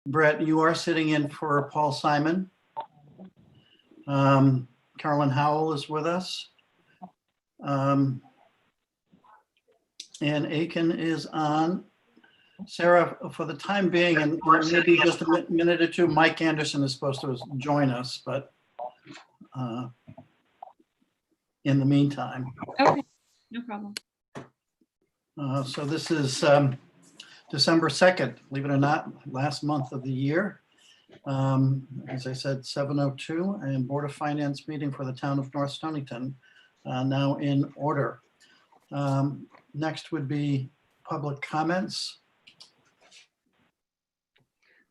Brett, you are sitting in for Paul Simon. Carolyn Howell is with us. And Aiken is on. Sarah, for the time being, and maybe just a minute or two, Mike Anderson is supposed to join us, but in the meantime. Okay, no problem. So this is December 2nd, believe it or not, last month of the year. As I said, 7:02, and Board of Finance meeting for the town of North Stonington now in order. Next would be public comments.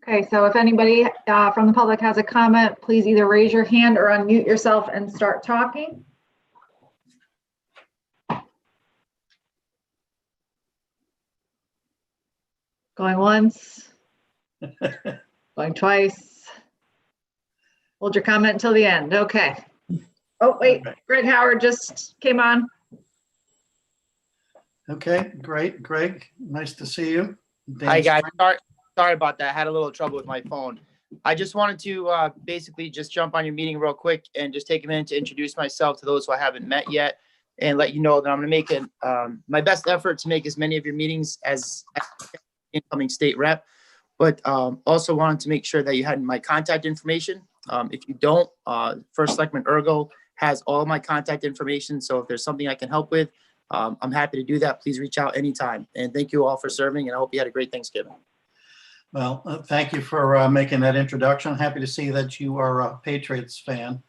Okay, so if anybody from the public has a comment, please either raise your hand or unmute yourself and start talking. Going once, going twice. Hold your comment until the end. Okay. Oh, wait, Greg Howard just came on. Okay, great. Greg, nice to see you. Hi, guys. Sorry about that. I had a little trouble with my phone. I just wanted to basically just jump on your meeting real quick and just take a minute to introduce myself to those who I haven't met yet and let you know that I'm going to make my best effort to make as many of your meetings as incoming state rep, but also wanted to make sure that you had my contact information. If you don't, First Selectman Ergo has all my contact information. So if there's something I can help with, I'm happy to do that. Please reach out anytime. And thank you all for serving, and I hope you had a great Thanksgiving. Well, thank you for making that introduction. Happy to see that you are a Patriots fan.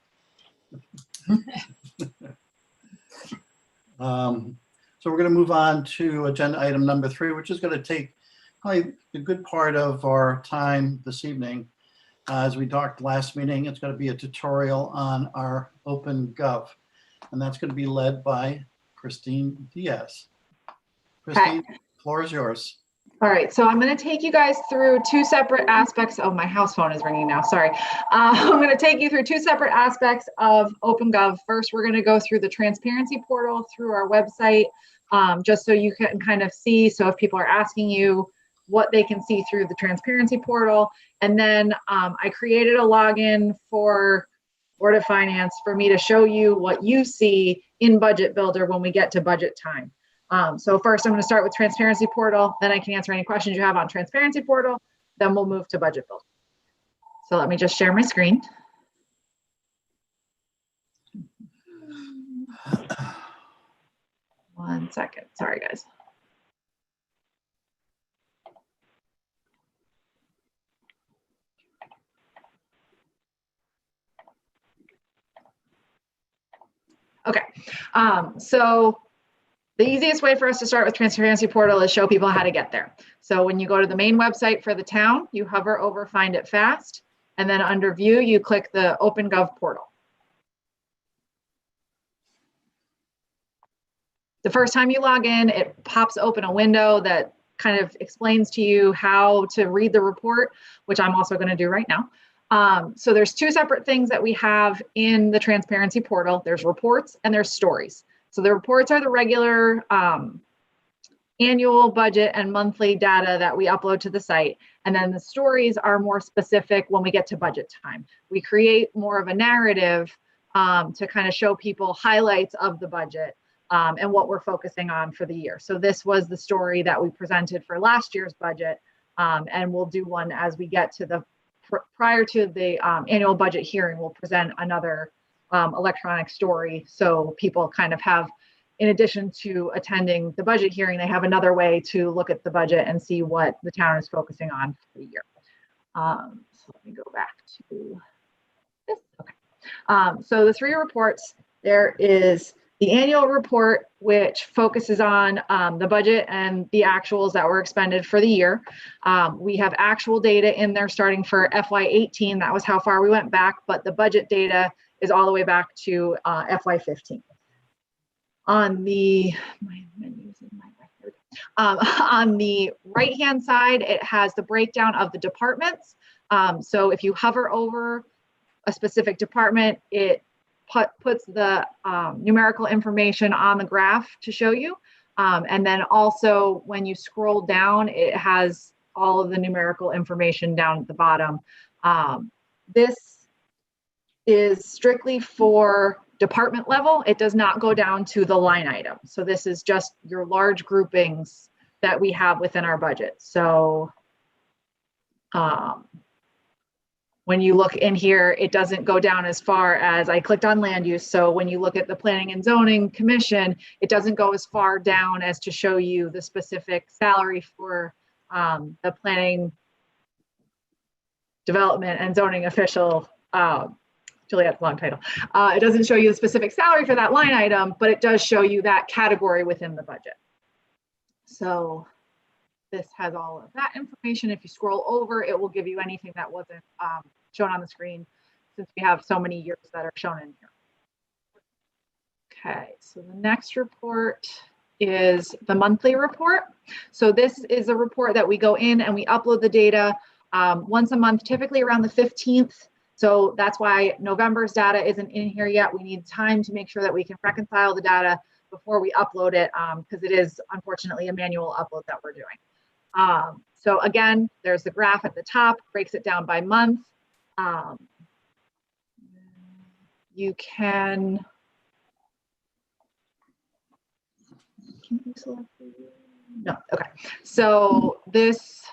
So we're going to move on to agenda item number 3, which is going to take probably a good part of our time this evening. As we talked last meeting, it's going to be a tutorial on our Open Gov, and that's going to be led by Christine Diaz. Christine, the floor is yours. All right, so I'm going to take you guys through 2 separate aspects. Oh, my house phone is ringing now. Sorry. I'm going to take you through 2 separate aspects of Open Gov. First, we're going to go through the transparency portal through our website, just so you can kind of see. So if people are asking you what they can see through the transparency portal, and then I created a login for Board of Finance for me to show you what you see in Budget Builder when we get to budget time. So first I'm going to start with Transparency Portal, then I can answer any questions you have on Transparency Portal, then we'll move to Budget Builder. So let me just share my screen. One second, sorry guys. Okay, so the easiest way for us to start with Transparency Portal is show people how to get there. So when you go to the main website for the town, you hover over Find It Fast, and then under View, you click the Open Gov portal. The first time you log in, it pops open a window that kind of explains to you how to read the report, which I'm also going to do right now. So there's 2 separate things that we have in the Transparency Portal. There's reports and there's stories. So the reports are the regular annual budget and monthly data that we upload to the site. And then the stories are more specific when we get to budget time. We create more of a narrative to kind of show people highlights of the budget and what we're focusing on for the year. So this was the story that we presented for last year's budget. And we'll do one as we get to the prior to the annual budget hearing. We'll present another electronic story, so people kind of have, in addition to attending the budget hearing, they have another way to look at the budget and see what the town is focusing on for the year. So let me go back to this. Okay. So the 3 reports, there is the annual report, which focuses on the budget and the actuals that were expended for the year. We have actual data in there starting for FY18. That was how far we went back, but the budget data is all the way back to FY15. On the, my menu's in my record. On the right-hand side, it has the breakdown of the departments. So if you hover over a specific department, it puts the numerical information on the graph to show you. And then also when you scroll down, it has all of the numerical information down at the bottom. This is strictly for department level. It does not go down to the line item. So this is just your large groupings that we have within our budget. So when you look in here, it doesn't go down as far as I clicked on land use. So when you look at the Planning and Zoning Commission, it doesn't go as far down as to show you the specific salary for the planning development and zoning official. Juliette's long title. It doesn't show you the specific salary for that line item, but it does show you that category within the budget. So this has all of that information. If you scroll over, it will give you anything that wasn't shown on the screen, since we have so many years that are shown in here. Okay, so the next report is the monthly report. So this is a report that we go in and we upload the data once a month, typically around the 15th. So that's why November's data isn't in here yet. We need time to make sure that we can reconcile the data before we upload it, because it is unfortunately a manual upload that we're doing. So again, there's the graph at the top, breaks it down by month. You can you select? No, okay. So this,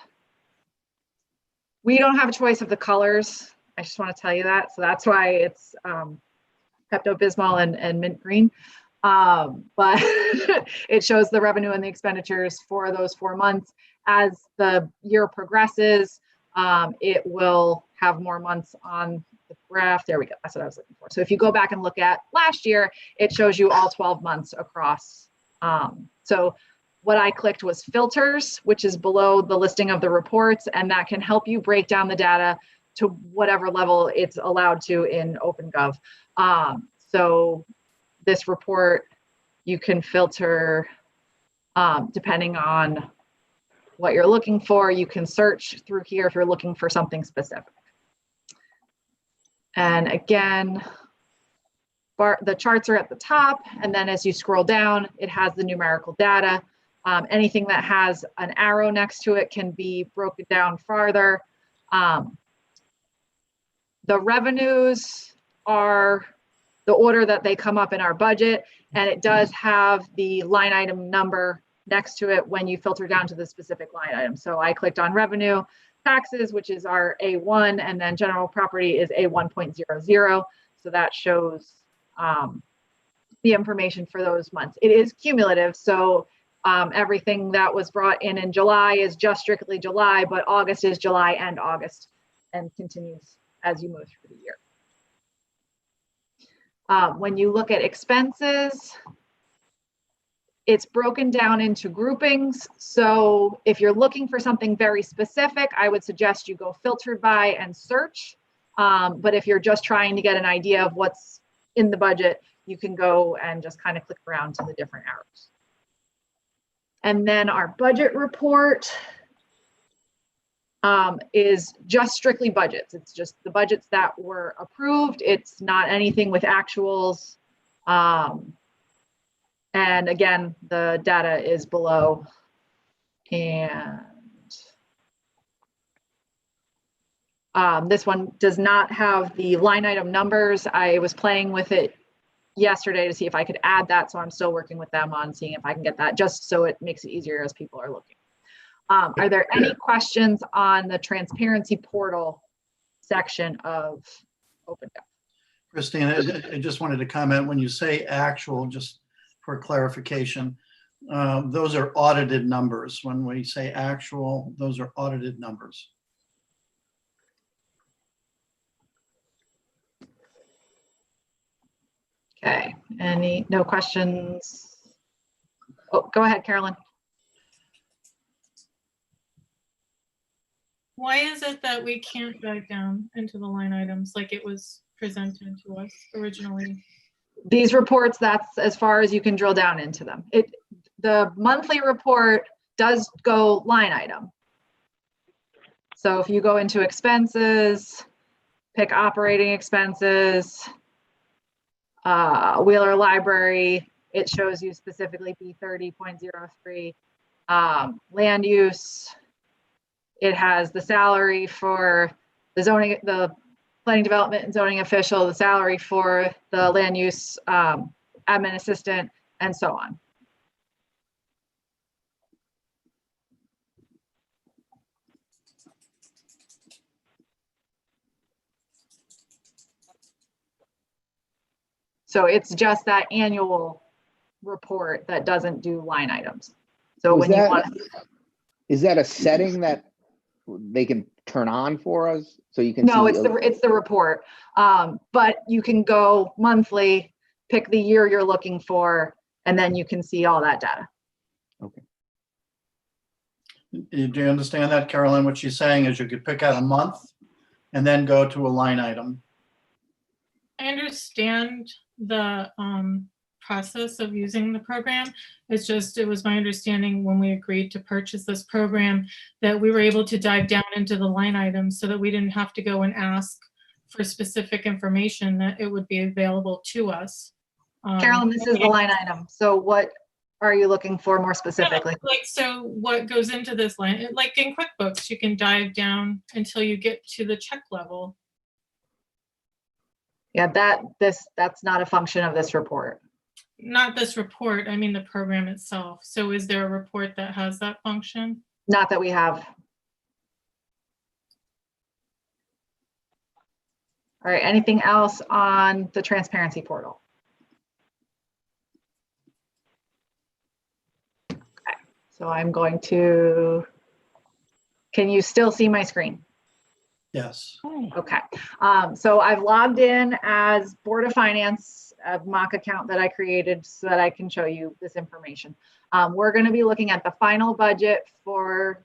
we don't have a choice of the colors. I just want to tell you that. So that's why it's Pepto-Bismol and mint green. But it shows the revenue and the expenditures for those 4 months. As the year progresses, it will have more months on the graph. There we go. That's what I was looking for. So if you go back and look at last year, it shows you all 12 months across. So what I clicked was filters, which is below the listing of the reports, and that can help you break down the data to whatever level it's allowed to in Open Gov. So this report, you can filter depending on what you're looking for. You can search through here if you're looking for something specific. And again, the charts are at the top, and then as you scroll down, it has the numerical data. Anything that has an arrow next to it can be broken down farther. The revenues are the order that they come up in our budget, and it does have the line item number next to it when you filter down to the specific line item. So I clicked on revenue, taxes, which is our A1, and then general property is A1.00. So that shows the information for those months. It is cumulative, so everything that was brought in July is just strictly July, but August is July and August, and continues as you move through the year. When you look at expenses, it's broken down into groupings. So if you're looking for something very specific, I would suggest you go filtered by and search. But if you're just trying to get an idea of what's in the budget, you can go and just kind of click around to the different arrows. And then our budget report is just strictly budgets. It's just the budgets that were approved. It's not anything with actuals. And again, the data is below. And this one does not have the line item numbers. I was playing with it yesterday to see if I could add that. So I'm still working with them on seeing if I can get that, just so it makes it easier as people are looking. Are there any questions on the transparency portal section of Open Gov? Christine, I just wanted to comment, when you say actual, just for clarification, those are audited numbers. When we say actual, those are audited numbers. Okay, no questions? Oh, go ahead, Carolyn. Why is it that we can't dive down into the line items like it was presented to us originally? These reports, that's as far as you can drill down into them. The monthly report does go line item. So if you go into expenses, pick operating expenses, Wheeler Library, it shows you specifically B30.03, land use. It has the salary for the zoning, the planning development and zoning official, the salary for the land use admin assistant, and so on. So it's just that annual report that doesn't do line items. So Was when you that- want, Is that a setting that they can turn on for us so you can no, see? it's the report. But you can go monthly, pick the year you're looking for, and then you can see all that data. Do you understand that, Carolyn? What she's saying is you could pick out a month and then go to a line item. I understand the process of using the program. It's just, it was my understanding when we agreed to purchase this program that we were able to dive down into the line items so that we didn't have to go and ask for specific information, that it would be available to us. Carolyn, this is the line item. So what are you looking for more specifically? Like, so what goes into this line, like in QuickBooks, you can dive down until you get to the check level. Yeah, that's not a function of this report. Not this report, I mean the program itself. So is there a report that has that function? Not that we have. All right, anything else on the transparency portal? Okay, so I'm going to, can you still see my screen? Yes. Okay, so I've logged in as Board of Finance, a mock account that I created so that I can show you this information. We're going to be looking at the final budget for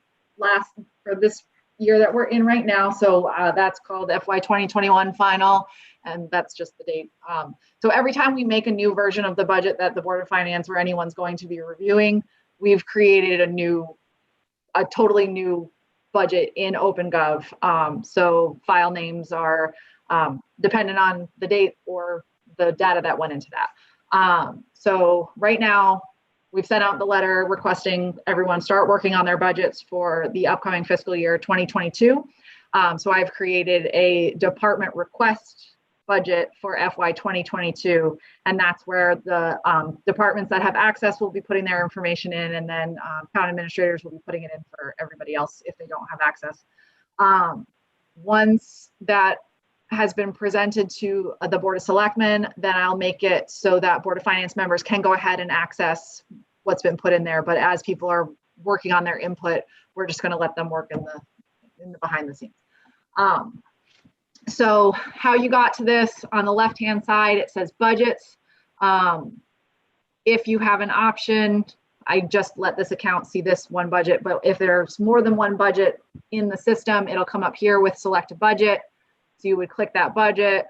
this year that we're in right now. So that's called FY 2021 final, and that's just the date. So every time we make a new version of the budget that the Board of Finance or anyone's going to be reviewing, we've created a totally new budget in Open Gov. So file names are dependent on the date or the data that went into that. So right now, we've sent out the letter requesting everyone start working on their budgets for the upcoming fiscal year 2022. So I've created a department request budget for FY 2022, and that's where the departments that have access will be putting their information in, and then town administrators will be putting it in for everybody else if they don't have access. Once that has been presented to the Board of Selectmen, then I'll make it so that Board of Finance members can go ahead and access what's been put in there. But as people are working on their input, we're just going to let them work in the behind the scenes. So how you got to this, on the left-hand side, it says budgets. If you have an option, I just let this account see this one budget, but if there's more than one budget in the system, it'll come up here with select a budget. So you would click that budget.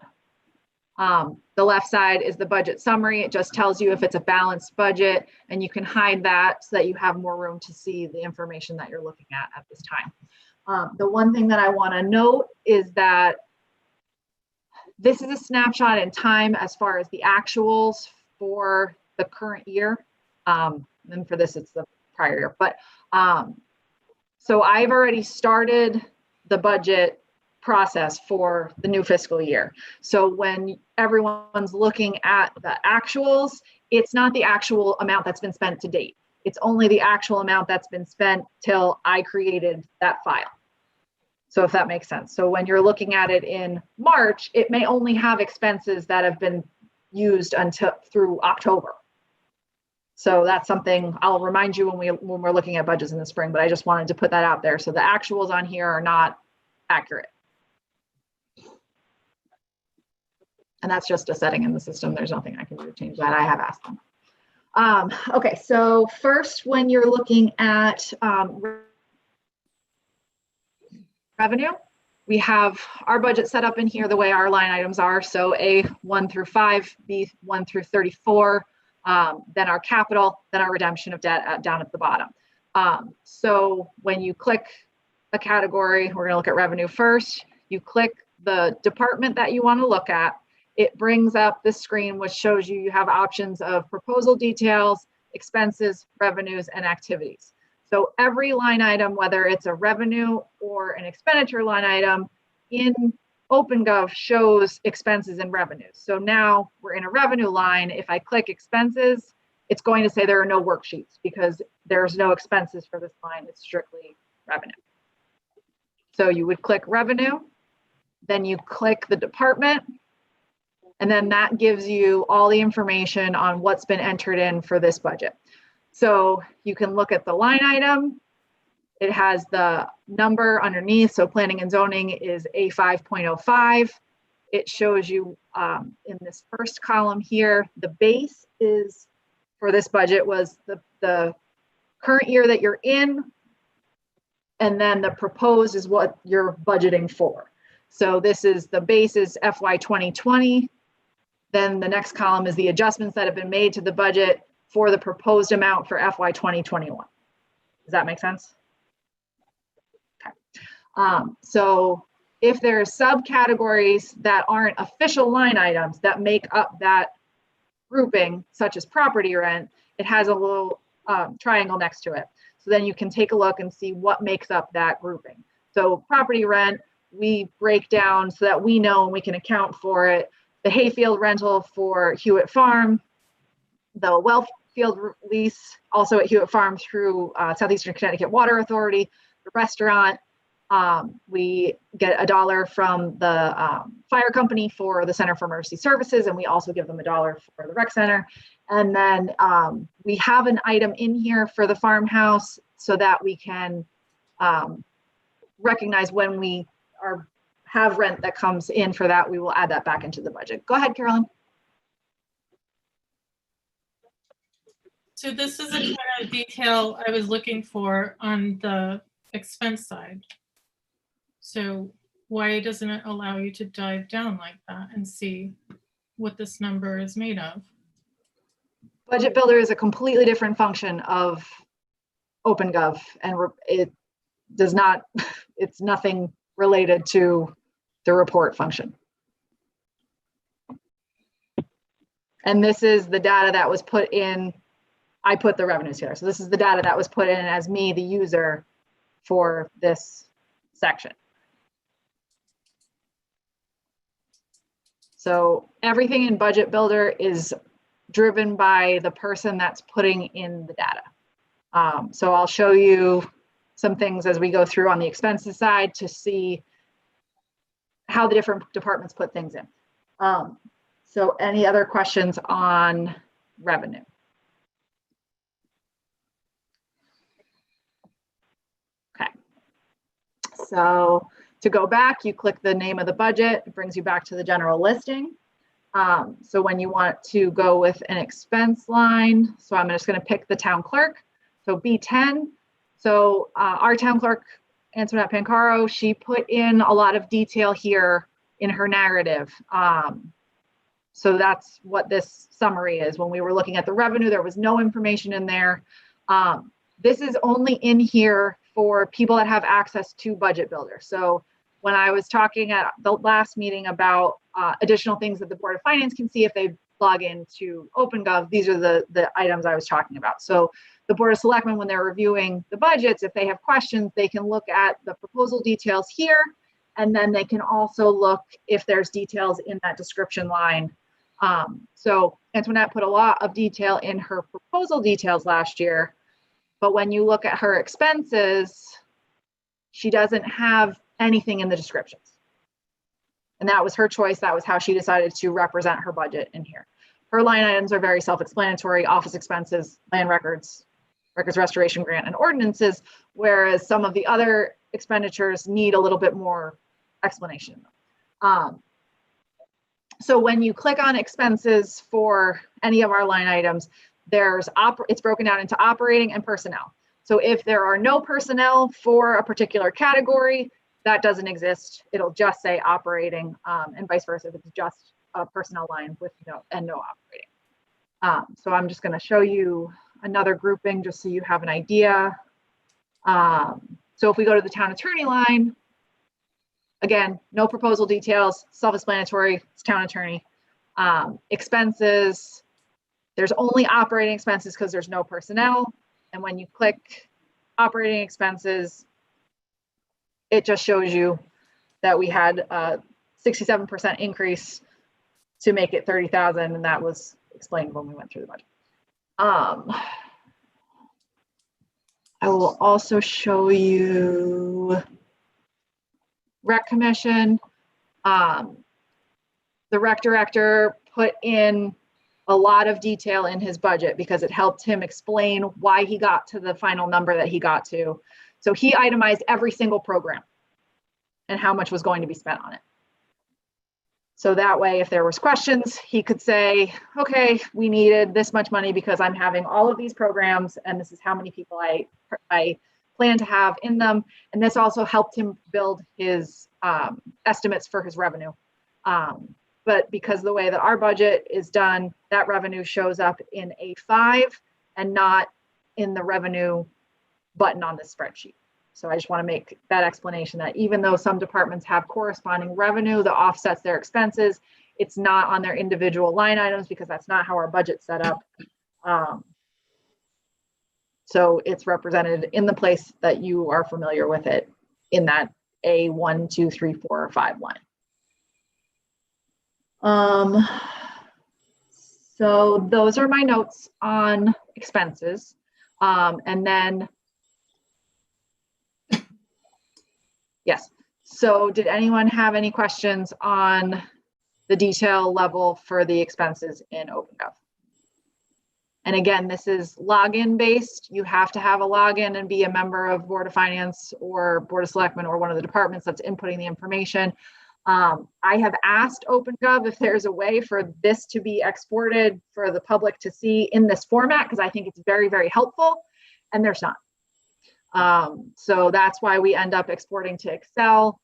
The left side is the budget summary. It just tells you if it's a balanced budget, and you can hide that so that you have more room to see the information that you're looking at this time. The one thing that I want to note is that this is a snapshot in time as far as the actuals for the current year. And for this, it's the prior year. But so I've already started the budget process for the new fiscal year. So when everyone's looking at the actuals, it's not the actual amount that's been spent to date. It's only the actual amount that's been spent till I created that file. So if that makes sense. So when you're looking at it in March, it may only have expenses that have been used through October. So that's something I'll remind you when we're looking at budgets in the spring, but I just wanted to put that out there. So the actuals on here are not accurate. And that's just a setting in the system. There's nothing I can do to change that. I have asked them. Okay, so first, when you're looking at revenue, we have our budget set up in here the way our line items are. So A 1 through 5, B 1 through 34, then our capital, then our redemption of debt down at the bottom. So when you click a category, we're going to look at revenue first. You click the department that you want to look at. It brings up this screen, which shows you have options of proposal details, expenses, revenues, and activities. So every line item, whether it's a revenue or an expenditure line item in OpenGov, shows expenses and revenues. So now we're in a revenue line. If I click expenses, it's going to say there are no worksheets because there's no expenses for this line. It's strictly revenue. So you would click revenue, then you click the department, and then that gives you all the information on what's been entered in for this budget. So you can look at the line item. It has the number underneath. So planning and zoning is A5.05. It shows you in this first column here, the base is for this budget was the current year that you're in. And then the proposed is what you're budgeting for. So this is the base is FY 2020. Then the next column is the adjustments that have been made to the budget for the proposed amount for FY 2021. Does that make sense? Okay. So if there's subcategories that aren't official line items that make up that grouping, such as property rent, it has a little triangle next to it. So then you can take a look and see what makes up that grouping. So property rent, we break down so that we know and we can account for it. The hayfield rental for Hewitt Farm, the Wellfield lease also at Hewitt Farm through Southeastern Connecticut Water Authority, the restaurant, we get $1 from the fire company for the Center for Emergency Services, and we also give them $1 for the rec center. And then we have an item in here for the farmhouse so that we can recognize when we have rent that comes in for that, we will add that back into the budget. Go ahead, Carolyn. So this is the kind of detail I was looking for on the expense side. So why doesn't it allow you to dive down like that and see what this number is made of? Budget Builder is a completely different function of OpenGov, and it does not, it's nothing related to the report function. And this is the data that was put in. I put the revenues here. So this is the data that was put in as me, the user, for this section. So everything in Budget Builder is driven by the person that's putting in the data. So I'll show you some things as we go through on the expenses side to see how the different departments put things in. So any other questions on revenue? Okay. So to go back, you click the name of the budget, it brings you back to the general listing. So when you want to go with an expense line, so I'm just going to pick the town clerk. So B10. So our town clerk, Antoinette Pancaro, she put in a lot of detail here in her narrative. So that's what this summary is. When we were looking at the revenue, there was no information in there. This is only in here for people that have access to Budget Builder. So when I was talking at the last meeting about additional things that the Board of Finance can see if they log into OpenGov, these are the items I was talking about. So the Board of Selectmen, when they're reviewing the budgets, if they have questions, they can look at the proposal details here, and then they can also look if there's details in that description line. So Antoinette put a lot of detail in her proposal details last year, but when you look at her expenses, she doesn't have anything in the descriptions. And that was her choice. That was how she decided to represent her budget in here. Her line items are very self-explanatory: office expenses, land records, records restoration grant, and ordinances, whereas some of the other expenditures need a little bit more explanation. So when you click on expenses for any of our line items, it's broken down into operating and personnel. So if there are no personnel for a particular category, that doesn't exist. It'll just say operating, and vice versa if it's just a personnel line with no operating. So I'm just going to show you another grouping just so you have an idea. So if we go to the town attorney line, again, no proposal details, self-explanatory, it's town attorney. Expenses, there's only operating expenses because there's no personnel. And when you click operating expenses, it just shows you that we had a 67% increase to make it 30,000, and that was explained when we went through the budget. I will also show you Rec Commission. The Rec Director put in a lot of detail in his budget because it helped him explain why he got to the final number that he got to. So he itemized every single program and how much was going to be spent on it. So that way, if there was questions, he could say, okay, we needed this much money because I'm having all of these programs and this is how many people I plan to have in them. And this also helped him build his estimates for his revenue. But because the way that our budget is done, that revenue shows up in A5 and not in the revenue button on the spreadsheet. So I just want to make that explanation that even though some departments have corresponding revenue that offsets their expenses, it's not on their individual line items because that's not how our budget's set up. So it's represented in the place that you are familiar with it in that A1, 2, 3, 4, or 5 line. So those are my notes on expenses. And then, yes. So did anyone have any questions on the detail level for the expenses in OpenGov? And again, this is login based. You have to have a login and be a member of Board of Finance or Board of Selectmen or one of the departments that's inputting the information. I have asked OpenGov if there's a way for this to be exported for the public to see in this format, because I think it's very, very helpful, and there's not. So that's why we end up exporting to Excel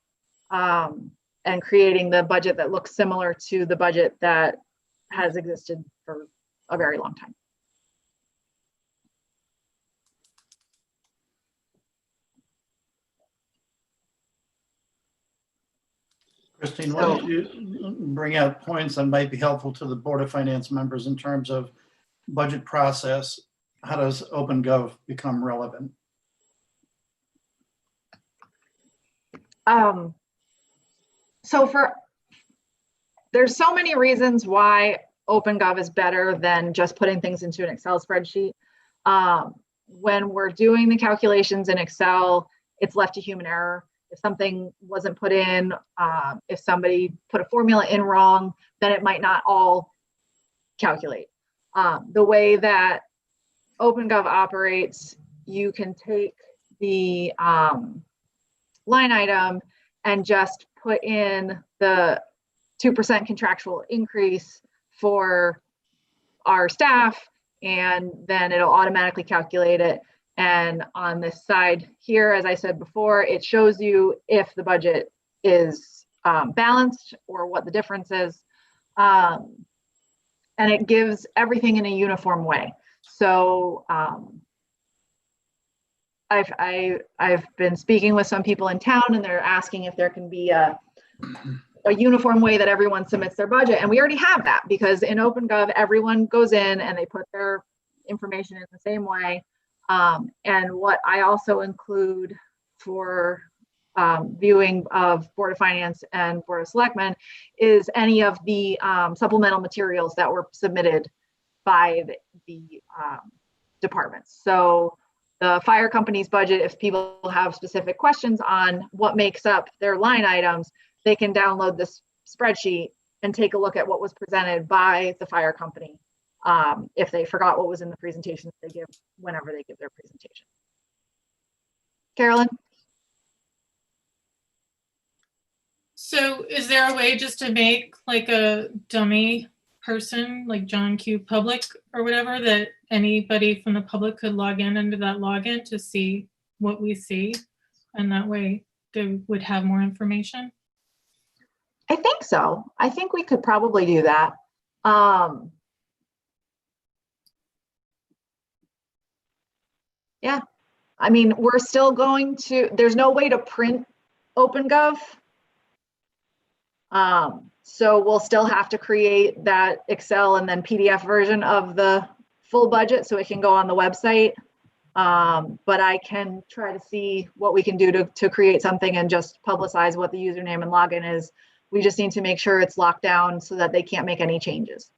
and creating the budget that looks similar to the budget that has existed for a very long time. Christine, why don't you bring out points that might be helpful to the Board of Finance members in terms of budget process? How does OpenGov become relevant? There's so many reasons why OpenGov is better than just putting things into an Excel spreadsheet. When we're doing the calculations in Excel, it's left to human error. If something wasn't put in, if somebody put a formula in wrong, then it might not all calculate. The way that OpenGov operates, you can take the line item and just put in the 2% contractual increase for our staff, and then it'll automatically calculate it. And on this side here, as I said before, it shows you if the budget is balanced or what the difference is. And it gives everything in a uniform way. So I've been speaking with some people in town, and they're asking if there can be a uniform way that everyone submits their budget. And we already have that, because in OpenGov, everyone goes in and they put their information in the same way. And what I also include for viewing of Board of Finance and Board of Selectmen is any of the supplemental materials that were submitted by the departments. So the fire company's budget, if people have specific questions on what makes up their line items, they can download this spreadsheet and take a look at what was presented by the fire company. If they forgot what was in the presentation they give whenever they give their presentation. Carolyn? So is there a way just to make like a dummy person like John Q. Public or whatever, that anybody from the public could log in under that login to see what we see? And that way they would have more information? I think so. I think we could probably do that. Yeah, I mean, we're still going to, there's no way to print OpenGov. So we'll still have to create that Excel and then PDF version of the full budget so it can go on the website. But I can try to see what we can do to create something and just publicize what the username and login is. We just need to make sure it's locked down so that they can't make any changes.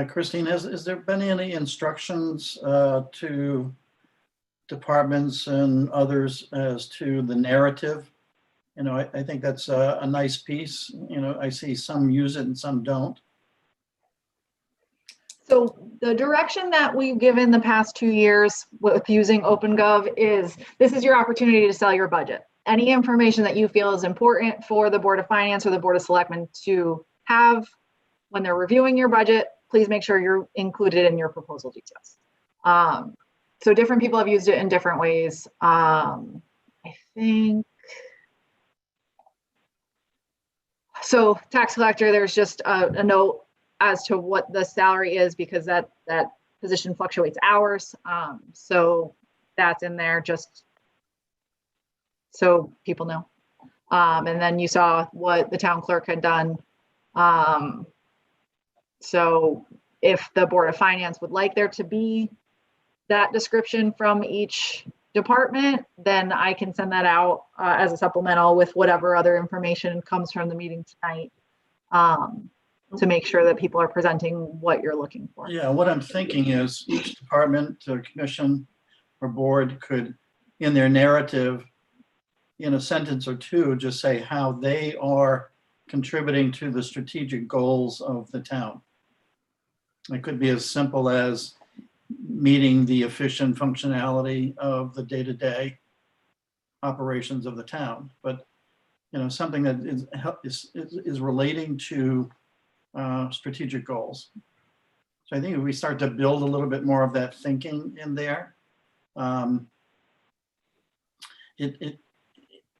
Christine, has there been any instructions to departments and others as to the narrative? You know, I think that's a nice piece. You know, I see some use it and some don't. So the direction that we've given the past 2 years with using Open Gov is this is your opportunity to sell your budget. Any information that you feel is important for the Board of Finance or the Board of Selectmen to have when they're reviewing your budget, please make sure you're included in your proposal details. So different people have used it in different ways. I think, so tax collector, there's just a note as to what the salary is because that position fluctuates hours. So that's in there just so people know. And then you saw what the town clerk had done. So if the Board of Finance would like there to be that description from each department, then I can send that out as a supplemental with whatever other information comes from the meeting tonight to make sure that people are presenting what you're looking for. Yeah, what I'm thinking is each department or commission or board could, in their narrative, in a sentence or two, just say how they are contributing to the strategic goals of the town. It could be as simple as meeting the efficient functionality of the day-to-day operations of the town, but you know, something that is relating to strategic goals. So I think if we start to build a little bit more of that thinking in there,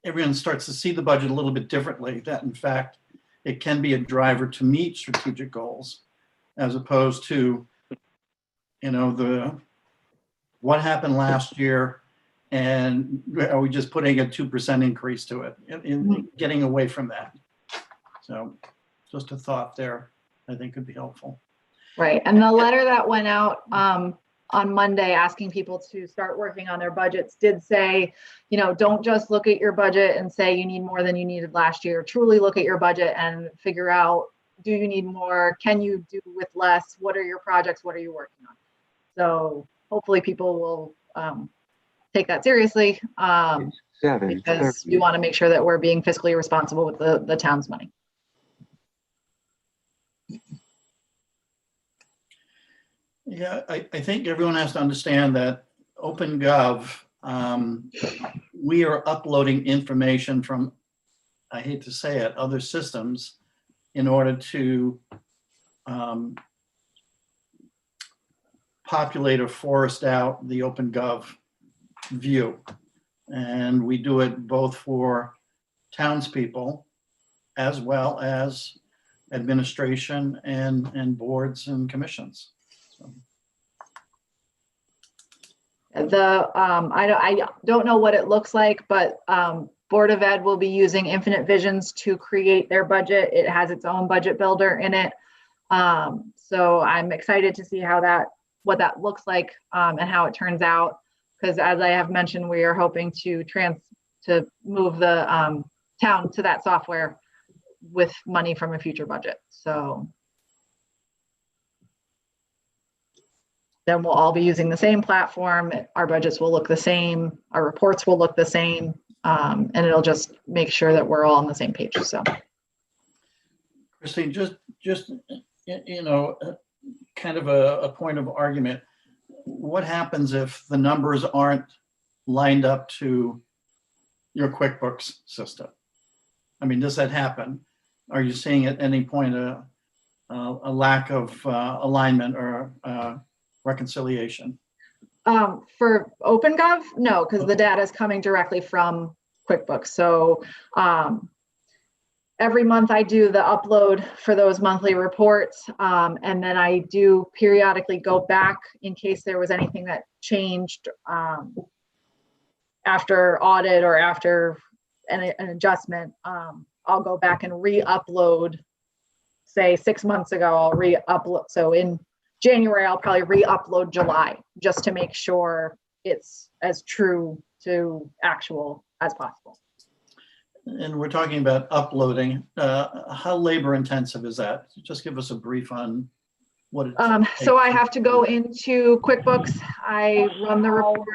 everyone starts to see the budget a little bit differently, that in fact, it can be a driver to meet strategic goals, as opposed to, you know, what happened last year and are we just putting a 2% increase to it and getting away from that. So just a thought there, I think could be helpful. Right, and the letter that went out on Monday asking people to start working on their budgets did say, you know, don't just look at your budget and say you need more than you needed last year. Truly look at your budget and figure out, do you need more? Can you do with less? What are your projects? What are you working on? So hopefully people will take that seriously because we want to make sure that we're being fiscally responsible with the town's money. Yeah, I think everyone has to understand that Open Gov, we are uploading information from, I hate to say it, other systems in order to populate or forest out the Open Gov view. And we do it both for townspeople as well as administration and boards and commissions. So. I don't know what it looks like, but Board of Ed will be using Infinite Visions to create their budget. It has its own budget builder in it. So I'm excited to see what that looks like and how it turns out. Because as I have mentioned, we are hoping to move the town to that software with money from a future budget. So then we'll all be using the same platform. Our budgets will look the same. Our reports will look the same. And it'll just make sure that we're all on the same page. So, Christine, just you know, kind of a point of argument. What happens if the numbers aren't lined up to your QuickBooks system? I mean, does that happen? Are you seeing at any point a lack of alignment or reconciliation? For Open Gov, no, because the data is coming directly from QuickBooks. So every month I do the upload for those monthly reports. And then I do periodically go back in case there was anything that changed after audit or after an adjustment. I'll go back and re-upload, say 6 months ago, I'll re-upload. So in January, I'll probably re-upload July just to make sure it's as true to actual as possible. And we're talking about uploading. How labor intensive is that? Just give us a brief on what it So I have to go into QuickBooks. I run the report,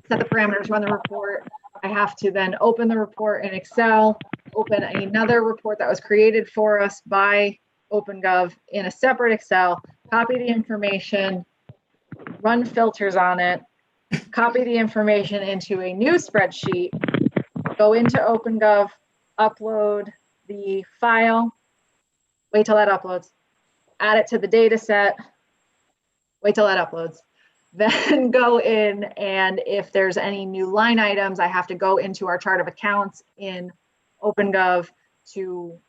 set the parameters, run the report. I have to then open the report in Excel, open another report that was created for us by Open Gov in a separate Excel, copy the information, run filters on it, copy the information into a new spreadsheet, go into Open Gov, upload the file, wait till that uploads, add it to the data set, wait till that uploads, then go in, and if there's any new line items, I have to go into our chart of accounts in Open Gov to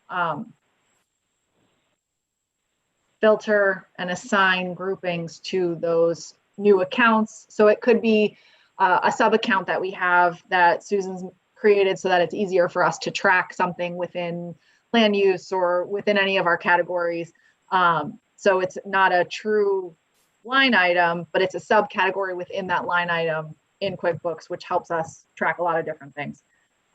filter and assign groupings to those new accounts. So it could be a sub account that we have that Susan's created so that it's easier for us to track something within land use or within any of our categories. So it's not a true line item, but it's a subcategory within that line item in QuickBooks, which helps us track a lot of different things.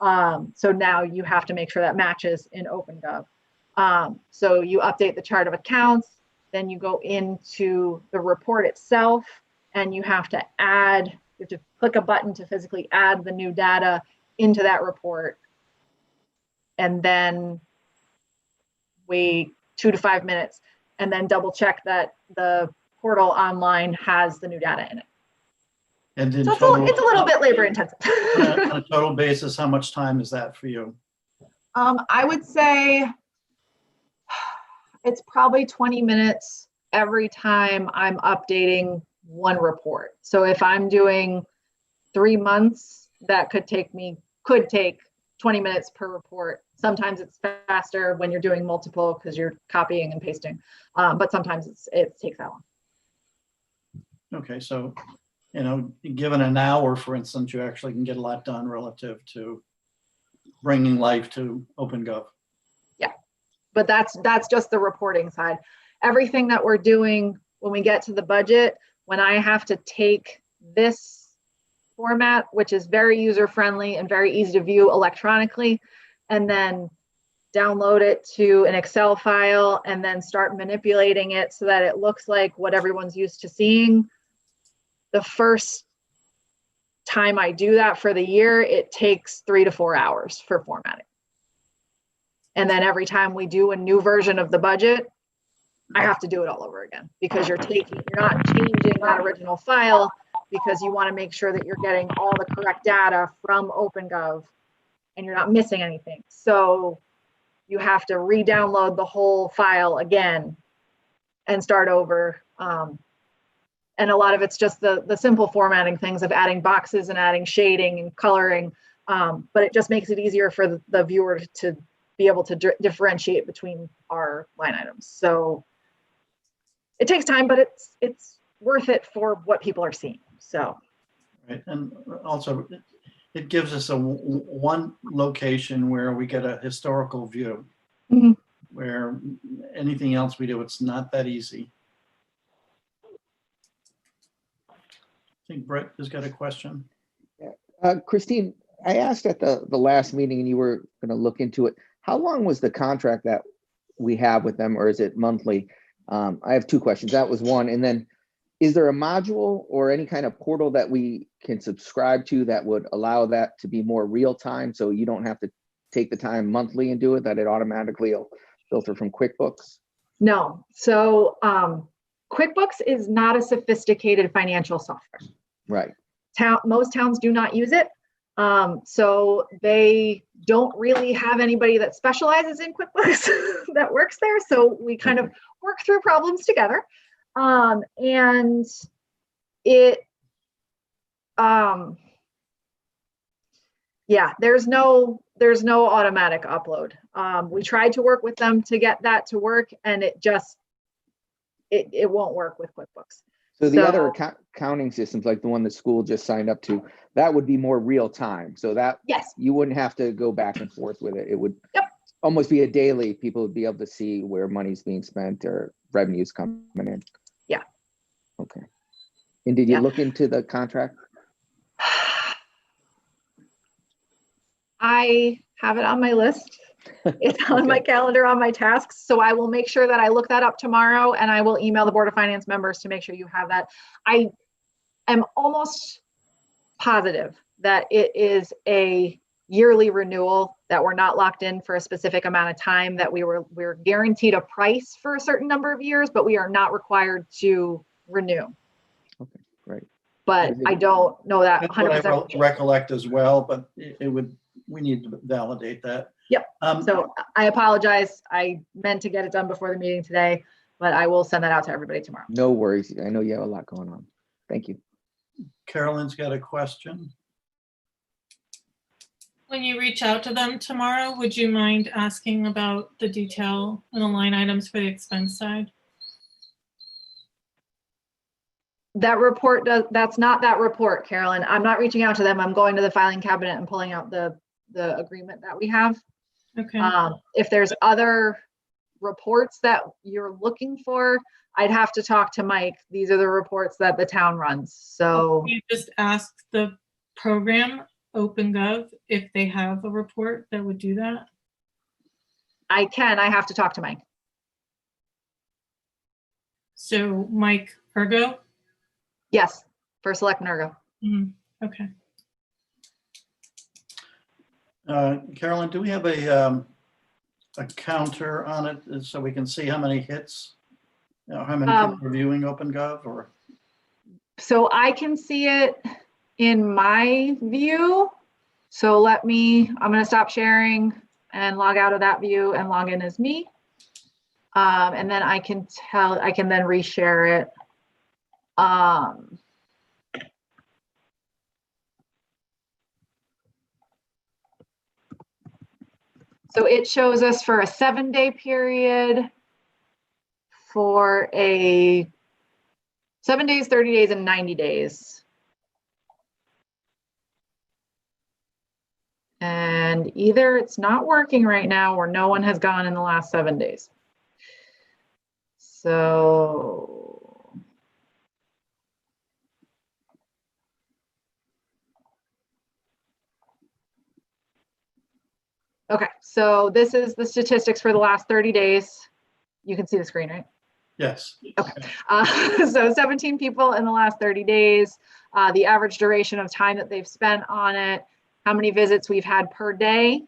So now you have to make sure that matches in OpenGov. So you update the chart of accounts, then you go into the report itself, and you have to add, you have to click a button to physically add the new data into that report, and then wait 2 to 5 minutes, and then double check that the portal online has the new data in it. And in So total, it's a little bit labor intensive. on a total basis, how much time is that for you? I would say it's probably 20 minutes every time I'm updating one report. So if I'm doing 3 months, that could take 20 minutes per report. Sometimes it's faster when you're doing multiple because you're copying and pasting, but sometimes it takes that long. Okay, so, you know, given an hour, for instance, you actually can get a lot done relative to bringing life to OpenGov. Yeah, but that's just the reporting side. Everything that we're doing when we get to the budget, when I have to take this format, which is very user-friendly and very easy to view electronically, and then download it to an Excel file and then start manipulating it so that it looks like what everyone's used to seeing. The first time I do that for the year, it takes 3 to 4 hours for formatting. And then every time we do a new version of the budget, I have to do it all over again because you're not changing that original file because you want to make sure that you're getting all the correct data from OpenGov and you're not missing anything. So you have to re-download the whole file again and start over. And a lot of it's just the simple formatting things of adding boxes and adding shading and coloring. But it just makes it easier for the viewer to be able to differentiate between our line items. So it takes time, but it's worth it for what people are seeing. So, Right, and also it gives us one location where we get a historical view. Mhm. Where anything else we do, it's not that easy. I think Brett has got a question. Christine, I asked at the last meeting and you were going to look into it. How long was the contract that we have with them, or is it monthly? I have 2 questions. That was one. And then is there a module or any kind of portal that we can subscribe to that would allow that to be more real time so you don't have to take the time monthly and do it, that it automatically will filter from QuickBooks? no. So QuickBooks is not a sophisticated financial software. Right. Most towns do not use it. So they don't really have anybody that specializes in QuickBooks that works there. So we kind of work through problems together. And it, yeah, there's no automatic upload. We tried to work with them to get that to work, and it just, it won't work with QuickBooks. So the other accounting systems, like the one the school just signed up to, that would be more real time. So that Yes. you wouldn't have to go back and forth with it. It would almost be a daily. People would be able to see where money's being spent or revenues coming in. Okay. And did you Yeah. look into the contract? I have it on my list. It's on my Okay. calendar on my tasks. So I will make sure that I look that up tomorrow and I will email the Board of Finance members to make sure you have that. I am almost positive that it is a yearly renewal, that we're not locked in for a specific amount of time, that we're guaranteed a price for a certain number of years, but we are not required to renew. Okay, great. But I don't know that That's what I 100%. recollect as well, but we need to validate that. Yep. Um, So I apologize. I meant to get it done before the meeting today, but I will send that out to everybody tomorrow. No worries. I know you have a lot going on. Thank you. Carolyn's got a question. When you reach out to them tomorrow, would you mind asking about the detail and the line items for the expense side? That report that's not that report, Carolyn. I'm not reaching out to them. I'm going to the filing cabinet and pulling out the agreement that we have. Okay. If there's other reports that you're looking for, I'd have to talk to Mike. These are the reports that the town runs. So You just ask the program, Open Gov, if they have a report that would do that? I have to talk to Mike. So Mike Ergo? Yes, for Selectman Ergo. Okay. Carolyn, do we have a counter on it so we can see how many hits? How many people are viewing OpenGov or? So I can see it in my view. So I'm going to stop sharing and log out of that view and log in as me. And then I can then reshare it. So it shows us for a 7-day period, for a 7 days, 30 days, and 90 days. And either it's not working right now or no one has gone in the last 7 days. So okay, so this is the statistics for the last 30 days. You can see the screen, right? Yes. Okay. So 17 people in the last 30 days, the average duration of time that they've spent on it, how many visits we've had per day,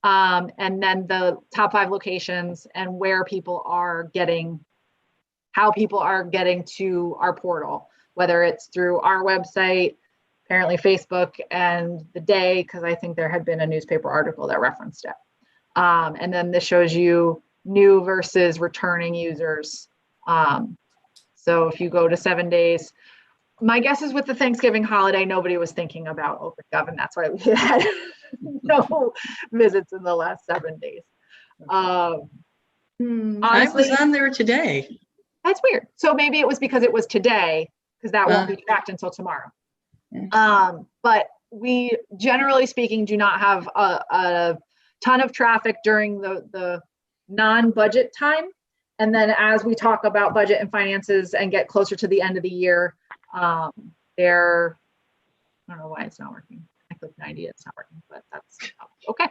and then the top 5 locations and where people are getting, how people are getting to our portal, whether it's through our website, apparently Facebook, and the day, because I think there had been a newspaper article that referenced it. And then this shows you new versus returning users. So if you go to 7 days, my guess is with the Thanksgiving holiday, nobody was thinking about OpenGov, and that's why we had no visits in the last 7 days. I Honestly, was on there today. that's weird. So maybe it was because it was today, because that won't be tracked until tomorrow. But we, generally speaking, do not have a ton of traffic during the non-budget time. And then as we talk about budget and finances and get closer to the end of the year, I don't know why it's not working. I clicked 90, it's not working, but that's okay.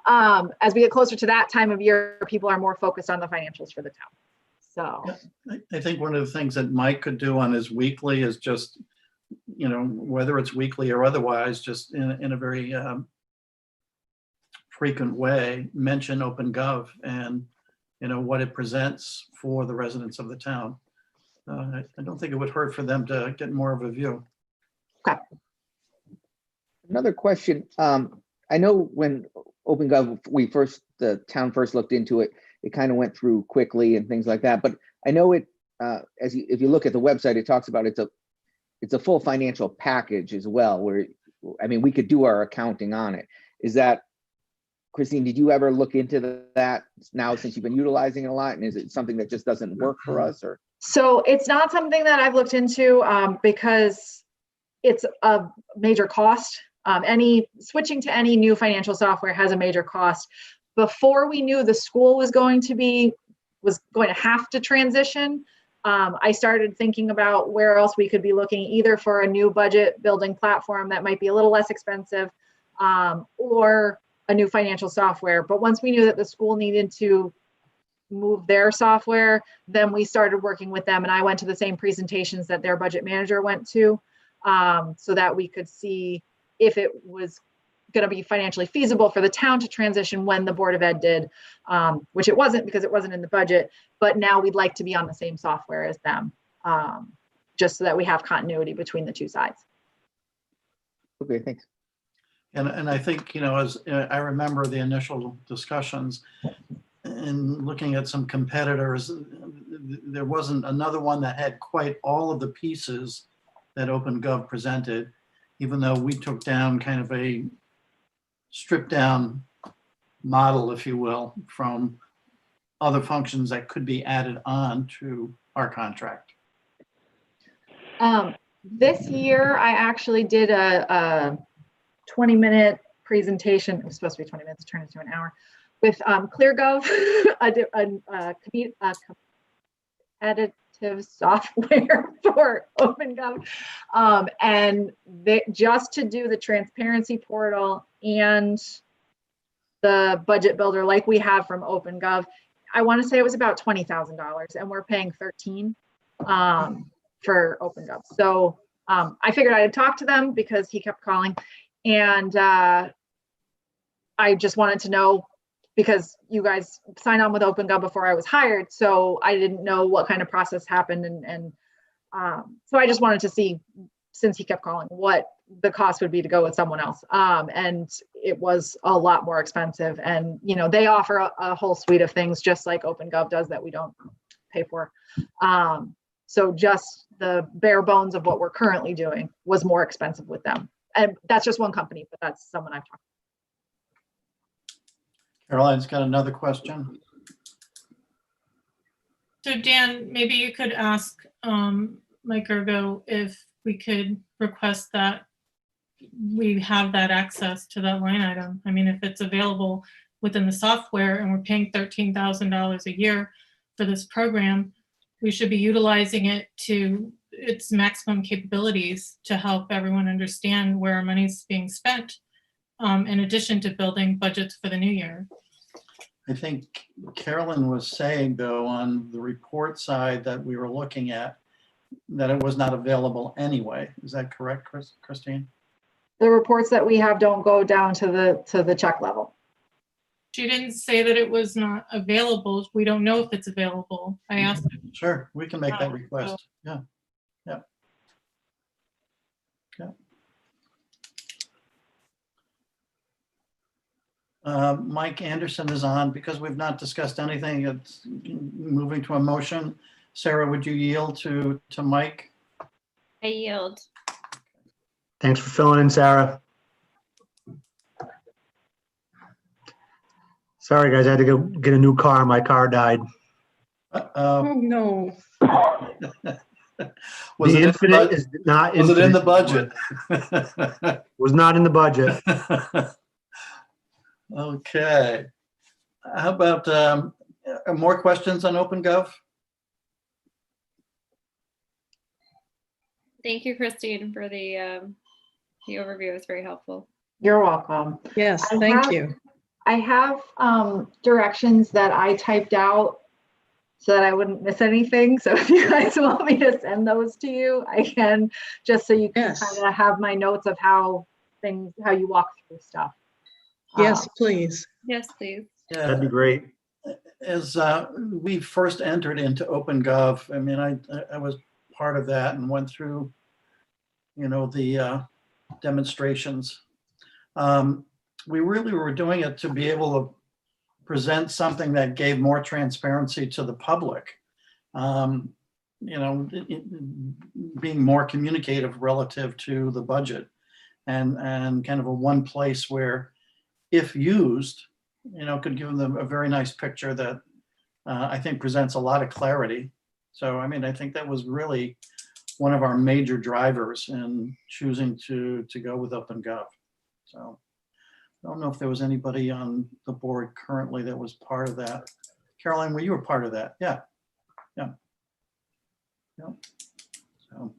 As we get closer to that time of year, people are more focused on the financials for the town. So I think one of the things that Mike could do on his weekly is just, whether it's weekly or otherwise, just in a very frequent way, mention OpenGov and, what it presents for the residents of the town. I don't think it would hurt for them to get more of a view. okay. Another question. I know when OpenGov, the town first looked into it, it kind of went through quickly and things like that. But I know it, if you look at the website, it talks about it's a full financial package as well, where, we could do our accounting on it. Is that, Christine, did you ever look into that now since you've been utilizing it a lot? And is it something that just doesn't work for us, or? So it's not something that I've looked into because it's a major cost. Switching to any new financial software has a major cost. Before we knew the school was going to have to transition, I started thinking about where else we could be looking, either for a new budget building platform that might be a little less expensive, or a new financial software. But once we knew that the school needed to move their software, then we started working with them, and I went to the same presentations that their budget manager went to, so that we could see if it was going to be financially feasible for the town to transition when the Board of Ed did, which it wasn't because it wasn't in the budget, but now we'd like to be on the same software as them, just so that we have continuity between the two sides. Okay, thanks. And I think, as I remember the initial discussions and looking at some competitors, there wasn't another one that had quite all of the pieces that Open Gov presented, even though we took down kind of a stripped down model, if you will, from other functions that could be added on to our contract. This year, I actually did a 20-minute presentation. It was supposed to be 20 minutes, turned into an hour, with ClearGov, a competitive software for OpenGov, and just to do the transparency portal and the budget builder like we have from OpenGov. I want to say it was about $20,000, and we're paying $13,000 for OpenGov. So I figured I'd talk to them because he kept calling, and I just wanted to know, because you guys signed on with OpenGov before I was hired, so I didn't know what kind of process happened, and so I just wanted to see, since he kept calling, what the cost would be to go with someone else. And it was a lot more expensive, and they offer a whole suite of things just like OpenGov does that we don't pay for. So just the bare bones of what we're currently doing was more expensive with them. And that's just one company, but that's someone I've talked to. Caroline's got another question. So Dan, maybe you could ask Mike Ergo if we could request that we have that access to that line item. I mean, if it's available within the software and we're paying $13,000 a year for this program, we should be utilizing it to its maximum capabilities to help everyone understand where our money's being spent, in addition to building budgets for the new year. I think Carolyn was saying, though, on the report side that we were looking at, that it was not available anyway. Is that correct, Christine? The reports that we have don't go down to the check level. She didn't say that it was not available. We don't know if it's available. I asked. Sure, we can make that request. Yeah. Mike Anderson is on. Because we've not discussed anything, it's moving to a motion. Sarah, would you yield to Mike? I yield. Thanks for filling in, Sarah. Sorry, guys, I had to go get a new car. My car died. Oh, no. Was The it Infinite is not was it in the Infinite. budget? Was not in the budget. Okay. How about more questions on OpenGov? Thank you, Christine, for the overview. It was very helpful. You're welcome. Yes, I thank have- you. I have directions that I typed out so that I wouldn't miss anything. So if you guys want me to send those to you, I can, just so you can Yes. kind of have my notes of how you walk through stuff. Yes, please. Yes, please. That'd be great. As we first entered into OpenGov, I mean, I was part of that and went through, the demonstrations. We really were doing it to be able to present something that gave more transparency to the public. Being more communicative relative to the budget, and kind of a one place where, if used, could give them a very nice picture that I think presents a lot of clarity. So, I mean, I think that was really one of our major drivers in choosing to go with OpenGov. So I don't know if there was anybody on the board currently that was part of that. Caroline, you were part of that. Yeah. Yep. So,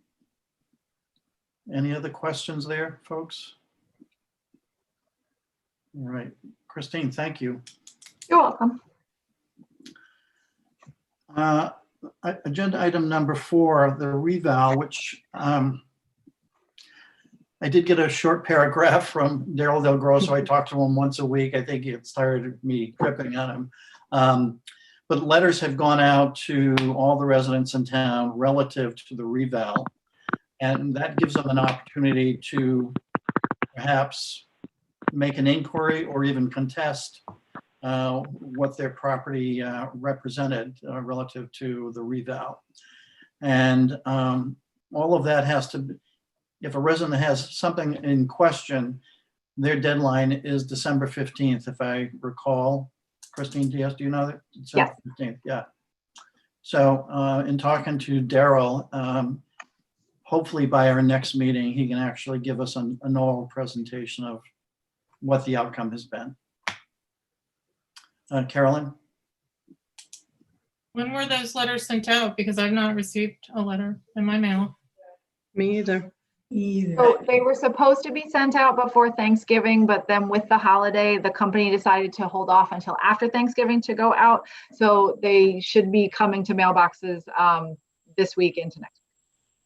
any other questions there, folks? All right, Christine, thank you. You're welcome. Agenda item number 4, the reval, which I did get a short paragraph from Daryl Del Grosso. I talked to him once a week. I think he gets tired of me cripping on him. But letters have gone out to all the residents in town relative to the reval. And that gives them an opportunity to perhaps make an inquiry or even contest what their property represented relative to the reval. And all of that has to, if a resident has something in question, their deadline is December 15th, if I recall. Christine, do you know that? December 15th, yeah. So in talking to Daryl, hopefully by our next meeting, he can actually give us an oral presentation of what the outcome has been. Carolyn? When were those letters sent out? Because I've not received a letter in my mail. Me either. So they were supposed to be sent out before Thanksgiving, but then with the holiday, the company decided to hold off until after Thanksgiving to go out. So they should be coming to mailboxes this week into next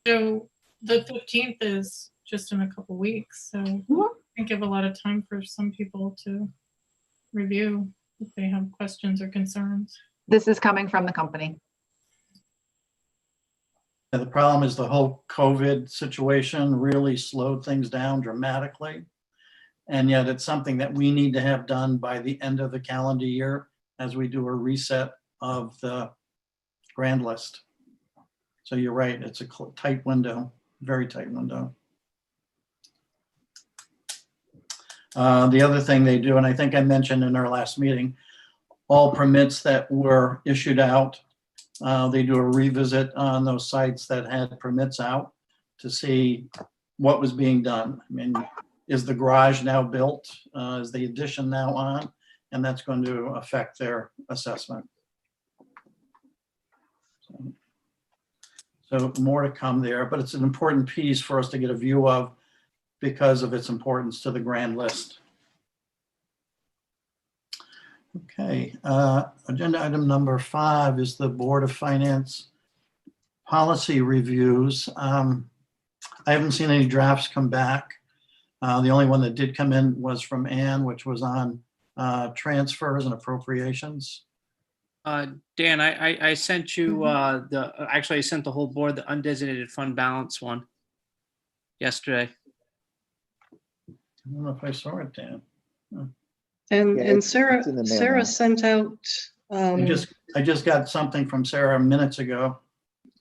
week. So the 15th is just in a couple weeks. So I think give a lot of time for some people to review if they have questions or concerns. This is coming from the company. And the problem is the whole COVID situation really slowed things down dramatically. And yet it's something that we need to have done by the end of the calendar year as we do a reset of the grand list. So you're right, it's a tight window, very tight window. The other thing they do, and I think I mentioned in our last meeting, all permits that were issued out, they do a revisit on those sites that had permits out to see what was being done. I mean, is the garage now built? Is the addition now on? And that's going to affect their assessment. So more to come there, but it's an important piece for us to get a view of because of its importance to the grand list. Okay, agenda item number 5 is the Board of Finance policy reviews. I haven't seen any drafts come back. The only one that did come in was from Ann, which was on transfers and appropriations. Dan, I sent you actually I sent the whole board the undesignated fund balance one yesterday. I don't know if I saw it, Dan. And Yeah, and it's Sarah in the mail now. sent out, I just got something from Sarah minutes ago.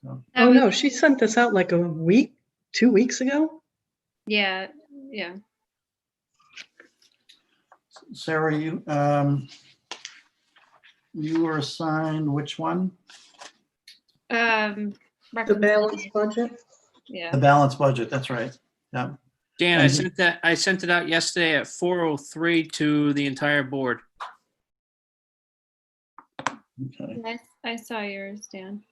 oh no, she sent this out like a week, 2 weeks ago. Yeah. Sarah, you were assigned which one? The balanced budget. Yeah. The balanced budget, that's right. Yeah. Dan, And- I sent it out yesterday at 4:03 to the entire board. Okay. I saw yours, Dan.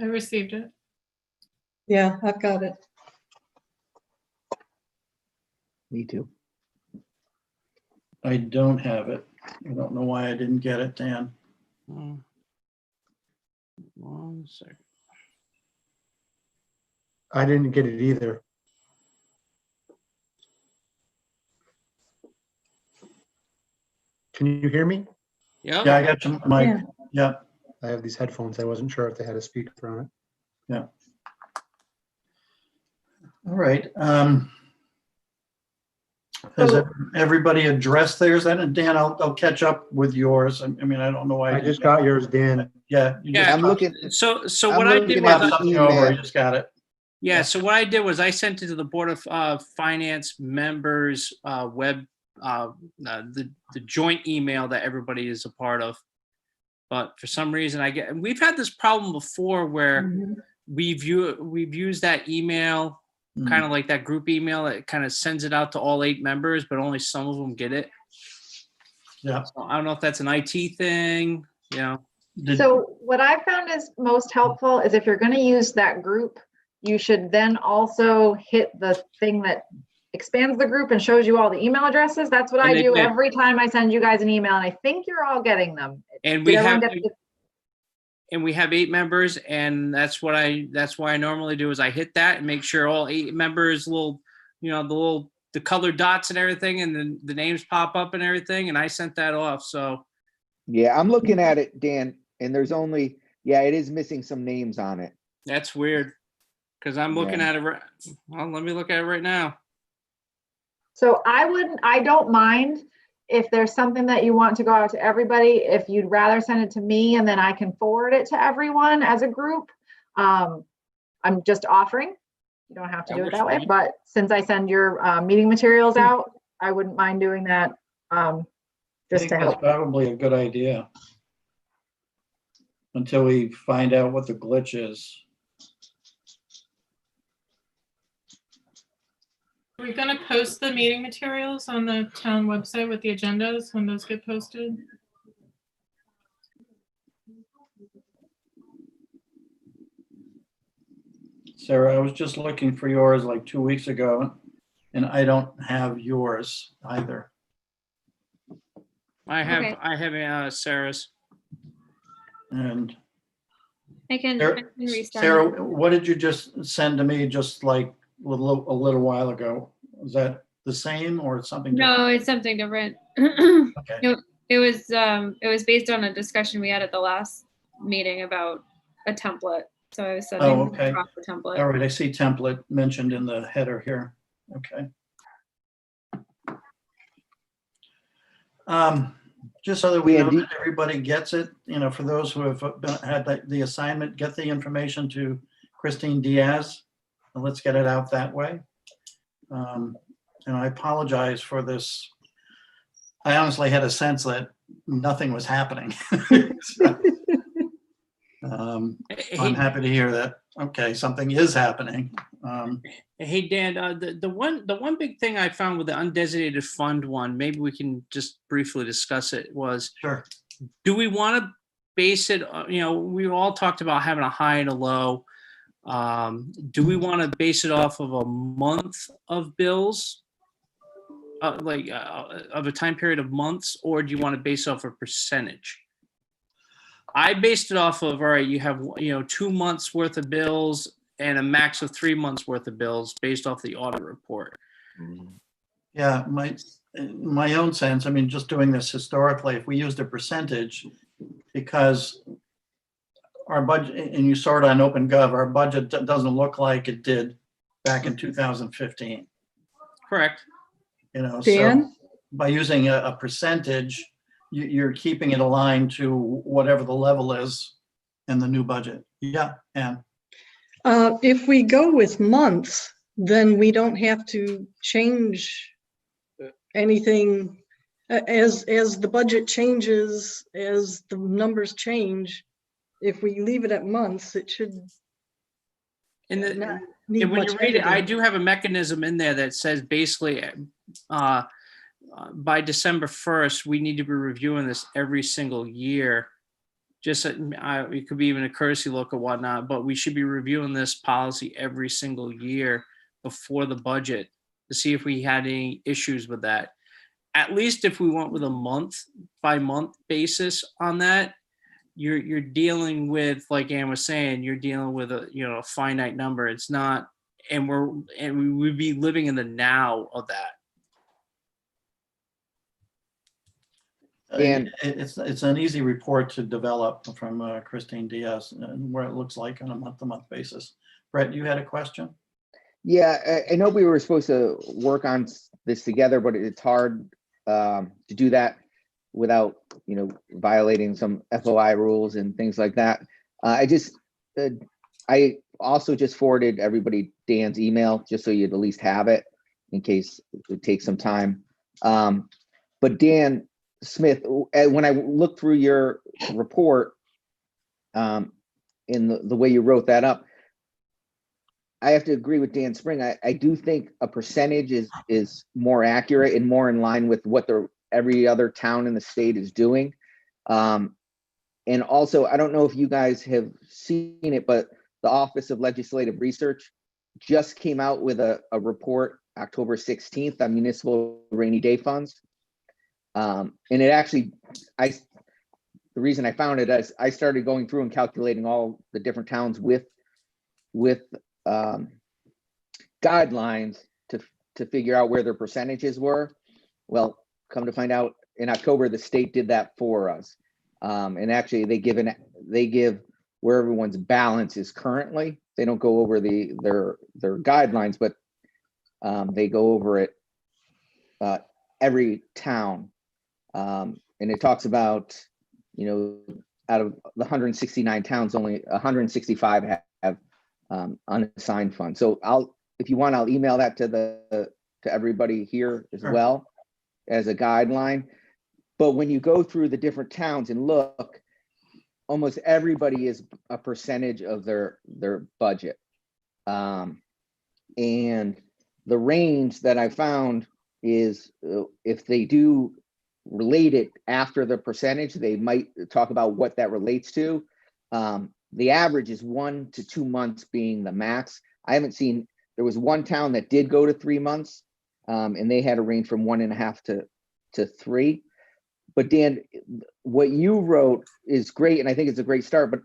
I received it. Yeah, I've got it. Me too. I don't have it. I don't know why I didn't get it, Dan. 1 second. I didn't get it either. Can you hear me? Yep. Yeah, I got your mic. Yeah. Yeah. I have these headphones. I wasn't sure if they had a speaker on it. All right. Has everybody addressed theirs? And Dan, I'll catch up with yours. I mean, I don't know why. I just got yours, Dan. Yeah. Yeah, I'm looking. So I'm what I looking did at was the something over. I email. just got it. yeah. So what I did was I sent it to the Board of Finance members the joint email that everybody is a part of. But for some reason we've had this problem before where we've used that email kind of like that group email that kind of sends it out to all 8 members, but only some of them get it. Yeah. So I don't know if that's an IT thing, you know. Did- So what I found is most helpful is if you're going to use that group, you should then also hit the thing that expands the group and shows you all the email addresses. That's what And I they do did. every time I send you guys an email, and I think you're all getting them. And Did we everyone have, get the- and we have 8 members, and that's why I normally do is I hit that and make sure all 8 members will, the colored dots and everything, and then the names pop up and everything, and I sent that off. So Yeah, I'm looking at it, Dan, and there's only, it is missing some names on it. that's weird because I'm looking Yeah. at it. Well, let me look at it right now. So I don't mind if there's something that you want to go out to everybody, if you'd rather send it to me and then I can forward it to everyone as a group. I'm just offering. You don't have to That do it works that for way, me. but since I send your meeting materials out, I wouldn't mind doing that I just think to that's help. probably a good idea. Until we find out what the glitch is. We're gonna post the meeting materials on the town website with the agendas when those get posted. Sarah, I was just looking for yours like 2 weeks ago, and I don't have yours either. I have Okay. Sarah's. And I can Sarah, resend Sarah, it. what did you just send to me just like a little while ago? Was that the same or something different? No, it's something different. Okay. It was based on a discussion we had at the last meeting about a template. So I was sending okay. across the template. All right, I see template mentioned in the header here. Okay. Just so that we know Andy? that everybody gets it, for those who have had the assignment, get the information to Christine Diaz, and let's get it out that way. And I apologize for this. I honestly had a sense that nothing was happening. So, I'm happy to hear that. Okay, something is happening. Hey Dan, the one big thing I found with the undesignated fund one, maybe we can just briefly discuss it, was Sure. do we want to base it, we all talked about having a high and a low. Do we want to base it off of a month of bills, of a time period of months, or do you want to base it off a percentage? I based it off of, all right, you have 2 months worth of bills and a max of 3 months worth of bills based off the audit report. Yeah, my own sense, I mean, just doing this historically, if we used a percentage, because our budget, and you saw it on Open Gov, our budget doesn't look like it did back in 2015. Correct. So Dan? by using a percentage, you're keeping it aligned to whatever the level is in the new budget. Yeah, and If we go with months, then we don't have to change anything as the budget changes, as the numbers change. If we leave it at months, it should And not need when much you read it, I editing. do have a mechanism in there that says basically by December 1st, we need to be reviewing this every single year. Just it could be even a courtesy look or whatnot, but we should be reviewing this policy every single year before the budget to see if we had any issues with that. At least if we went with a month by month basis on that, you're dealing with, like Ann was saying, you're dealing with a finite number. It's not, and we would be living in the now of that. And- it's an easy report to develop from Christine Diaz, and where it looks like on a month-to-month basis. Brett, you had a question? Yeah, I know we were supposed to work on this together, but it's hard to do that without, violating some FOI rules and things like that. I also just forwarded everybody Dan's email, just so you'd at least have it in case it takes some time. But Dan Smith, when I looked through your report, in the way you wrote that up, I have to agree with Dan Spring. I do think a percentage is more accurate and more in line with what every other town in the state is doing. And also, I don't know if you guys have seen it, but the Office of Legislative Research just came out with a report October 16th on municipal rainy day funds. And it actually, the reason I found it is I started going through and calculating all the different towns with guidelines to figure out where their percentages were. Well, come to find out, in October, the state did that for us. And actually they give where everyone's balance is currently. They don't go over their guidelines, but they go over it every town. And it talks about, out of the 169 towns, only 165 have unassigned funds. So if you want, I'll email that to everybody here as well as a guideline. But when you go through the different towns and look, almost everybody is a percentage of their budget. And the range that I found is if they do relate it after the percentage, they might talk about what that relates to. The average is 1 to 2 months being the max. I haven't seen, there was one town that did go to 3 months, and they had a range from 1.5 to 3. But Dan, what you wrote is great, and I think it's a great start, but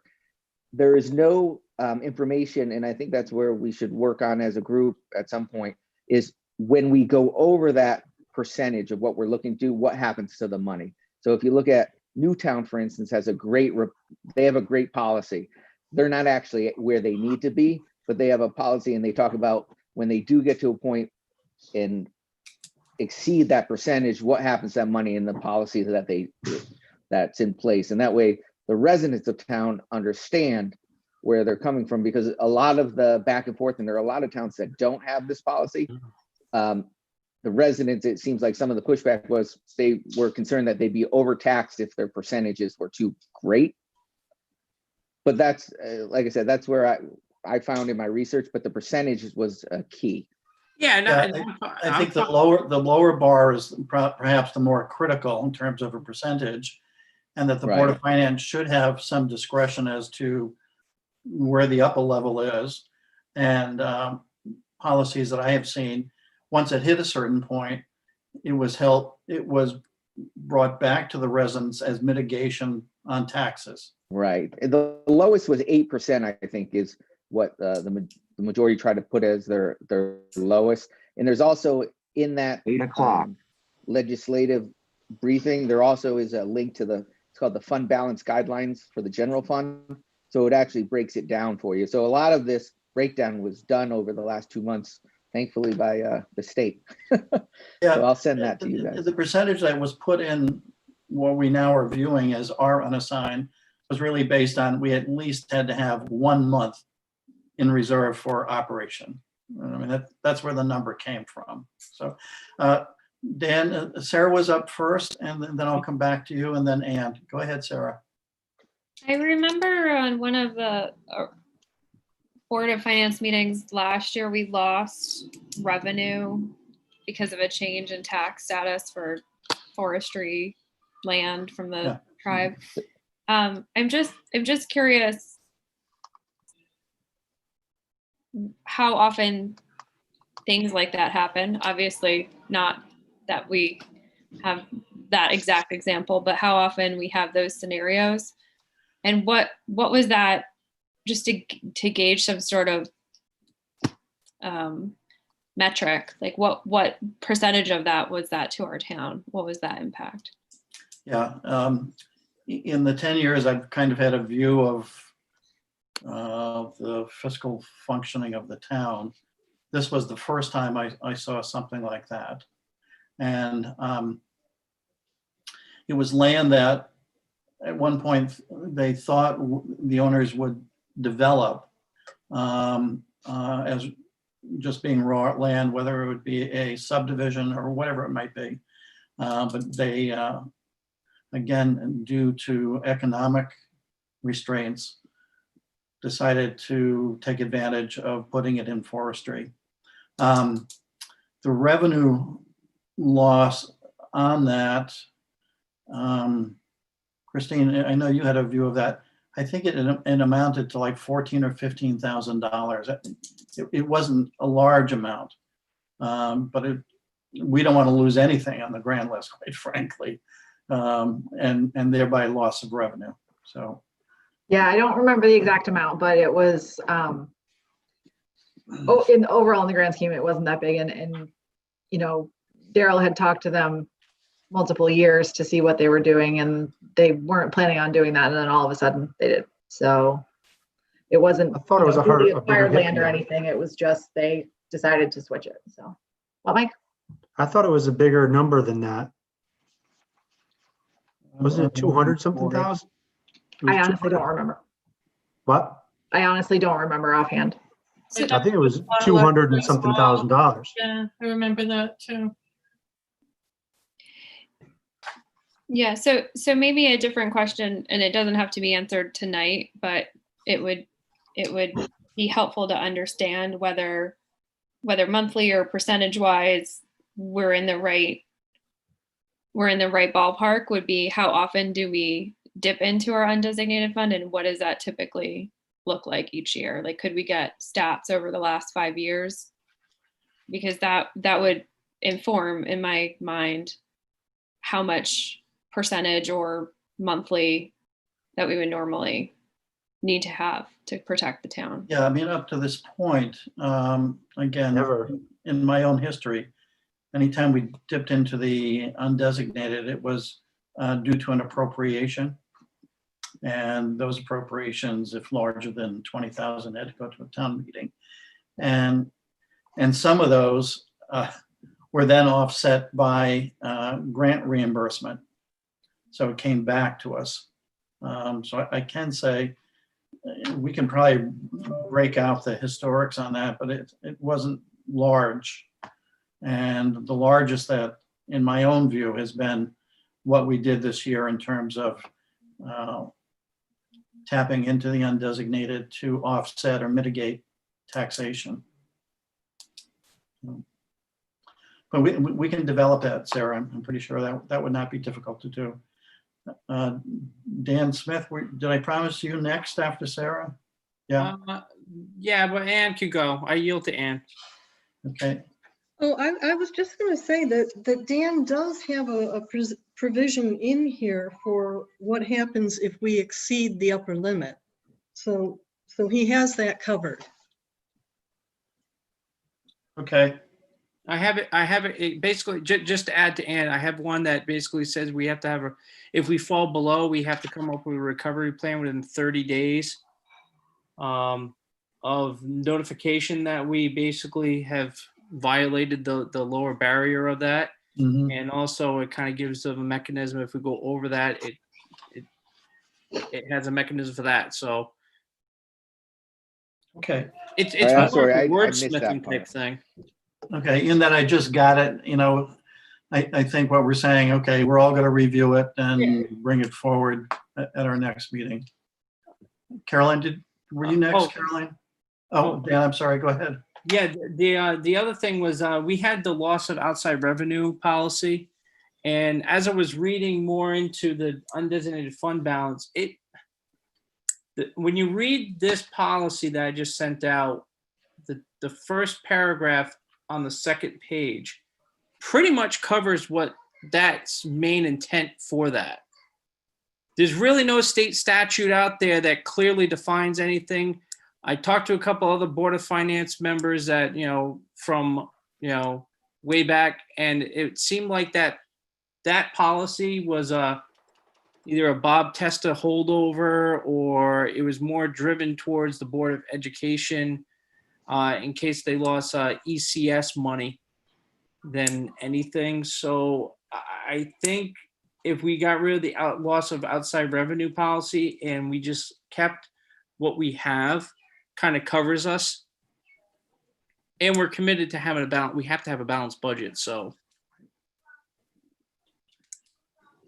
there is no information, and I think that's where we should work on as a group at some point, is when we go over that percentage of what we're looking to do, what happens to the money. So if you look at Newtown, for instance, has they have a great policy. They're not actually where they need to be, but they have a policy, and they talk about when they do get to a point and exceed that percentage, what happens to that money in the policy that's in place. And that way the residents of town understand where they're coming from, because a lot of the back and forth, and there are a lot of towns that don't have this policy. The residents, it seems like some of the pushback was they were concerned that they'd be overtaxed if their percentages were too great. But that's, like I said, that's where I found in my research, but the percentage was a key. Yeah, I think the lower bar is perhaps the more critical in terms of a percentage, and that the Board of Finance should have some discretion as to where the upper level is. And policies that I have seen, once it hit a certain point, it was brought back to the residents as mitigation on taxes. Right. The lowest was 8%, I think, is what the majority try to put as their lowest. And there's also in that 8 o'clock legislative briefing, there also is a link to it's called the fund balance guidelines for the general fund. So it actually breaks it down for you. So a lot of this breakdown was done over the last 2 months, thankfully, by the state. Yeah, so I'll send that to you guys. The percentage that was put in what we now are viewing as our unassigned was really based on, we at least had to have 1 month in reserve for operation. I mean, that's where the number came from. So Dan, Sarah was up first, and then I'll come back to you, and then Ann. Go ahead, Sarah. I remember on one of the Board of Finance meetings last year, we lost revenue because of a change in tax status for forestry land from the tribe. I'm just curious how often things like that happen. Obviously, not that we have that exact example, but how often we have those scenarios, and what was that, just to gauge some sort of metric, like what percentage of that was that to our town? What was that impact? Yeah, in the 10 years, I've kind of had a view of the fiscal functioning of the town. This was the first time I saw something like that. And it was land that at one point they thought the owners would develop as just being raw land, whether it would be a subdivision or whatever it might be. But they, again, due to economic restraints, decided to take advantage of putting it in forestry. The revenue loss on that, Christine, I know you had a view of that. I think it amounted to like $14,000 or $15,000. It wasn't a large amount, but we don't want to lose anything on the grand list, quite frankly, and thereby loss of revenue. So. Yeah, I don't remember the exact amount, but it was, overall in the grand scheme, it wasn't that big. And you know, Daryl had talked to them multiple years to see what they were doing, and they weren't planning on doing that. And then all of a sudden they did. So it wasn't, I thought it was a really bigger acquired hit land than or that. anything. It was just, they decided to switch it. So, well, Mike? I thought it was a bigger number than that. Wasn't it 200 something thousand? It was I honestly 200 don't remember. What? I honestly don't remember offhand. So- I think it was 200 and something $1,000. Yeah, I remember that too. Yeah, so maybe a different question, and it doesn't have to be answered tonight, but it would be helpful to understand whether monthly or percentage wise we're in the right ballpark. Would be, how often do we dip into our undesignated fund, and what does that typically look like each year? Like, could we get stats over the last 5 years? Because that would inform, in my mind, how much percentage or monthly that we would normally need to have to protect the town. Yeah, I mean, up to this point, again, Never. in my own history, anytime we dipped into the undesignated, it was due to an appropriation. And those appropriations, if larger than 20,000, had to go to a town meeting. And some of those were then offset by grant reimbursement. So it came back to us. So I can say, we can probably break out the historics on that, but it wasn't large. And the largest that, in my own view, has been what we did this year in terms of tapping into the undesignated to offset or mitigate taxation. But we can develop that, Sarah. I'm pretty sure that would not be difficult to do. Dan Smith, did I promise you next after Sarah? Yeah. Yeah, but Ann could go. I yield to Ann. Okay. Oh, I was just going to say that Dan does have a provision in here for what happens if we exceed the upper limit. So he has that covered. Okay. I have it basically, just to add to Ann, I have one that basically says we have to have if we fall below, we have to come up with a recovery plan within 30 days of notification that we basically have violated the lower barrier of that. Mhm. And also it kind of gives them a mechanism. If we go over that, it has a mechanism for that. So Okay. it's All right, I'm more sorry, of a I missed that wordsmithing part. type thing. Okay. In that I just got it, I think what we're saying, okay, we're all going to review it and bring it forward at our next meeting. Caroline, were you next, Caroline? Oh, Dan, I'm sorry. Go ahead. Yeah, the other thing was we had the loss of outside revenue policy, and as I was reading more into the undesignated fund balance, when you read this policy that I just sent out, the first paragraph on the second page pretty much covers what that's main intent for that. There's really no state statute out there that clearly defines anything. I talked to a couple other Board of Finance members that, from, way back, and it seemed like that policy was either a Bob Testa holdover, or it was more driven towards the Board of Education in case they lost ECS money than anything. So I think if we got rid of the loss of outside revenue policy and we just kept what we have, kind of covers us, and we're committed to having we have to have a balanced budget. So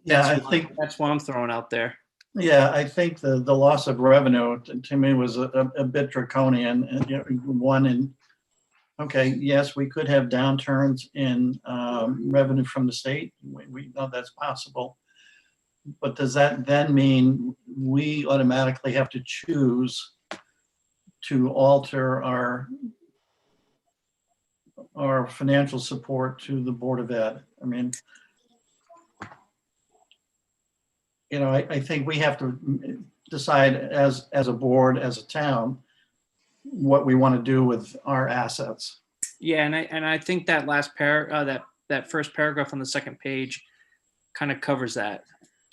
Yeah, I think that's what I'm throwing out there. Yeah, I think the loss of revenue to me was a bit draconian. And okay, yes, we could have downturns in revenue from the state. We know that's possible. But does that then mean we automatically have to choose to alter our financial support to the Board of Ed? I mean, I think we have to decide as a board, as a town, what we want to do with our assets. Yeah, and I think that last that first paragraph on the second page kind of covers that.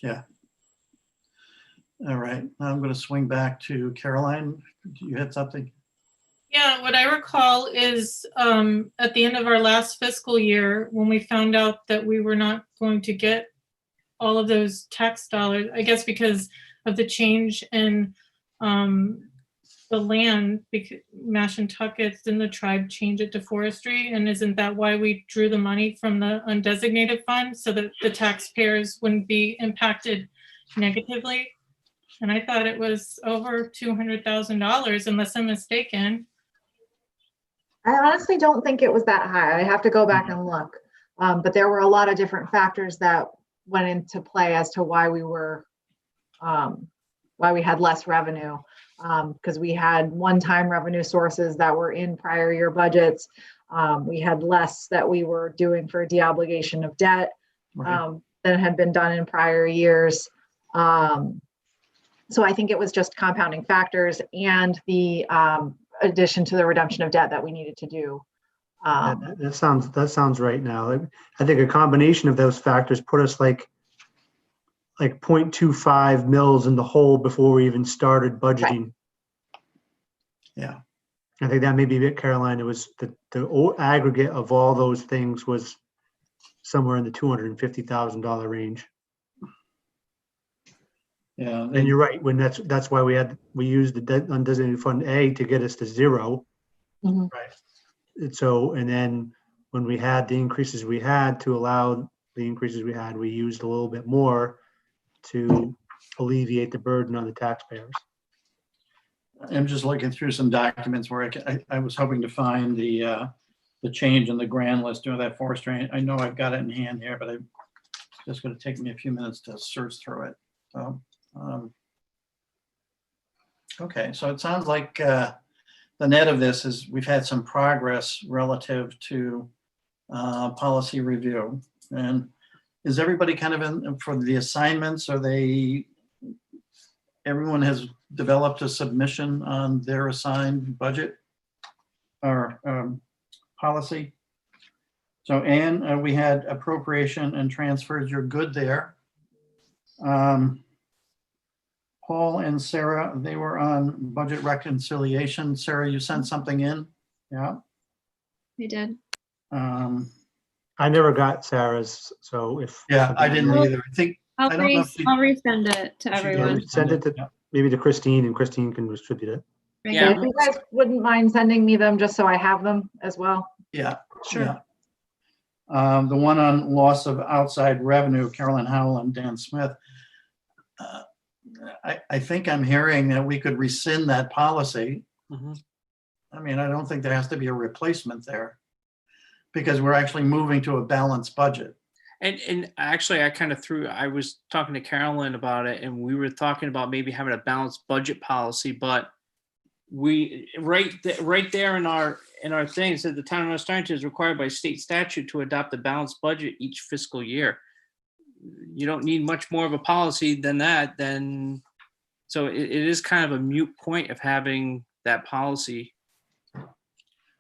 Yeah. All right, now I'm going to swing back to Caroline. You had something? Yeah, what I recall is at the end of our last fiscal year, when we found out that we were not going to get all of those tax dollars, I guess because of the change in the land, because Mashantucket, didn't the tribe change it to forestry? And isn't that why we drew the money from the undesignated fund so that the taxpayers wouldn't be impacted negatively? And I thought it was over $200,000, unless I'm mistaken. I honestly don't think it was that high. I have to go back and look. But there were a lot of different factors that went into play as to why we had less revenue. Because we had one-time revenue sources that were in prior year budgets. We had less that we were doing for deobligation of debt than had been done in prior years. So I think it was just compounding factors and the addition to the redemption of debt that we needed to do. That sounds right now. I think a combination of those factors put us like 0.25 mils in the hole before we even started budgeting. Right. Yeah. I think that may be it, Caroline. It was the aggregate of all those things was somewhere in the $250,000 range. Yeah. And you're right. When that's why we used the undesignated fund A to get us to zero. Mhm. Right. And then when we had the increases we had to allow the increases we had, we used a little bit more to alleviate the burden on the taxpayers. I'm just looking through some documents where I was hoping to find the change in the grand list doing that forestry. I know I've got it in hand here, but it's just going to take me a few minutes to search through it. So, okay, so it sounds like the net of this is we've had some progress relative to policy review. And is everybody kind of in for the assignments? Everyone has developed a submission on their assigned budget or policy? So Anne, we had appropriation and transfers. You're good there. Paul and Sarah, they were on budget reconciliation. Sarah, you sent something in? Yeah. We did. I never got Sarah's, so if. Yeah, I didn't either. I think, I'll I don't know if she- resend it to she did. everyone. Send it to maybe to Christine, and Christine can distribute it. Thank Yeah. If you. you guys wouldn't mind sending me them just so I have them as well. Yeah. Sure. Yeah. The one on loss of outside revenue, Carolyn Howell and Dan Smith. I think I'm hearing that we could rescind that policy. Mhm. I mean, I don't think there has to be a replacement there because we're actually moving to a balanced budget. And actually, I was talking to Carolyn about it, and we were talking about maybe having a balanced budget policy, but we right there in our thing said the town of North Stonington is required by state statute to adopt a balanced budget each fiscal year. You don't need much more of a policy than that. So it is kind of a moot point of having that policy.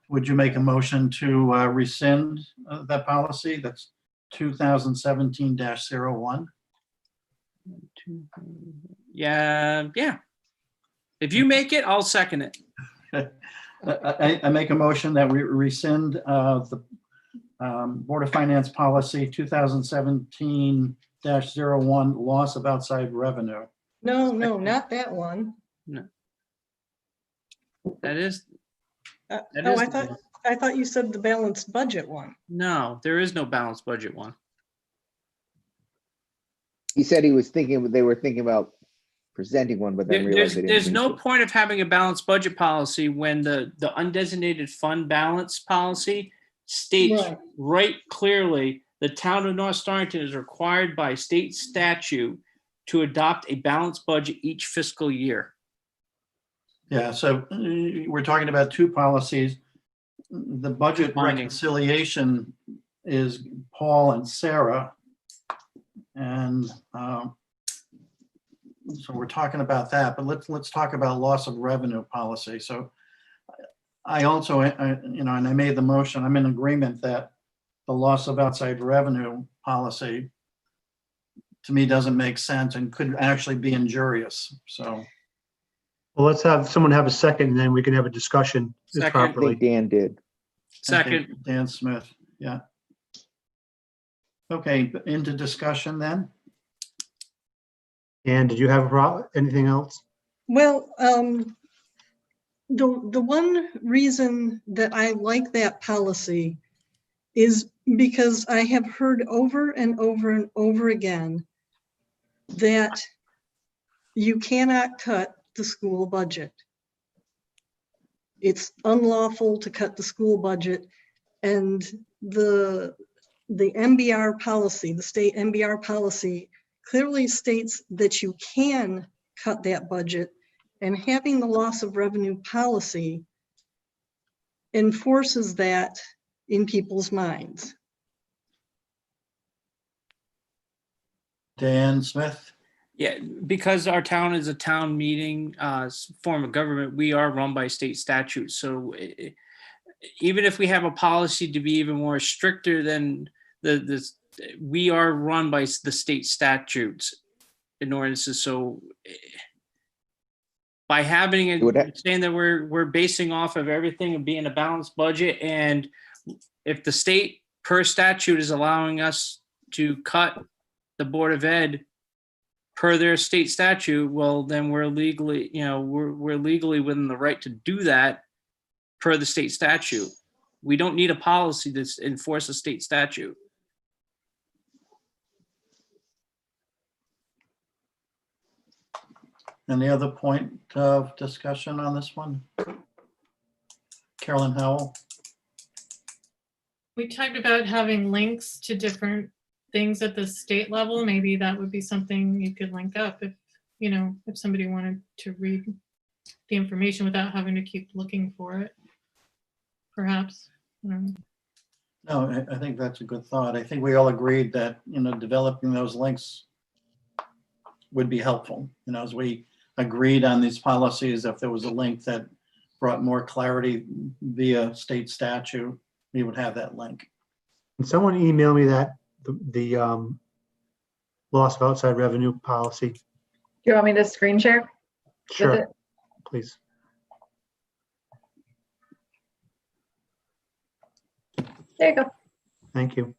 Would you make a motion to rescind that policy? That's 2017-01. Yeah. If you make it, I'll second it. I make a motion that we rescind the Board of Finance policy 2017-01, loss of outside revenue. No, not that one. That is. Oh, is- I thought you said the balanced budget one. No, there is no balanced budget one. He said they were thinking about presenting one, but then realized they didn't. There's need no to. point of having a balanced budget policy when the undesignated fund balance policy states right clearly the town of North Stonington is required by state statute to adopt a balanced budget each fiscal year. Yeah, so we're talking about two policies. The budget Bonding. reconciliation is Paul and Sarah. And so we're talking about that, but let's talk about loss of revenue policy. So I also, and I made the motion, I'm in agreement that the loss of outside revenue policy to me doesn't make sense and could actually be injurious. So, Well, let's have someone have a second and then we can have a discussion Second. I properly. think Dan did. I think Second, Dan Smith, yeah. Okay, into discussion then. And did you have anything else? Well, the one reason that I like that policy is because I have heard over and over and over again that you cannot cut the school budget. It's unlawful to cut the school budget, and the MBR policy, the state MBR policy, clearly states that you can cut that budget, and having the loss of revenue policy enforces that in people's minds. Dan Smith. yeah, because our town is a town meeting form of government, we are run by state statute. So even if we have a policy to be even more stricter than we are run by the state statutes and ordinances. So by having it, saying that we're basing off of everything and being a balanced budget, and if the state per statute is allowing us to cut the Board of Ed per their state statute, well, then we're legally, we're legally within the right to do that per the state statute. We don't need a policy to enforce a state statute. Any other point of discussion on this one? Carolyn Howell? We talked about having links to different things at the state level. Maybe that would be something you could link up if, if somebody wanted to read the information without having to keep looking for it. Perhaps. I don't know. No, I think that's a good thought. I think we all agreed that, developing those links would be helpful. As we agreed on these policies, if there was a link that brought more clarity via state statute, we would have that link. Can someone email me that, the loss of outside revenue policy? Do you want me to screen share? Sure, it? please. There you go. Thank you.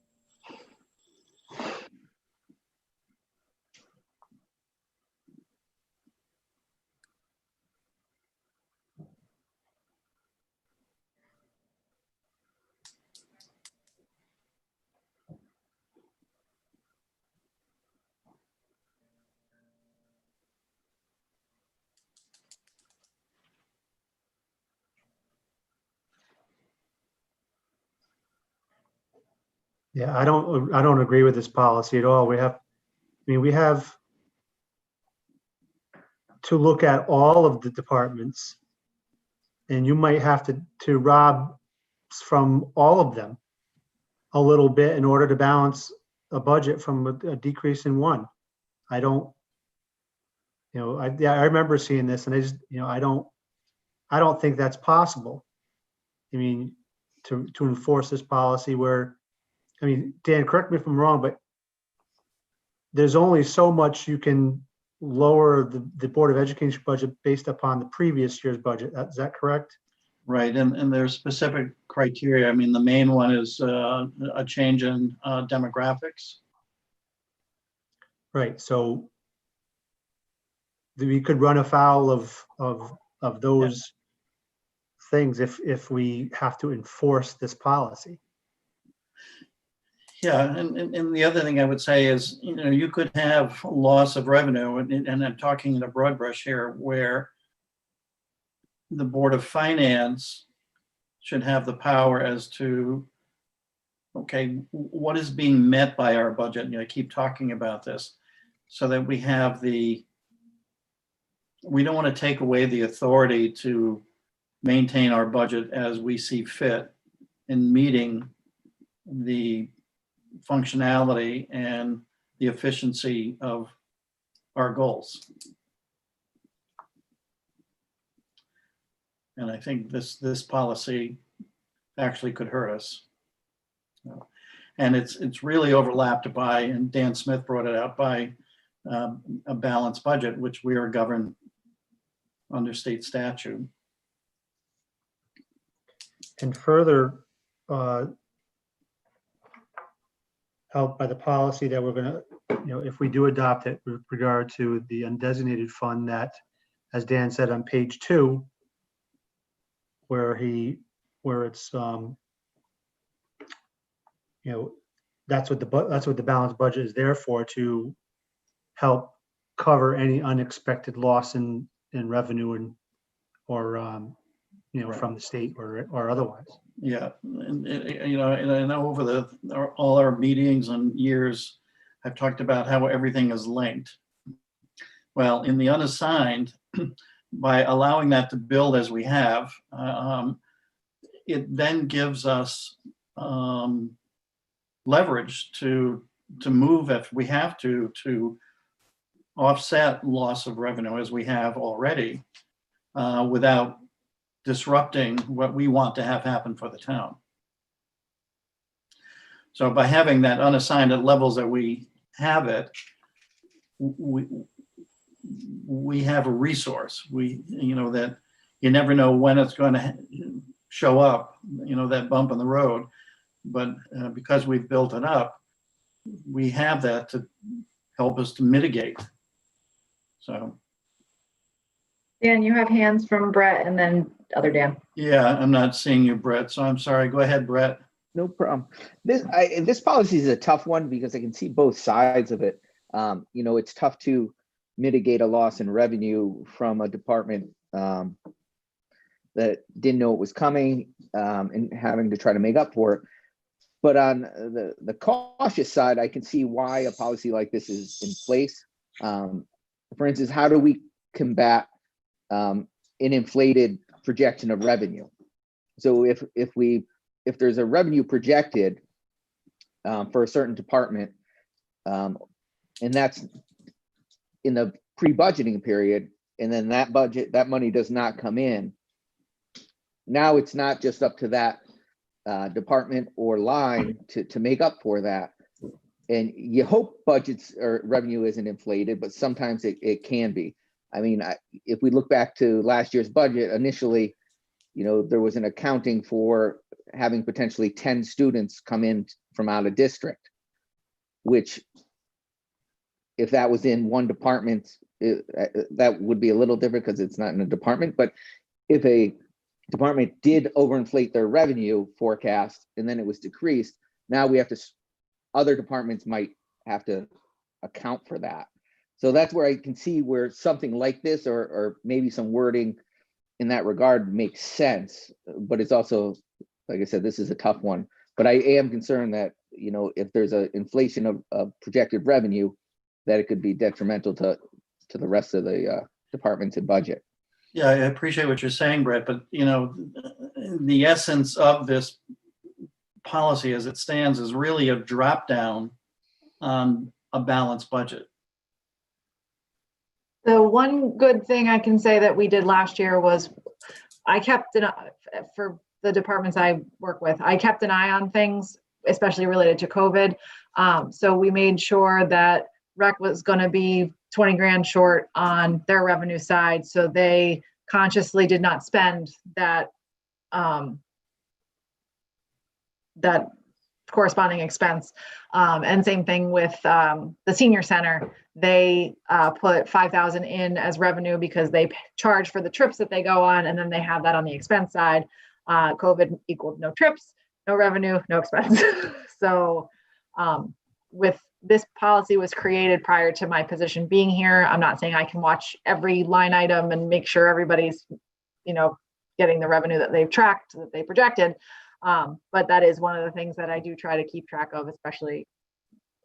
Yeah, I don't agree with this policy at all. We have to look at all of the departments, and you might have to rob from all of them a little bit in order to balance a budget from a decrease in one. I don't, I remember seeing this, and I just, I don't think that's possible. I mean, to enforce this policy where, Dan, correct me if I'm wrong, but there's only so much you can lower the Board of Education budget based upon the previous year's budget. Is that correct? Right, and there's specific criteria. The main one is a change in demographics. Right, so we could run afoul of those things if we have to enforce this policy. Yeah, and the other thing I would say is, you could have loss of revenue, and I'm talking in a broad brush here, where the Board of Finance should have the power as to, okay, what is being met by our budget? I keep talking about this. so that we have we don't want to take away the authority to maintain our budget as we see fit in meeting the functionality and the efficiency of our goals. And I think this policy actually could hurt us. And it's really overlapped by, and Dan Smith brought it out, by a balanced budget, which we are governed under state statute. And further helped by the policy that we're gonna, if we do adopt it with regard to the undesignated fund that, as Dan said on page 2, where it's that's what the balanced budget is there for, to help cover any unexpected loss in revenue and or Right. from the state or otherwise. Yeah, and I know over all our meetings and years, I've talked about how everything is linked. Well, in the unassigned, by allowing that to build as we have, it then gives us leverage to move if we have to offset loss of revenue as we have already, without disrupting what we want to have happen for the town. So by having that unassigned at levels that we have it, we have a resource. That you never know when it's going to show up, that bump in the road. But because we've built it up, we have that to help us to mitigate. So. Dan, you have hands from Brett and then other Dan. Yeah, I'm not seeing you, Brett, so I'm sorry. Go ahead, Brett. No problem. This policy is a tough one because I can see both sides of it. It's tough to mitigate a loss in revenue from a department that didn't know it was coming, and having to try to make up for it. But on the cautious side, I can see why a policy like this is in place. For instance, how do we combat an inflated projection of revenue? So if there's a revenue projected for a certain department, and that's in the pre-budgeting period, and then that money does not come in, now it's not just up to that department or line to make up for that. And you hope budgets or revenue isn't inflated, but sometimes it can be. I mean, if we look back to last year's budget, initially, there was an accounting for having potentially 10 students come in from out of district, which if that was in one department, that would be a little different because it's not in a department. But if a department did overinflate their revenue forecast and then it was decreased, now other departments might have to account for that. So that's where I can see where something like this or maybe some wording in that regard makes sense. But it's also, like I said, this is a tough one. But I am concerned that, if there's an inflation of projected revenue, that it could be detrimental to the rest of the departments and budget. Yeah, I appreciate what you're saying, Brett, but the essence of this policy as it stands is really a drop down on a balanced budget. The one good thing I can say that we did last year was I kept for the departments I work with, I kept an eye on things, especially related to COVID. So we made sure that rec was going to be 20 grand short on their revenue side. So they consciously did not spend that corresponding expense. And same thing with the senior center. They put 5,000 in as revenue because they charge for the trips that they go on, and then they have that on the expense side. COVID equaled no trips, no revenue, no expense. So with this policy was created prior to my position being here. I'm not saying I can watch every line item and make sure everybody's, getting the revenue that they've tracked, that they projected. But that is one of the things that I do try to keep track of, especially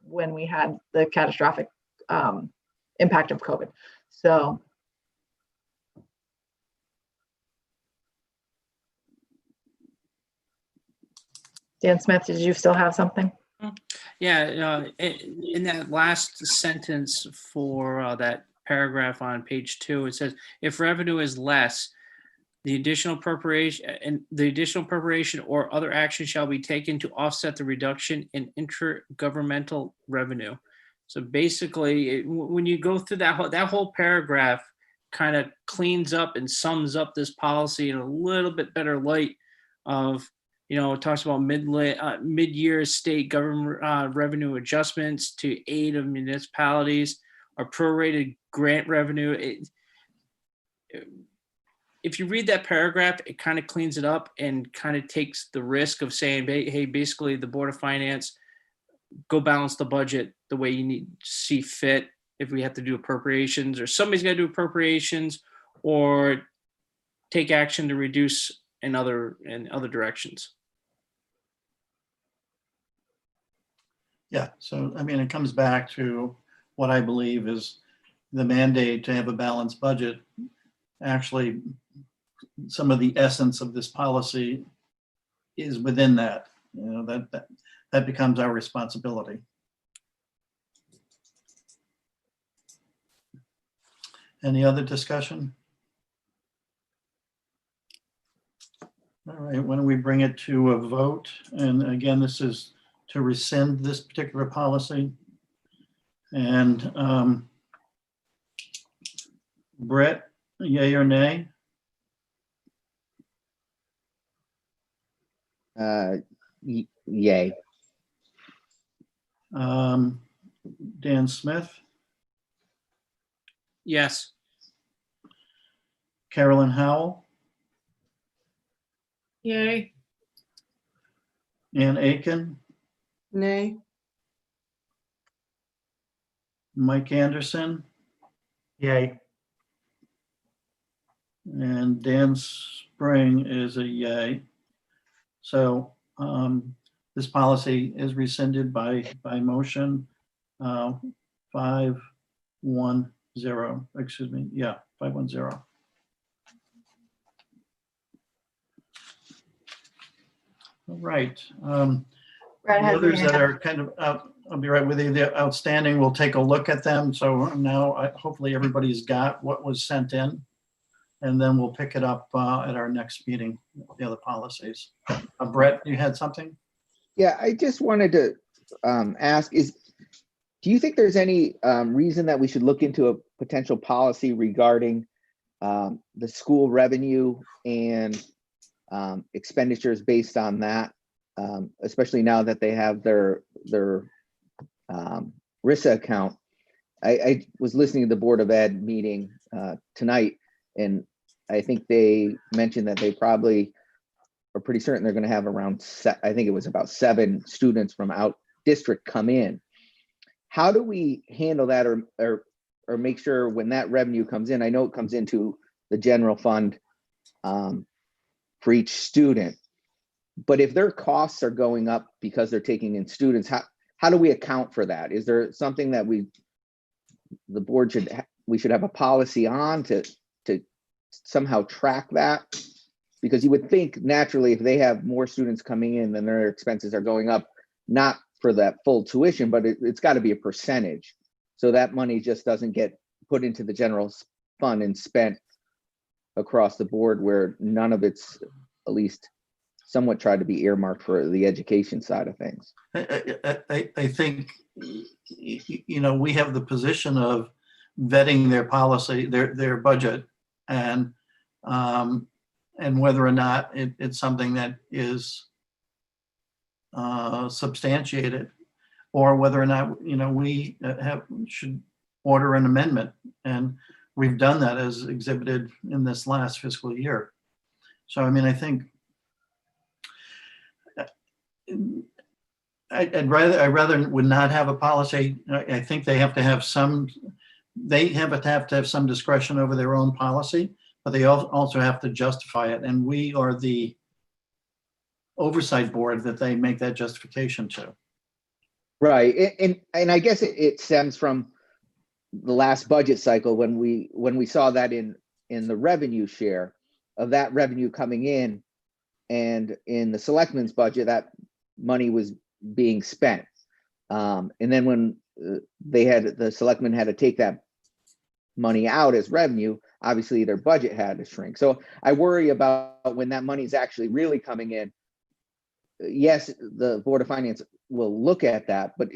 when we had the catastrophic impact of COVID. So. Dan Smith, did you still have something? Yeah, in that last sentence for that paragraph on page 2, it says, if revenue is less, the additional appropriation or other action shall be taken to offset the reduction in intergovernmental revenue. So basically, when you go through that whole paragraph, kind of cleans up and sums up this policy in a little bit better light of, it talks about mid-year state government revenue adjustments to aid of municipalities or prorated grant revenue. If you read that paragraph, it kind of cleans it up and kind of takes the risk of saying, hey, basically the Board of Finance, go balance the budget the way you see fit. If we have to do appropriations, or somebody's got to do appropriations, or take action to reduce in other directions. Yeah, so I mean, it comes back to what I believe is the mandate to have a balanced budget. Actually, some of the essence of this policy is within that. That becomes our responsibility. Any other discussion? All right, why don't we bring it to a vote? And again, this is to rescind this particular policy. And Brett, yay or nay? Yay. Dan Smith, Yes. Carolyn Howell, Yay. Ann Aiken, Nay. Mike Anderson, Yay. and Dan Spring is a yay. So this policy is rescinded by motion 5-1-0. Excuse me. Yeah, 5-1-0. All right. Brad The has others his that hand are kind of out, I'll be right with you. They're outstanding. We'll take a look at them. So now hopefully everybody's got what was sent in, and then we'll pick it up at our next meeting, the other policies. Brett, you had something? Yeah, I just wanted to ask, do you think there's any reason that we should look into a potential policy regarding the school revenue and expenditures based on that, especially now that they have their RISA account? I was listening to the Board of Ed meeting tonight, and I think they mentioned that they probably are pretty certain they're going to have around, I think it was about 7 students from out district come in. How do we handle that or make sure when that revenue comes in? I know it comes into the general fund for each student, but if their costs are going up because they're taking in students, how do we account for that? Is there something that the board should have a policy on to somehow track that? Because you would think naturally if they have more students coming in, then their expenses are going up, not for that full tuition, but it's got to be a percentage. So that money just doesn't get put into the general fund and spent across the board, where none of it's at least somewhat tried to be earmarked for the education side of things. I think, we have the position of vetting their policy, their budget, and whether or not it's something that is substantiated, or whether or not we should order an amendment, and we've done that as exhibited in this last fiscal year. So I mean, I think I'd rather would not have a policy. I think they have to have some. They have to have some discretion over their own policy, but they also have to justify it, and we are the oversight board that they make that justification to. Right, and I guess it stems from the last budget cycle, when we saw that in the revenue share of that revenue coming in, and in the selectmen's budget, that money was being spent. And then when the selectmen had to take that money out as revenue, obviously their budget had to shrink. So I worry about when that money is actually really coming in. Yes, the Board of Finance will look at that, but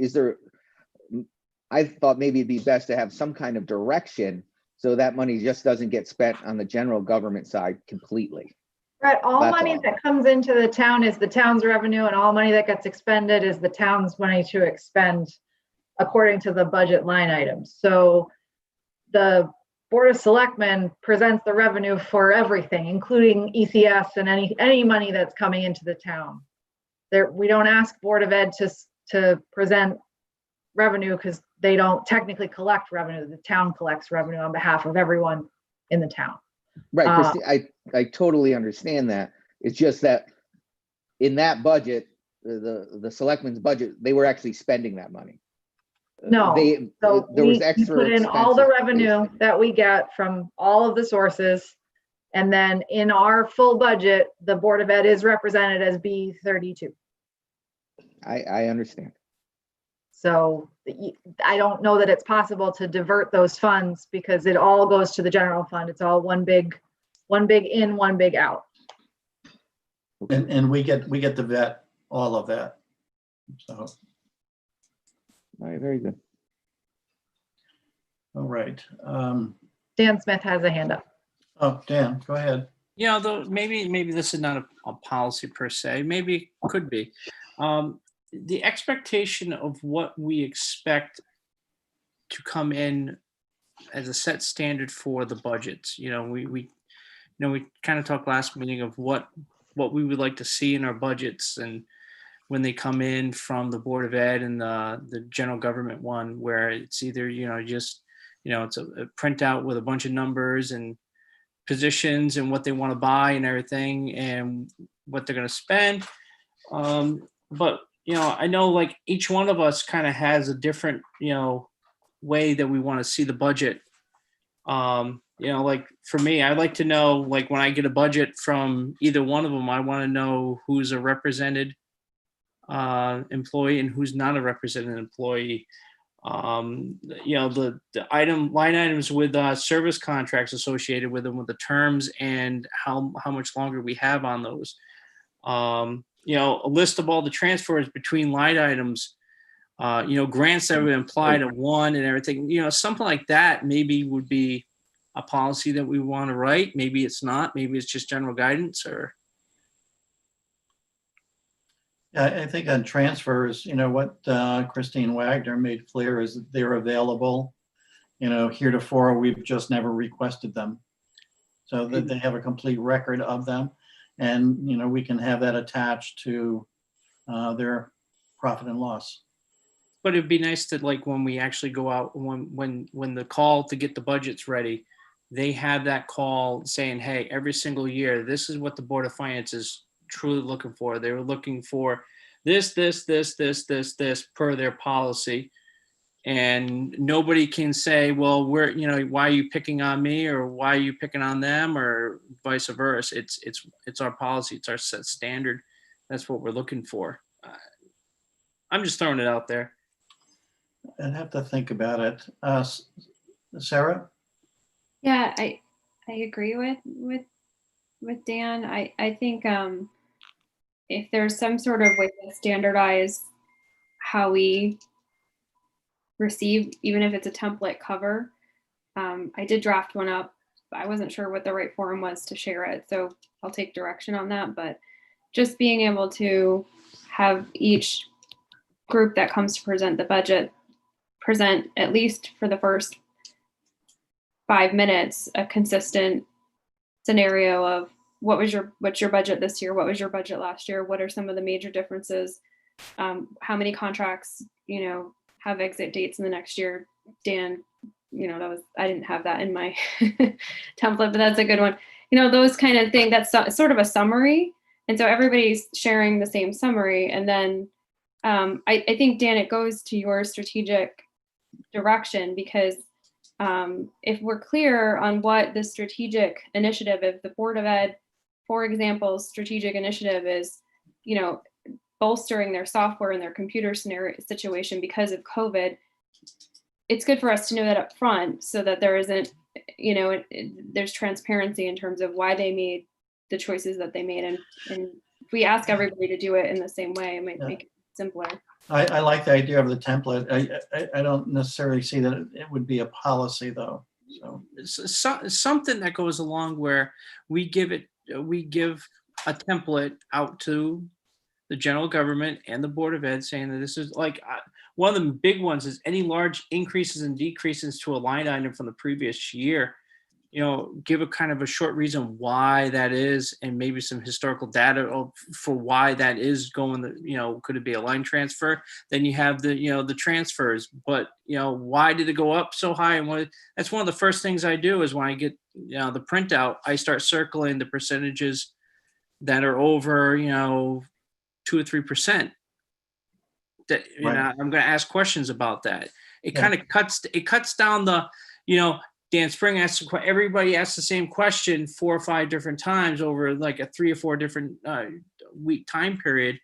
I thought maybe it'd be best to have some kind of direction so that money just doesn't get spent on the general government side completely. Right, all That's money all. that comes into the town is the town's revenue, and all money that gets expended is the town's money to expend according to the budget line items. So the Board of Selectmen presents the revenue for everything, including ECS and any money that's coming into the town. We don't ask Board of Ed to present revenue because they don't technically collect revenue. The town collects revenue on behalf of everyone in the town. Right, Christine, I totally understand that. It's just that in that budget, the selectmen's budget, they were actually spending that money. No, so there was we extra put in all the expenses, revenue basically. that we get from all of the sources. And then in our full budget, the Board of Ed is represented as B32. I understand. So I don't know that it's possible to divert those funds because it all goes to the general fund. It's all one big in, one big out. And we get to vet all of that. So, All right, very good. all right. Dan Smith has a hand up. Oh, Dan, go ahead. Yeah, although maybe this is not a policy per se, maybe it could be. The expectation of what we expect to come in as a set standard for the budgets. We kind of talked last meeting of what we would like to see in our budgets, and when they come in from the Board of Ed and the general government one, where it's either it's a printout with a bunch of numbers and positions and what they want to buy and everything and what they're going to spend. But I know like each one of us kind of has a different way that we want to see the budget. Like for me, I'd like to know, like when I get a budget from either one of them, I want to know who's a represented employee and who's not a represented employee. The line items with service contracts associated with them, with the terms and how much longer we have on those. A list of all the transfers between line items, grants that have been applied and won and everything, something like that maybe would be a policy that we want to write. Maybe it's not, maybe it's just general guidance or. Yeah, I think on transfers, what Christine Wagner made clear is that they're available. Heretofore, we've just never requested them. So that they have a complete record of them. And, we can have that attached to their profit and loss. But it'd be nice that like when we actually go out, when the call to get the budgets ready, they have that call saying, hey, every single year, this is what the Board of Finance is truly looking for. They were looking for this per their policy. And nobody can say, well, why are you picking on me, or why are you picking on them, or vice versa. It's our policy. It's our set standard. That's what we're looking for. I'm just throwing it out there. I'd have to think about it. Sarah? Yeah, I agree with Dan. I think if there's some sort of way to standardize how we receive, even if it's a template cover. I did draft one up. I wasn't sure what the right forum was to share it, so I'll take direction on that. But just being able to have each group that comes to present the budget present, at least for the first 5 minutes, a consistent scenario of what's your budget this year? What was your budget last year? What are some of the major differences? How many contracts, have exit dates in the next year? Dan, I didn't have that in my template, but that's a good one. Those kind of thing. That's sort of a summary. And so everybody's sharing the same summary. And then I think, Dan, it goes to your strategic direction, because if we're clear on what the strategic initiative, if the Board of Ed, for example, strategic initiative is, bolstering their software and their computer scenario situation because of COVID, it's good for us to know that up front so that there isn't, there's transparency in terms of why they made the choices that they made. And if we ask everybody to do it in the same way, it might make it simpler. I like the idea of the template. I don't necessarily see that it would be a policy though. So It's something that goes along where we give a template out to the general government and the Board of Ed saying that this is like one of the big ones is any large increases and decreases to a line item from the previous year, give a kind of a short reason why that is and maybe some historical data for why that is going, could it be a line transfer? Then you have the transfers, but why did it go up so high? And that's one of the first things I do is when I get, the printout, I start circling the percentages that are over, 2 or 3%. That Right. I'm going to ask questions about that. It Yeah. kind of cuts down the, Dan Spring asks, everybody asks the same question 4 or 5 different times over like a 3 or 4 different week time period.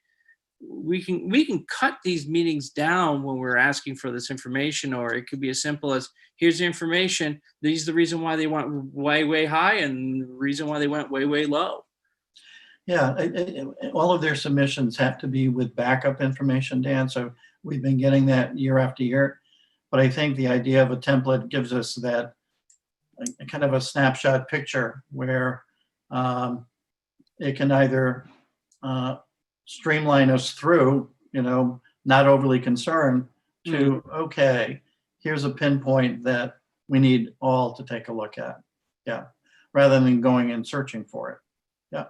We can cut these meetings down when we're asking for this information, or it could be as simple as here's the information. These are the reason why they went way, way high and the reason why they went way, way low. yeah, all of their submissions have to be with backup information, Dan. So we've been getting that year after year. But I think the idea of a template gives us that kind of a snapshot picture where it can either streamline us through, not overly concerned to, okay, here's a pinpoint that we need all to take a look at. Yeah. Rather than going and searching for it. Yeah.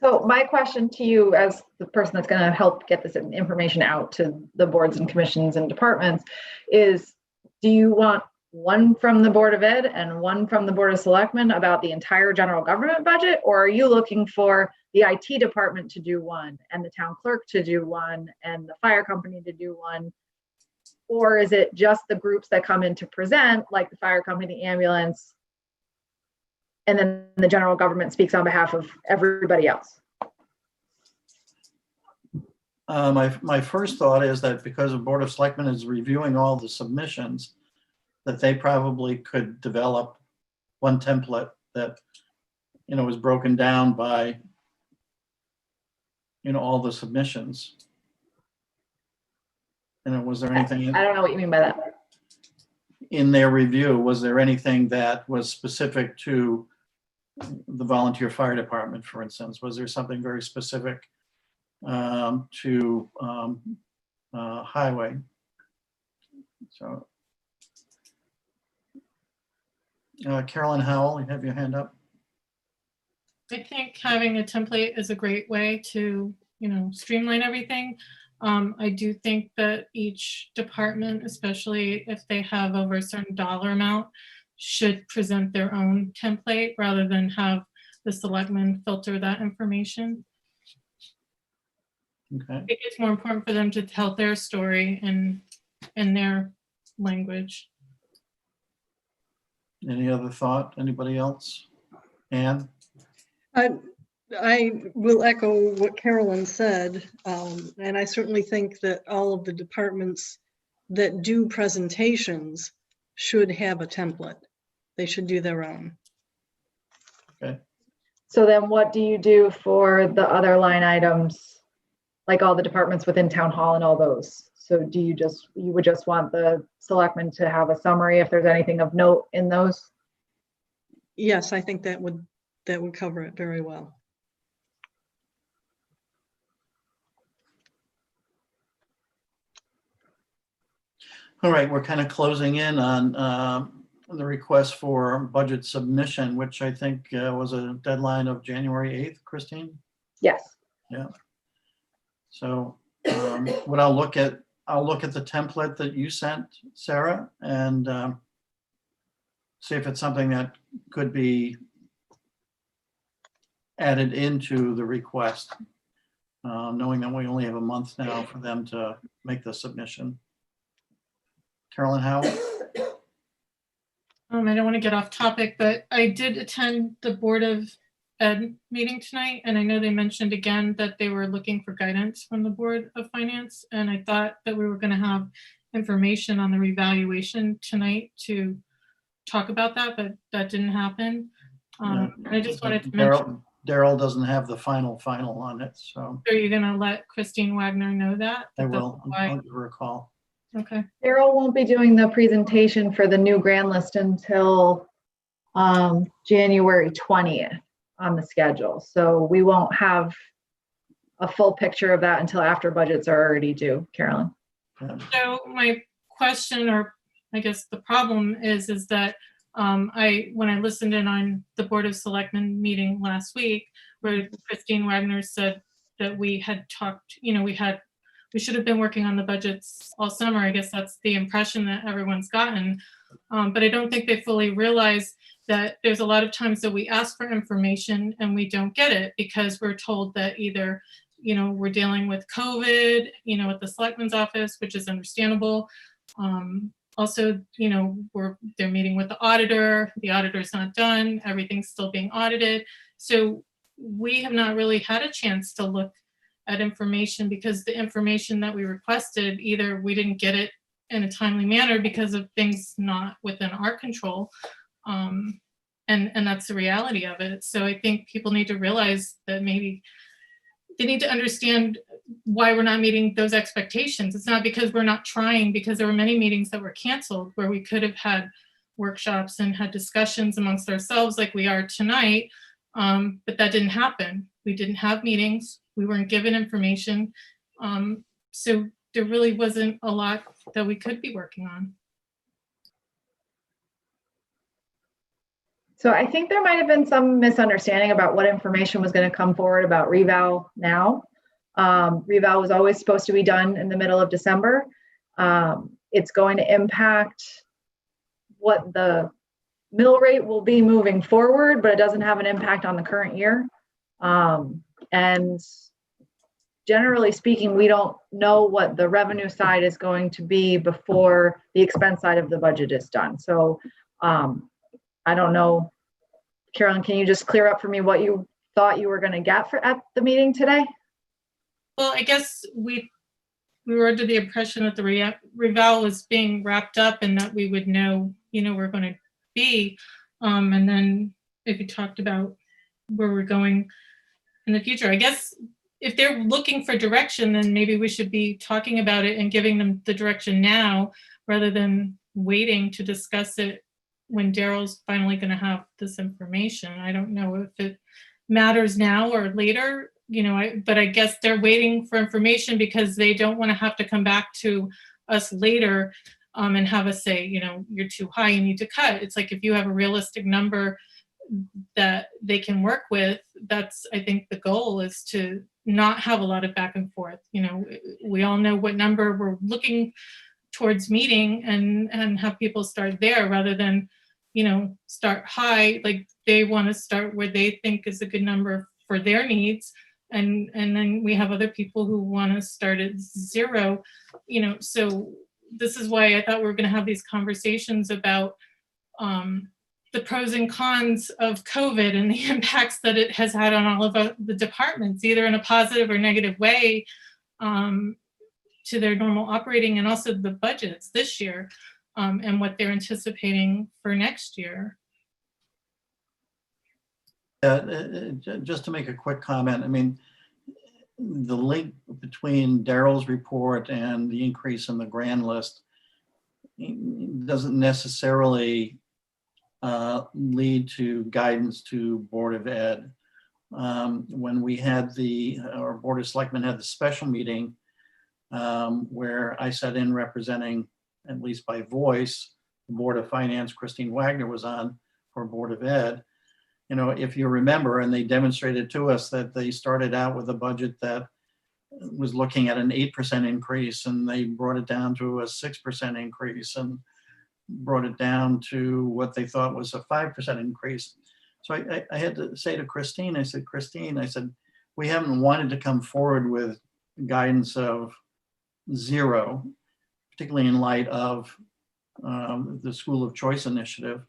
So my question to you as the person that's going to help get this information out to the boards and commissions and departments is, do you want one from the Board of Ed and one from the Board of Selectmen about the entire general government budget? Or are you looking for the IT department to do one and the town clerk to do one and the fire company to do one? Or is it just the groups that come in to present, like the fire company, the ambulance, and then the general government speaks on behalf of everybody else? My first thought is that because the Board of Selectmen is reviewing all the submissions, that they probably could develop one template that, was broken down by, all the submissions. And was there anything I don't know what you mean by that. in their review? Was there anything that was specific to the volunteer fire department, for instance? Was there something very specific to highway? So, Carolyn Howell, you have your hand up. I think having a template is a great way to, streamline everything. I do think that each department, especially if they have over a certain dollar amount, should present their own template rather than have the selectmen filter that information. Okay. I think it's more important for them to tell their story in their language. Any other thought? Anybody else? Anne? I will echo what Carolyn said, and I certainly think that all of the departments that do presentations should have a template. They should do their own. Okay. So then what do you do for the other line items, like all the departments within town hall and all those? So do you would just want the selectmen to have a summary if there's anything of note in those? Yes, I think that would cover it very well. All right, we're kind of closing in on the request for budget submission, which I think was a deadline of January 8th, Christine? Yes. Yeah. So what I'll look at the template that you sent, Sarah, and see if it's something that could be added into the request, knowing that we only have a month now for them to make the submission. Carolyn Howell? I don't want to get off topic, but I did attend the Board of Ed meeting tonight, and I know they mentioned again that they were looking for guidance from the Board of Finance, and I thought that we were going to have information on the revaluation tonight to talk about that, but that didn't happen. I just wanted to mention, Daryl doesn't have the final on it, so are you going to let Christine Wagner know that? I That that's will. why? I'll give her a call. Okay. Daryl won't be doing the presentation for the new grand list until January 20th on the schedule. So we won't have a full picture of that until after budgets are already due, Carolyn. So my question, or I guess the problem is that when I listened in on the Board of Selectmen meeting last week, where Christine Wagner said that we had talked, we should have been working on the budgets all summer. I guess that's the impression that everyone's gotten. But I don't think they fully realize that there's a lot of times that we ask for information and we don't get it because we're told that either, we're dealing with COVID, at the selectman's office, which is understandable. Also, they're meeting with the auditor's not done, everything's still being audited. So we have not really had a chance to look at information because the information that we requested, either we didn't get it in a timely manner because of things not within our control. And that's the reality of it. So I think people need to realize that maybe they need to understand why we're not meeting those expectations. It's not because we're not trying, because there were many meetings that were canceled where we could have had workshops and had discussions amongst ourselves like we are tonight. But that didn't happen. We didn't have meetings. We weren't given information. So there really wasn't a lot that we could be working on. So I think there might have been some misunderstanding about what information was going to come forward about reval now. Reval was always supposed to be done in the middle of December. It's going to impact what the mill rate will be moving forward, but it doesn't have an impact on the current year. And generally speaking, we don't know what the revenue side is going to be before the expense side of the budget is done. So I don't know, Carolyn, can you just clear up for me what you thought you were going to get at the meeting today? Well, I guess we were under the impression that the reval was being wrapped up and that we would know, we're going to be. And then if you talked about where we're going in the future, I guess if they're looking for direction, then maybe we should be talking about it and giving them the direction now rather than waiting to discuss it when Daryl's finally going to have this information. I don't know if it matters now or later, but I guess they're waiting for information because they don't want to have to come back to us later and have us say, you're too high, you need to cut. It's like if you have a realistic number that they can work with, that's, I think the goal is to not have a lot of back and forth. We all know what number we're looking towards meeting and have people start there rather than, start high. Like they want to start where they think is a good number for their needs. And then we have other people who want to start at zero, so this is why I thought we were going to have these conversations about the pros and cons of COVID and the impacts that it has had on all of the departments, either in a positive or negative way to their normal operating, and also the budgets this year and what they're anticipating for next year. Just to make a quick comment, I mean, the link between Daryl's report and the increase in the grand list doesn't necessarily lead to guidance to Board of Ed. When we had our Board of Selectmen had the special meeting where I sat in representing, at least by voice, the Board of Finance, Christine Wagner was on for Board of Ed. If you remember, and they demonstrated to us that they started out with a budget that was looking at an 8% increase, and they brought it down to a 6% increase and brought it down to what they thought was a 5% increase. So I had to say to Christine, I said, we haven't wanted to come forward with guidance of zero, particularly in light of the School of Choice initiative.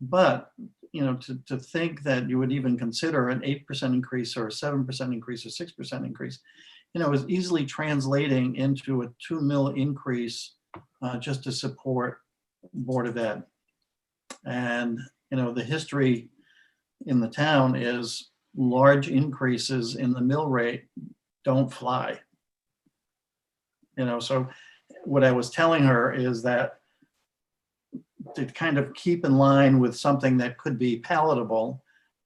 But, to think that you would even consider an 8% increase or a 7% increase or 6% increase, is easily translating into a 2 mil increase just to support Board of Ed. And, the history in the town is large increases in the mill rate don't fly. So what I was telling her is that to kind of keep in line with something that could be palatable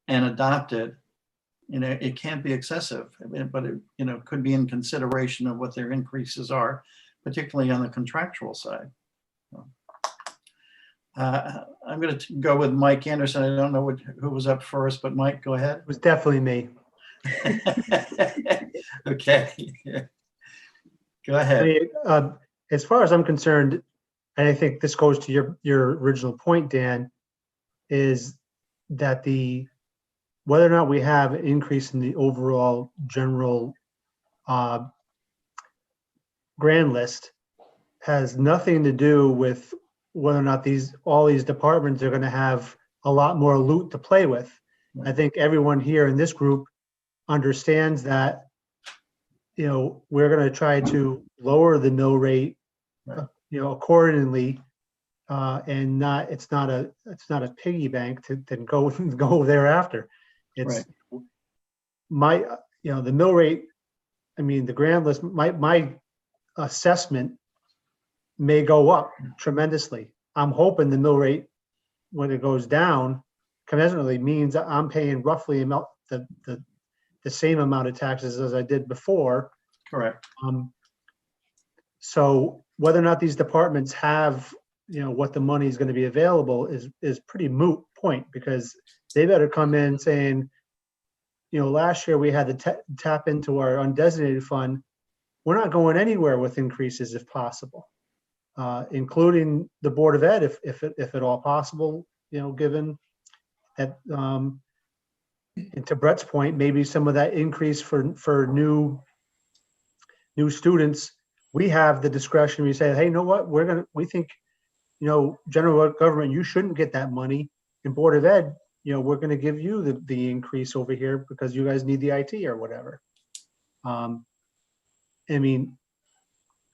and adopted, it can't be excessive, but it could be in consideration of what their increases are, particularly on the contractual side. I'm going to go with Mike Anderson. I don't know who was up first, but Mike, go ahead. It was definitely me. Okay. Go I ahead. mean, as far as I'm concerned, and I think this goes to your original point, Dan, is that whether or not we have an increase in the overall general grand list has nothing to do with whether or not all these departments are going to have a lot more loot to play with. I think everyone here in this group understands that, we're going to try to lower the mill rate, accordingly, and it's not a piggy bank to go thereafter. It's the mill rate. I mean, the grand list, my assessment may go up tremendously. I'm hoping the mill rate, when it goes down, commensurately means that I'm paying roughly the same amount of taxes as I did before. Correct. So whether or not these departments have, what the money is going to be available is pretty moot point, because they better come in saying, last year we had to tap into our undesignated fund. We're not going anywhere with increases if possible, including the Board of Ed, if at all possible, given that, and to Brett's point, maybe some of that increase for new students, we have the discretion. We say, hey, you know what? We think, general government, you shouldn't get that money. In Board of Ed, we're going to give you the increase over here because you guys need the IT or whatever. I mean,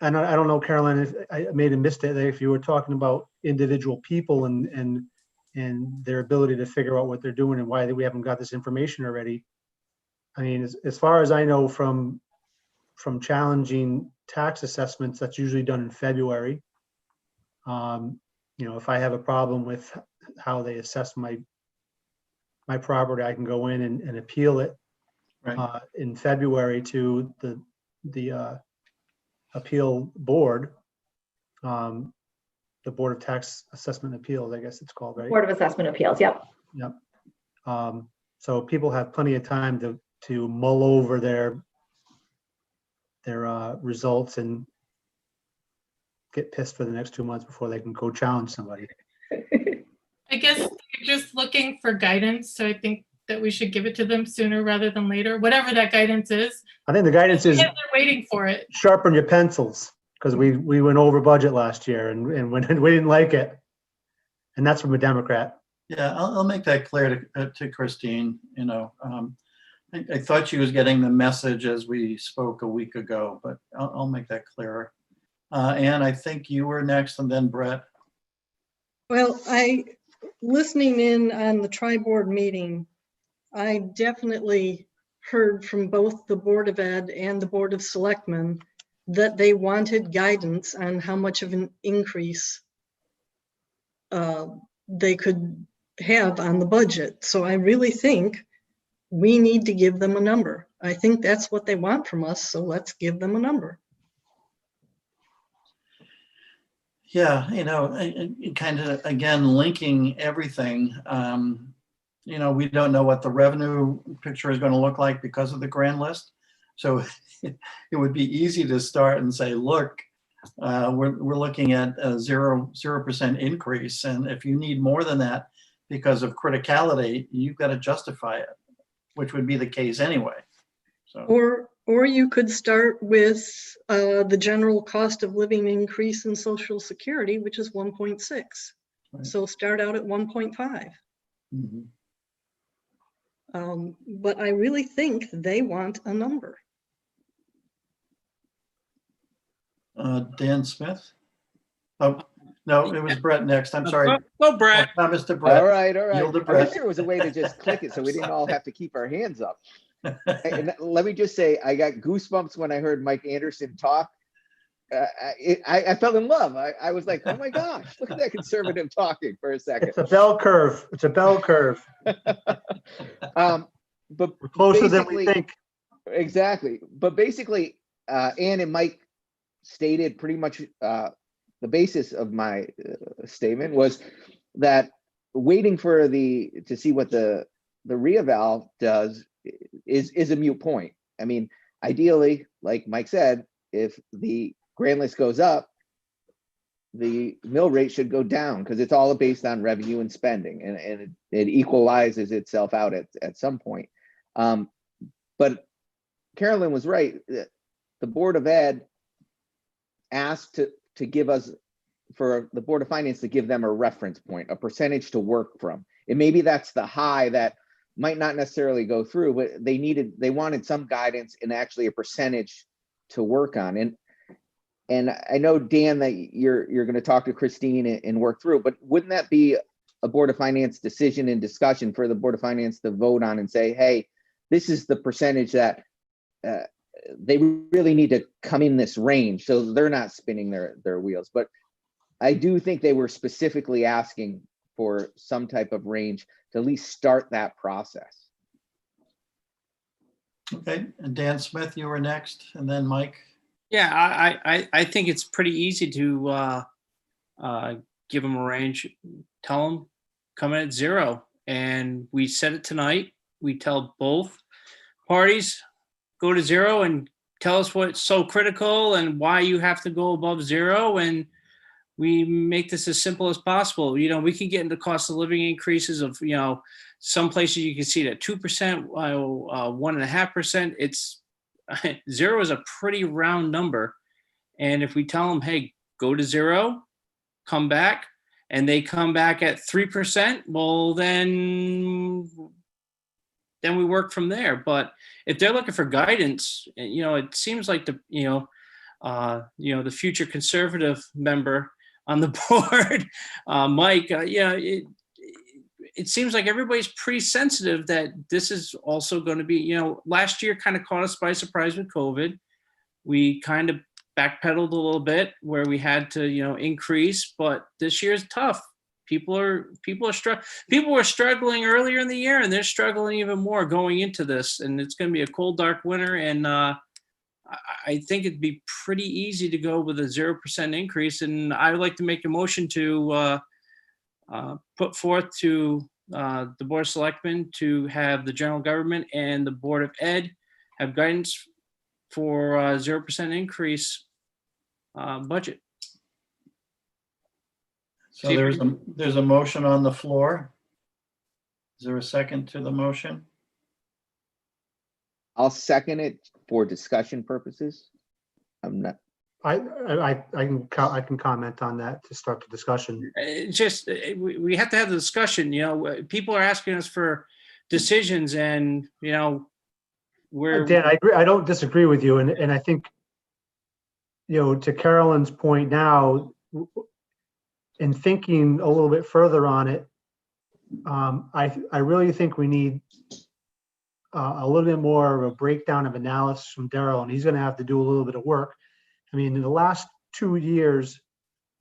and I don't know, Caroline, if I made a mistake there, if you were talking about individual people and their ability to figure out what they're doing and why we haven't got this information already. I mean, as far as I know from challenging tax assessments, that's usually done in February. If I have a problem with how they assess my property, I can go in and appeal it in February to the appeal board, the Board of Tax Assessment Appeals, I guess it's called, right? Board of Assessment Appeals, yep. Yep. So people have plenty of time to mull over their results and get pissed for the next 2 months before they can go challenge somebody. I guess they're just looking for guidance, so I think that we should give it to them sooner rather than later, whatever that guidance is. I think the guidance is They're waiting for it. sharpen your pencils, because we went over budget last year and we didn't like it. And that's from a Democrat. Yeah, I'll make that clear to Christine. I thought she was getting the message as we spoke a week ago, but I'll make that clearer. Anne, I think you were next, and then Brett. Well, listening in on the tri-board meeting, I definitely heard from both the Board of Ed and the Board of Selectmen that they wanted guidance on how much of an increase they could have on the budget. So I really think we need to give them a number. I think that's what they want from us, so let's give them a number. Yeah, kind of, again, linking everything. We don't know what the revenue picture is going to look like because of the grand list. So it would be easy to start and say, look, we're looking at a 0% increase. And if you need more than that because of criticality, you've got to justify it, which would be the case anyway. So. Or you could start with the general cost of living increase in Social Security, which is 1.6. Right. So start out at 1.5. Mhm. But I really think they want a number. Dan Smith? Oh, no, it was Brett next. I'm sorry. Go, Brett. Thomas to Brett. All right. Yield to I wish Brett. there was a way to just click it so we didn't all have to keep our hands up. And let me just say, I got goosebumps when I heard Mike Anderson talk. I fell in love. I was like, oh my gosh, look at that conservative talking for a second. It's a bell curve. It's a bell curve. But We're closer than we basically- think. Exactly. But basically, Ann and Mike stated pretty much the basis of my statement was that waiting for to see what the reeval does is a moot point. I mean, ideally, like Mike said, if the grand list goes up, the mill rate should go down because it's all based on revenue and spending, and it equalizes itself out at some point. But Carolyn was right. The Board of Ed asked to give us, for the Board of Finance to give them a reference point, a percentage to work from. And maybe that's the high that might not necessarily go through, but they wanted some guidance and actually a percentage to work on. And I know, Dan, that you're going to talk to Christine and work through, but wouldn't that be a Board of Finance decision and discussion for the Board of Finance to vote on and say, hey, this is the percentage that they really need to come in this range so they're not spinning their wheels. But I do think they were specifically asking for some type of range to at least start that process. Okay, and Dan Smith, you were next, and then Mike. Yeah, I think it's pretty easy to give them a range. Tell them come in at 0, and we said it tonight. We tell both parties go to 0 and tell us what's so critical and why you have to go above 0, and we make this as simple as possible. You know, we can get into cost of living increases of, you know, some places you can see that 2%, 1.5%. It's 0 is a pretty round number. And if we tell them, hey, go to 0, come back, and they come back at 3%, well, then we work from there. But if they're looking for guidance, you know, it seems like the future conservative member on the board, Mike, it seems like everybody's pretty sensitive that this is also going to be, you know, last year kind of caught us by surprise with COVID. We kind of backpedaled a little bit where we had to, you know, increase, but this year is tough. People were struggling earlier in the year, and they're struggling even more going into this. And it's going to be a cold, dark winter. And I think it'd be pretty easy to go with a 0% increase. And I would like to make a motion to put forth to the Board of Selectmen to have the general government and the Board of Ed have guidance for 0% increase budget. So there's a motion on the floor. Is there a second to the motion? I'll second it for discussion purposes. I'm not. I can comment on that to start the discussion. It's just we have to have the discussion. You know, people are asking us for decisions, and you know, Dan, I agree. I don't disagree with you, and I think, you know, to Carolyn's point now, in thinking a little bit further on it, I really think we need a little bit more of a breakdown of analysis from Daryl, and he's going to have to do a little bit of work. I mean, in the last 2 years,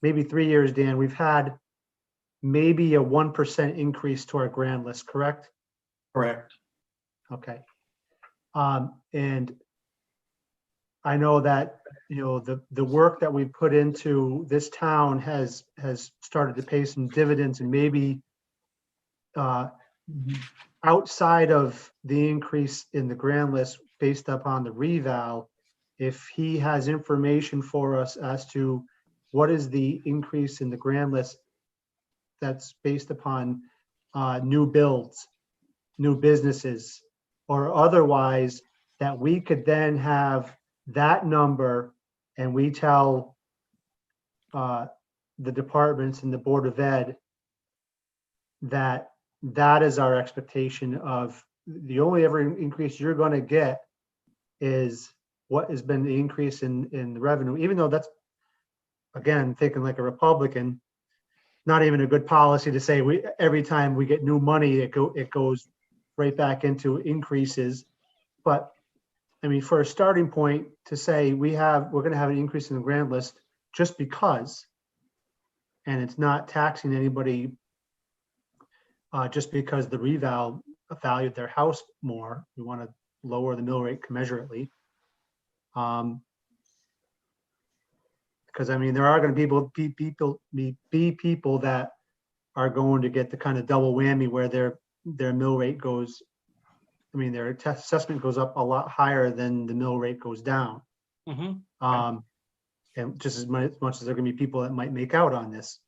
maybe 3 years, Dan, we've had maybe a 1% increase to our grand list, correct? Correct. Okay. And I know that, you know, the work that we put into this town has started to pay some dividends, and maybe outside of the increase in the grand list based upon the reval, if he has information for us as to what is the increase in the grand list that's based upon new builds, new businesses, or otherwise, that we could then have that number, and we tell the departments and the Board of Ed that that is our expectation of the only ever increase you're going to get is what has been the increase in the revenue, even though that's, again, thinking like a Republican, not even a good policy to say every time we get new money, it goes right back into increases. But I mean, for a starting point to say we're going to have an increase in the grand list just because, and it's not taxing anybody just because the reval valued their house more. We want to lower the mill rate commensurately. Because I mean, there are going to be people that are going to get the kind of double whammy where their mill rate goes. I mean, their assessment goes up a lot higher than the mill rate goes down. Mm-hmm. And just as much as there are going to be people that might make out on this.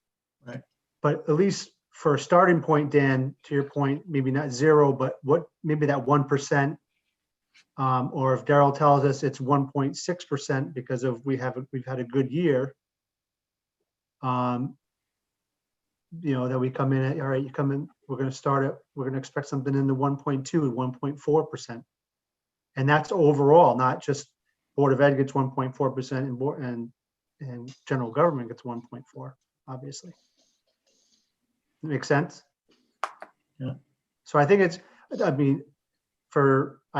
Right. But at least for a starting point, Dan, to your point, maybe not zero, but maybe that 1%. Or if Daryl tells us it's 1.6% because we've had a good year, that we come in at, all right, you come in, we're going to expect something in the 1.2, 1.4%. And that's overall, not just Board of Ed gets 1.4% and general government gets 1.4, obviously. Make sense? Yeah. So I think I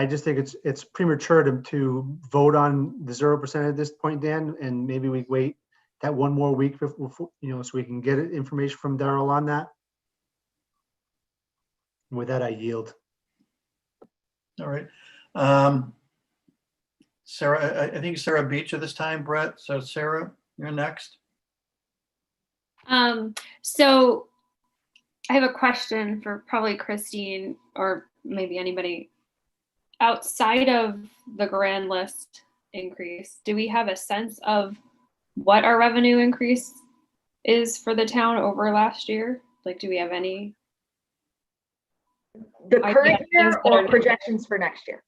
just think it's premature to vote on the 0% at this point, Dan, and maybe we wait that one more week before, so we can get information from Daryl on that. And with that, I yield. All right. Sarah, I think Sarah beat you this time, Brett. So Sarah, you're next. So I have a question for probably Christine or maybe anybody. Outside of the grand list increase, do we have a sense of what our revenue increase is for the town over last year? Like, do we have any? The current things year that or are- projections for next year?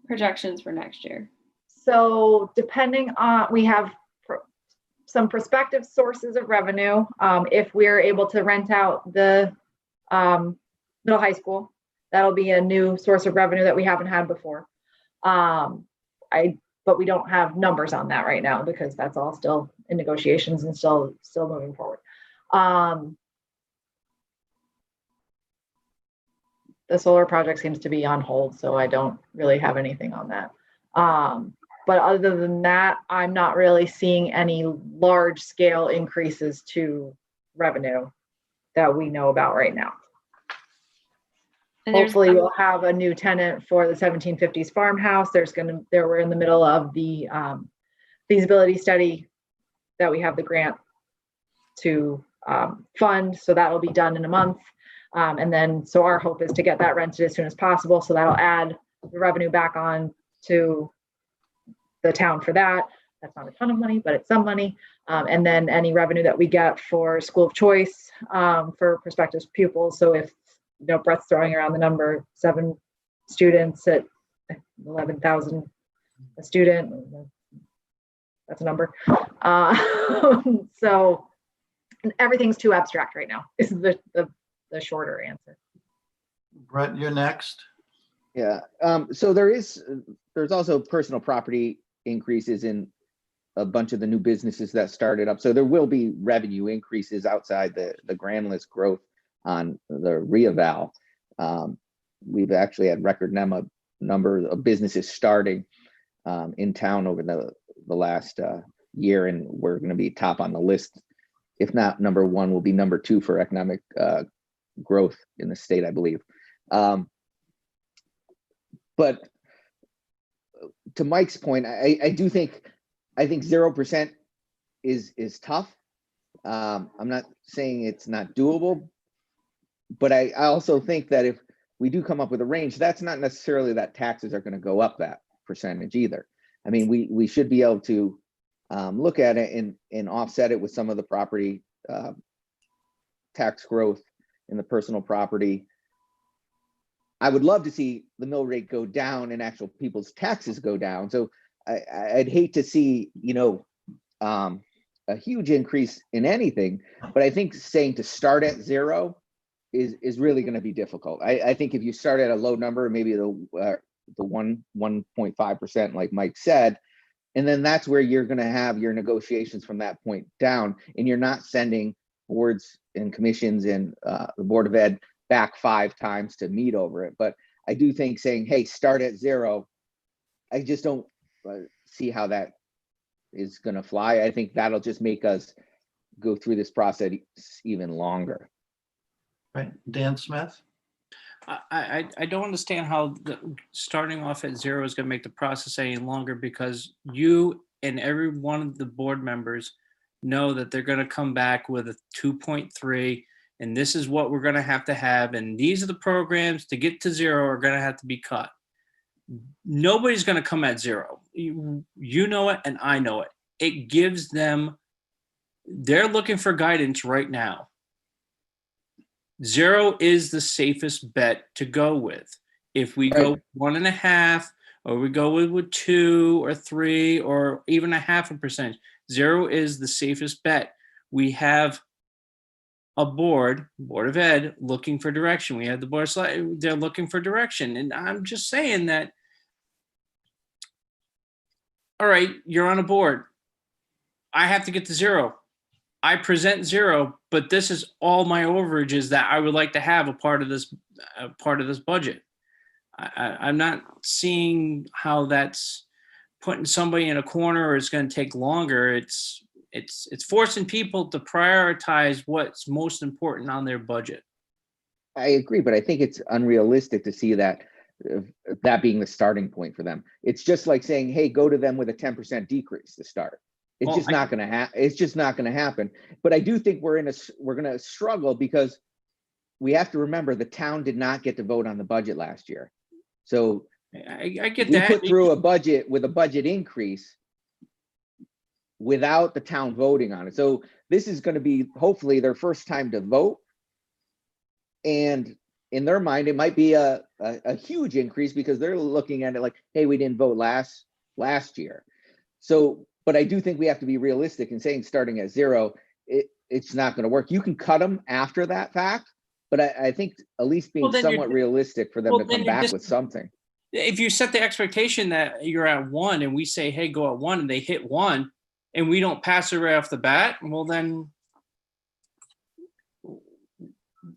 Projections for next year. So depending on, we have some prospective sources of revenue. If we're able to rent out the middle high school, that'll be a new source of revenue that we haven't had before. But we don't have numbers on that right now because that's all still in negotiations and still moving forward. The solar project seems to be on hold, so I don't really have anything on that. But other than that, I'm not really seeing any large scale increases to revenue that we know about right now. And Hopefully we'll have a new tenant for the 1750s farmhouse. We're in the middle of the feasibility study that we have the grant to fund. So that'll be done in a month. So our hope is to get that rented as soon as possible. So that'll add the revenue back on to the town for that. That's not a ton of money, but it's some money. And then any revenue that we get for school of choice for prospective pupils. So if Brett's throwing around the number 7 students at 11,000 a student. That's a number. So everything's too abstract right now. Is the shorter answer. Brett, you're next. Yeah. So there's also personal property increases in a bunch of the new businesses that started up. So there will be revenue increases outside the grand list growth on the reeval. We've actually had record number of businesses starting in town over the last year, and we're going to be top on the list. If not number 1, we'll be number 2 for economic growth in the state, I believe. But to Mike's point, I think 0% is tough. I'm not saying it's not doable, but I also think that if we do come up with a range, that's not necessarily that taxes are going to go up that percentage either. I mean, we should be able to look at it and offset it with some of the property tax growth in the personal property. I would love to see the mill rate go down and actual people's taxes go down. So I'd hate to see, a huge increase in anything, but I think saying to start at 0 is really going to be difficult. I think if you start at a low number, maybe the 1.5%, like Mike said, and then that's where you're going to have your negotiations from that point down, and you're not sending boards and commissions and the Board of Ed back 5 times to meet over it. But I do think saying, hey, start at 0, I just don't see how that is going to fly. I think that'll just make us go through this process even longer. Right, Dan Smith? I don't understand how starting off at 0 is going to make the process any longer, because you and every one of the board members know that they're going to come back with a 2.3, and this is what we're going to have, and these are the programs to get to 0 are going to have to be cut. Nobody's going to come at 0. You know it, and I know it. It gives them, they're looking for guidance right now. 0 is the safest bet to go with. If we go 1.5, or we go with 2 or 3, or even 0.5%, 0 is the safest bet. We have a board of ed looking for direction. We have the board, they're looking for direction. And I'm just saying that, all right, you're on a board. I have to get to 0. I present 0, but this is all my overages that I would like to have a part of this budget. I'm not seeing how that's putting somebody in a corner, or it's going to take longer. It's forcing people to prioritize what's most important on their budget. I agree, but I think it's unrealistic to see that being the starting point for them. It's just like saying, hey, go to them with a 10% decrease to start. It's just not going to happen. It's just not going to happen. But I do think we're going to struggle, because we have to remember the town did not get to vote on the budget last year. So I get we that. put through a budget with a budget increase without the town voting on it. So this is going to be hopefully their first time to vote. And in their mind, it might be a huge increase, because they're looking at it like, hey, we didn't vote last year. So, but I do think we have to be realistic in saying starting at 0, it's not going to work. You can cut them after that fact, but I think at least being somewhat realistic for them to come back with something. If you set the expectation that you're at 1 and we say, hey, go at 1, and they hit 1 and we don't pass it right off the bat, well then,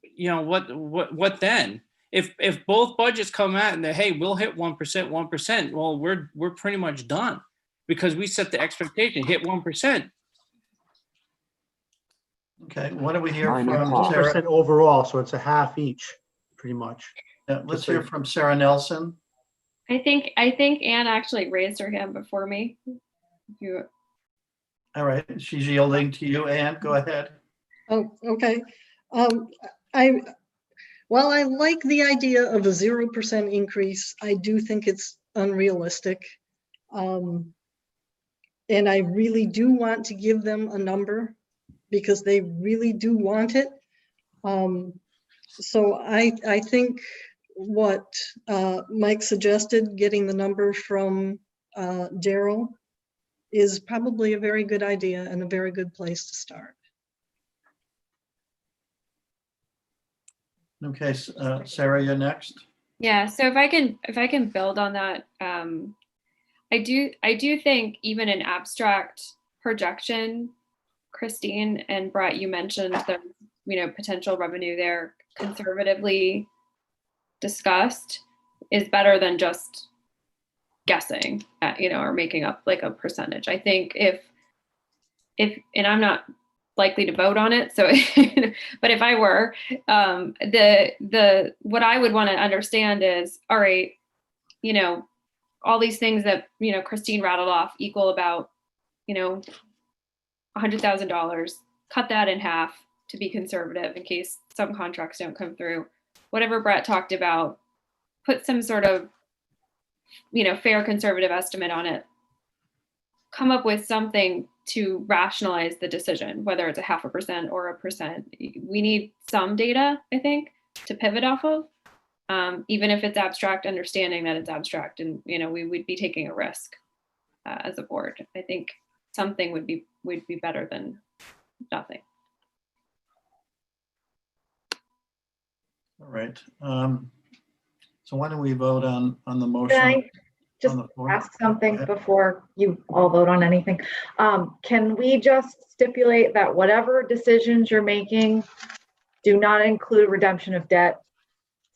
you know, what then? If both budgets come out and they, hey, we'll hit 1%, well, we're pretty much done, because we set the expectation, hit 1%. Okay, what do we hear from 1% Sarah? overall, so it's a half each, pretty much. Yeah, let's hear from Sarah Nelson. I think Anne actually raised her hand before me. All right, she's yielding to you, Ann. Go ahead. Oh, okay. While I like the idea of a 0% increase, I do think it's unrealistic. And I really do want to give them a number, because they really do want it. So I think what Mike suggested, getting the number from Daryl, is probably a very good idea and a very good place to start. Okay, Sarah, you're next. Yeah, so if I can build on that, I do think even an abstract projection, Christine and Brett, you mentioned the potential revenue there, conservatively discussed, is better than just guessing at, or making up like a percentage. I think if and I'm not likely to vote on it, so but if I were, the what I would want to understand is, all right, all these things that Christine rattled off equal about $100,000. Cut that in half to be conservative in case some contracts don't come through. Whatever Brett talked about, put some sort of fair conservative estimate on it. Come up with something to rationalize the decision, whether it's 0.5% or 1%. We need some data, I think, to pivot off of, even if it's abstract, understanding that it's abstract, and we would be taking a risk as a board. I think something would be better than nothing. right. So why don't we vote on the motion? Can I just on the floor? ask something Go ahead. before you all vote on anything? Can we just stipulate that whatever decisions you're making do not include redemption of debt?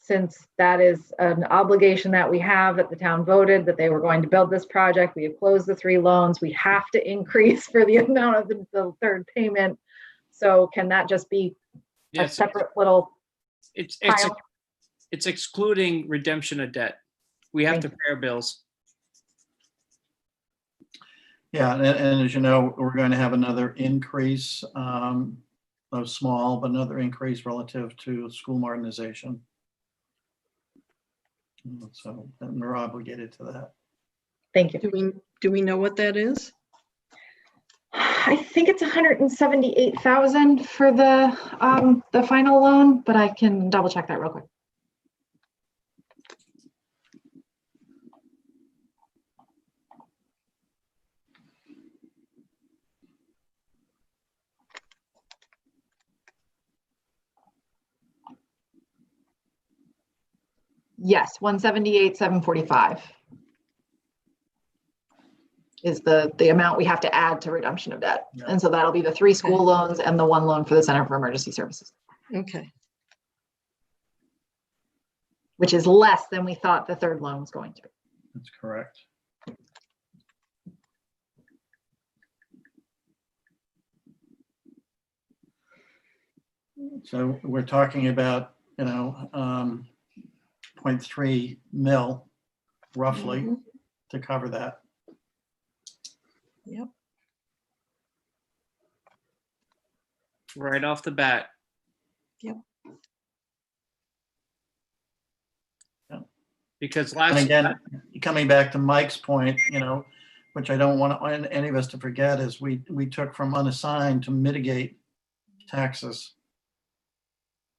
Since that is an obligation that we have, that the town voted that they were going to build this project. We have closed the 3 loans. We have to increase for the amount of the third payment. So can that just be a Yes, separate little it's pile? it's excluding redemption of debt. We have Thank to pay our bills. Yeah, and as you know, we're going to have another increase of small, but another increase relative to school modernization. So and we're obligated to that. Thank you. Do we know what that is? I think it's 178,000 for the final loan, but I can double check that real quick. Yes, 178,745 is the amount we have to add to redemption of debt. Yeah. And so that'll be the 3 school loans and the 1 loan for the Center for Emergency Services, Okay. which is less than we thought the third loan was going to be. That's correct. So we're talking about, 0.3 mil roughly Mhm. to cover that. Yep. Right off the bat. Yep. Yeah. Because And last, again, coming back to Mike's point, which I don't want any of us to forget, is we took from unassigned to mitigate taxes.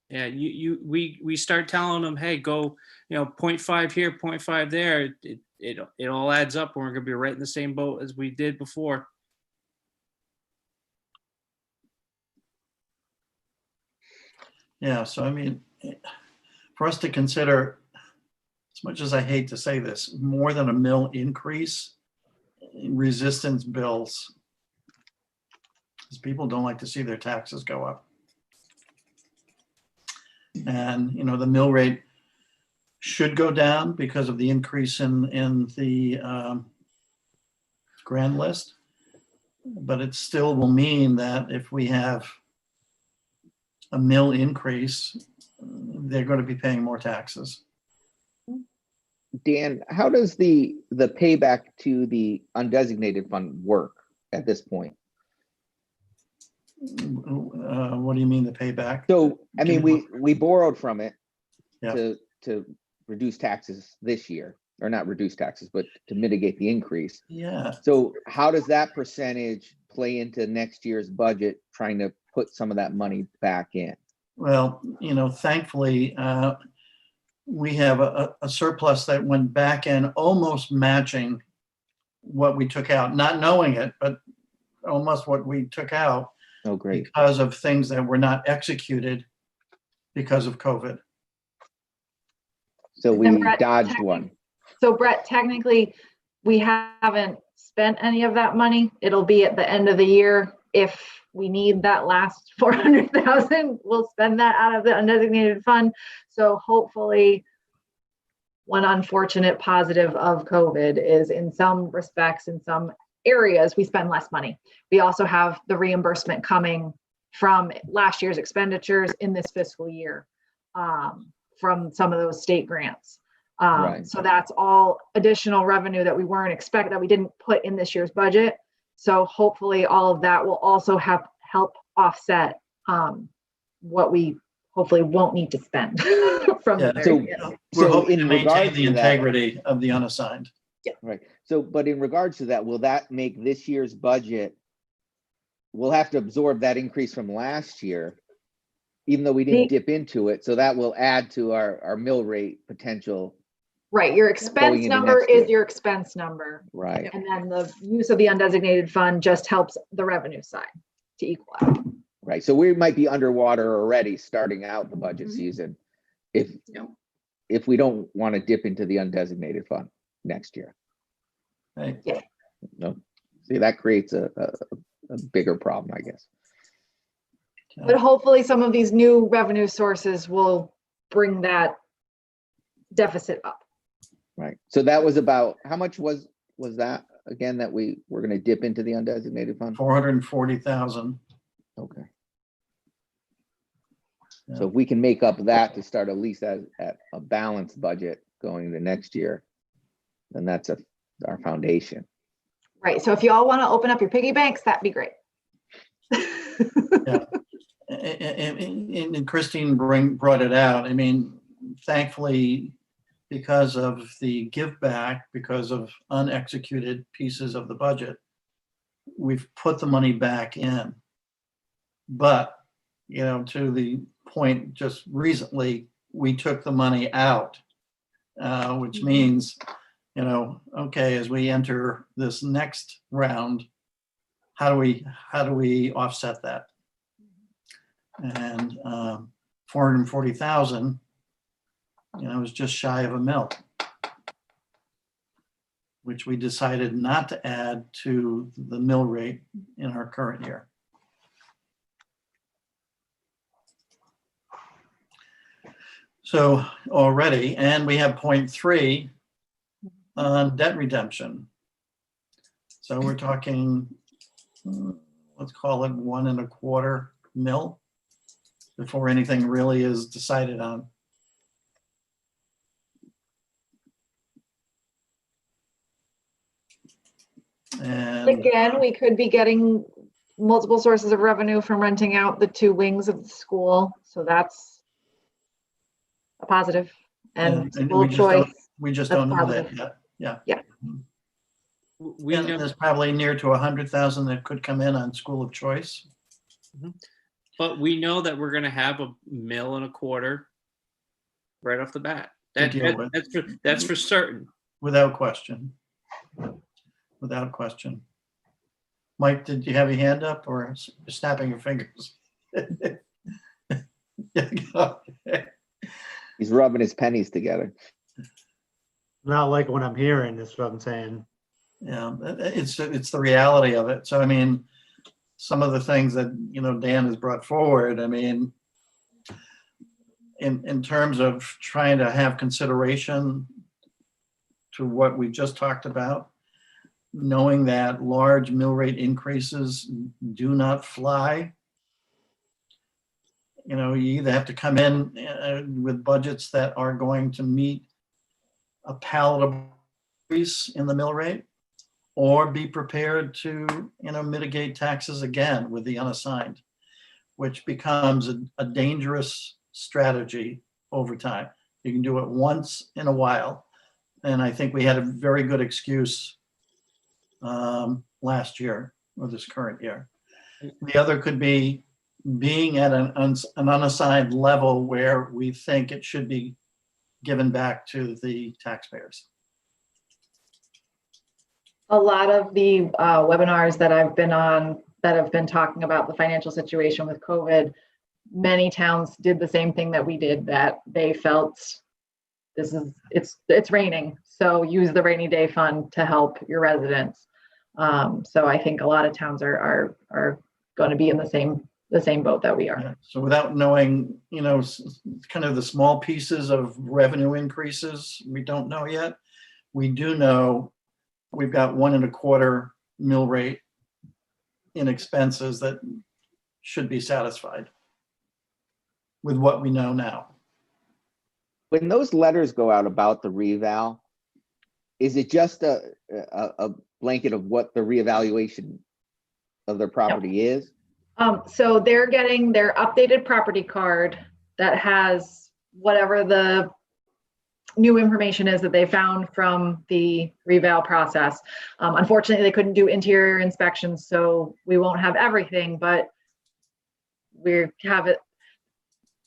yeah, we start telling them, hey, go, 0.5 here, 0.5 there. It all adds up, and we're gonna be right in the same boat as we did before. Yeah, so I mean, for us to consider, as much as I hate to say this, more than a mil increase in resistance bills, because people don't like to see their taxes go up. And, the mill rate should go down because of the increase in the grand list. But it still will mean that if we have a mill increase, they're going to be paying more taxes. Dan, how does the payback to the undesignated fund work at this point? What do you mean the payback? So, I mean, we borrowed from it Yeah. to reduce taxes this year, or not reduce taxes, but to mitigate the increase. Yeah, So how does that percentage play into next year's budget, trying to put some of that money back in? well, thankfully, we have a surplus that went back in almost matching what we took out, not knowing it, but almost what we took out Oh, great. because of things that were not executed because of COVID. So we And Brett, dodged one. So Brett, technically, we haven't spent any of that money. It'll be at the end of the year. If we need that last 400,000, we'll spend that out of the undesignated fund. So hopefully, one unfortunate positive of COVID is, in some respects, in some areas, we spend less money. We also have the reimbursement coming from last year's expenditures in this fiscal year, from some of those state grants. Right. So that's all additional revenue that we weren't expecting, that we didn't put in this year's budget. So hopefully all of that will also help offset what we hopefully won't need to spend from Yeah, the So, very end. We're so hoping to in maintain regards the to that, integrity of the unassigned. right. So, but in regards to that, will that make this year's budget, we'll have to absorb that increase from last year, even though we didn't dip into it. So that will add to our mill rate potential. Right, your expense into number next is year. your expense number. Right. And then the use of the undesignated fund just helps the revenue side to equal out. Right. So we might be underwater already starting out the budget Mhm. season. if, Yep. if we don't want to dip into the undesignated fund next year. Right. No, see, that creates a bigger problem, I guess. But hopefully some of these new revenue sources will bring that deficit up. Right. So that was about, how much was that again, that we were going to dip into the undesignated fund? 440,000. Okay. Yeah. So if we can make up that to start at least at a balanced budget going into next year, then that's our foundation. Right. So if you all want to open up your piggy banks, that'd be great. Yeah. And Christine brought it out. I mean, thankfully, because of the give back, because of unexecuted pieces of the budget, we've put the money back in. But, you know, to the point just recently, we took the money out, which means, you know, okay, as we enter this next round, how do we offset that? And 440,000, you know, is just shy of $1 million, which we decided not to add to the mill rate in our current year. So already, and we have 0.3 on debt redemption. So we're talking, let's call it 1.25 mil before anything really is decided on. And Again, we could be getting multiple sources of revenue from renting out the 2 wings of the school. So that's a positive. And school choice. we just that's don't know that positive. yet. Yeah. We And know, there's probably near to 100,000 that could come in on school of choice. but we know that we're going to have $1.25 million right off the bat. To deal with. That's for certain. Without question. Without question. Mike, did you have your hand up or snapping your fingers? He's rubbing his pennies together. Not like what I'm hearing, is what I'm saying. Yeah, it's the reality of it. So, I mean, some of the things that, you know, Dan has brought forward, I mean, in terms of trying to have consideration to what we just talked about, knowing that large mill rate increases do not fly. You know, you either have to come in with budgets that are going to meet a palatable increase in the mill rate, or be prepared to, you know, mitigate taxes again with the unassigned, which becomes a dangerous strategy over time. You can do it once in a while. And I think we had a very good excuse last year or this current year. The other could be being at an unassigned level where we think it should be given back to the taxpayers. A lot of the webinars that I've been on that have been talking about the financial situation with COVID, many towns did the same thing that we did, that they felt it's raining, so use the rainy day fund to help your residents. So I think a lot of towns are going to be in the same boat that we are. Yeah. So without knowing, you know, kind of the small pieces of revenue increases, we don't know yet. We do know we've got 1.25 mill rate in expenses that should be satisfied with what we know now. When those letters go out about the reval, is it just a blanket of what the reevaluation of their property is? So they're getting their updated property card that has whatever the new information is that they found from the reval process. Unfortunately, they couldn't do interior inspections, so we won't have everything, but we have it.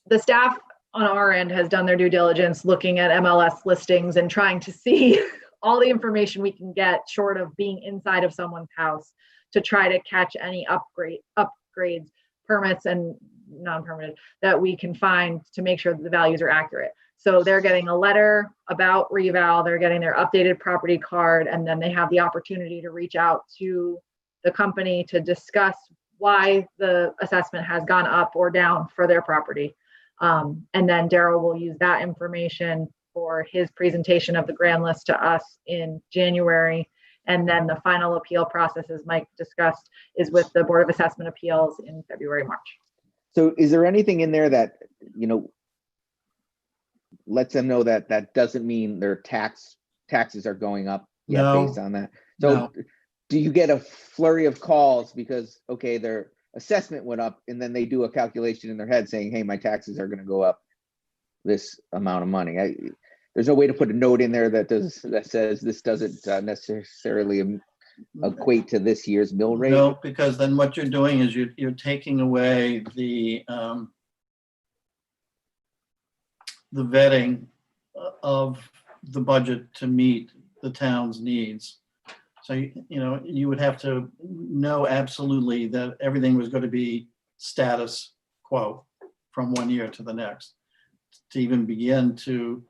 The staff on our end has done their due diligence looking at MLS listings and trying to see all the information we can get short of being inside of someone's house to try to catch any upgrades, permits, and non-permitted, that we can find to make sure that the values are accurate. So they're getting a letter about reval, they're getting their updated property card, and then they have the opportunity to reach out to the company to discuss why the assessment has gone up or down for their property. And then Daryl will use that information for his presentation of the grand list to us in January. And then the final appeal process, as Mike discussed, is with the Board of Assessment Appeals in February, March. So is there anything in there that, you know, lets them know that that doesn't mean their taxes are going up yet No. based on that? So No. do you get a flurry of calls because, okay, their assessment went up and then they do a calculation in their head saying, hey, my taxes are going to go up this amount of money? There's no way to put a note in there that says this doesn't necessarily equate to this year's mill rate? No, because then what you're doing is you're taking away the vetting of the budget to meet the town's needs. So, you know, you would have to know absolutely that everything was going to be status quo from one year to the next to even begin to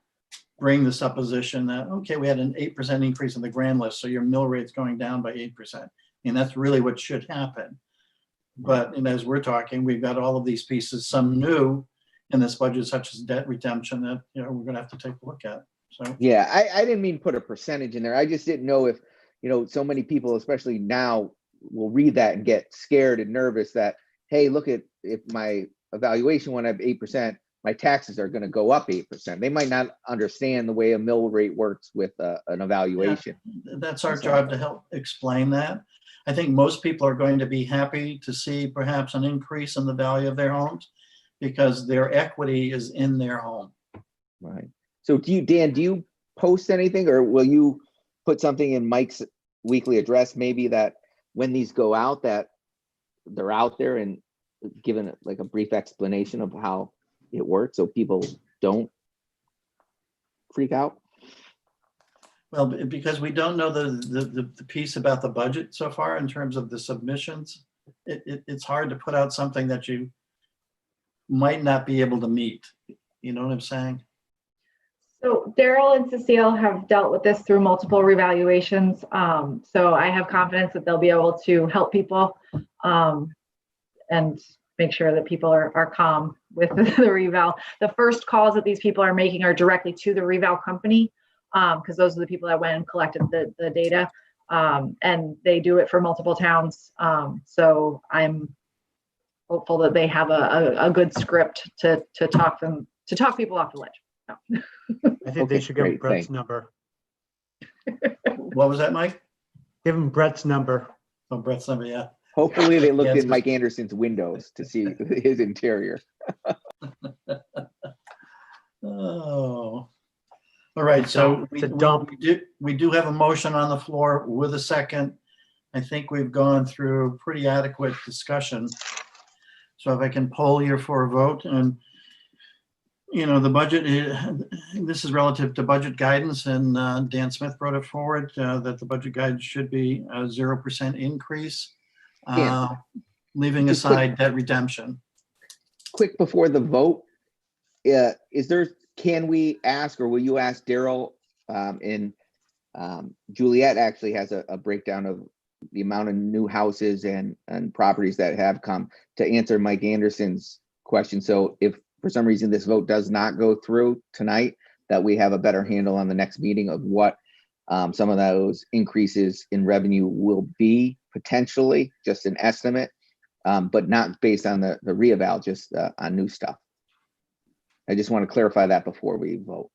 bring the supposition that, okay, we had an 8% increase in the grand list, so your mill rate's going down by 8%. And that's really what should happen. But and as we're talking, we've got all of these pieces, some new in this budget, such as debt redemption, that, you know, we're going to have to take a look at. So Yeah, I didn't mean put a percentage in there. I just didn't know if, you know, so many people, especially now, will read that and get scared and nervous that, hey, look at, if my evaluation went up 8%, my taxes are going to go up 8%. They might not understand the way a mill rate works with an evaluation. that's our job to help explain that. I think most people are going to be happy to see perhaps an increase in the value of their homes because their equity is in their home. Right. So Dan, do you post anything, or will you put something in Mike's weekly address, maybe that when these go out, that they're out there and given like a brief explanation of how it works so people don't freak out? Well, because we don't know the piece about the budget so far in terms of the submissions, it's hard to put out something that you might not be able to meet. You know what I'm saying? So Daryl and Cecile have dealt with this through multiple revaluations. So I have confidence that they'll be able to help people and make sure that people are calm with the reval. The first calls that these people are making are directly to the reval company, because those are the people that went and collected the data. And they do it for multiple towns. So I'm hopeful that they have a good script to talk people off the ledge. No. I think they should give him Brett's number. What was that, Mike? Give him Brett's number. Oh, Brett's number, yeah. Hopefully they looked Yeah, in Mike Anderson's windows to see his interior. Oh. All right, so It's a dump. we do have a motion on the floor with a second. I think we've gone through pretty adequate discussion. So if I can poll you for a vote, and you know, the budget, this is relative to budget guidance, and Dan Smith brought it forward that the budget guidance should be a 0% increase, leaving Just aside debt redemption. Quick before the vote, can we ask, or will you ask Daryl, Juliet actually has a breakdown of the amount of new houses and properties that have come, to answer Mike Anderson's question. So if for some reason this vote does not go through tonight, that we have a better handle on the next meeting of what some of those increases in revenue will be, potentially, just an estimate, but not based on the reeval, just on new stuff. I just want to clarify that before we vote.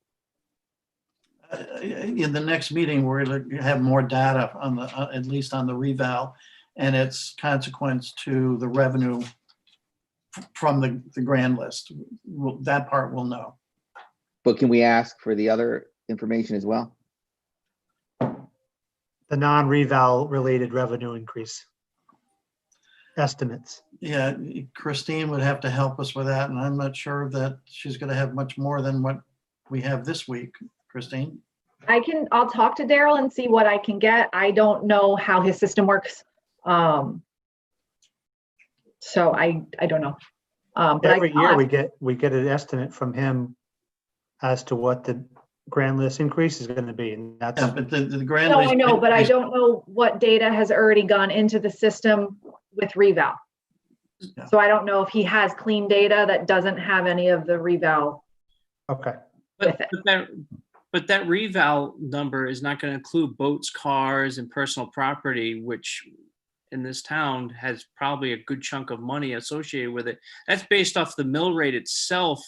In the next meeting, we're going to have more data on the, at least on the reval and its consequence to the revenue from the grand list. That part we'll know. But can we ask for the other information as well? The non-reval related revenue increase estimates. Yeah, Christine would have to help us with that, and I'm not sure that she's going to have much more than what we have this week. Christine? I'll talk to Daryl and see what I can get. I don't know how his system works. So I don't know. But I Every year thought- we get an estimate from him as to what the grand list increase is going to be, and that's, Yeah, but the grand No, list I know, but I increase- don't know what data has already gone into the system with reval. Yeah. So I don't know if he has clean data that doesn't have any of the reval. okay. With But, it. but that reval number is not going to include boats, cars, and personal property, which in this town has probably a good chunk of money associated with it. That's based off the mill rate itself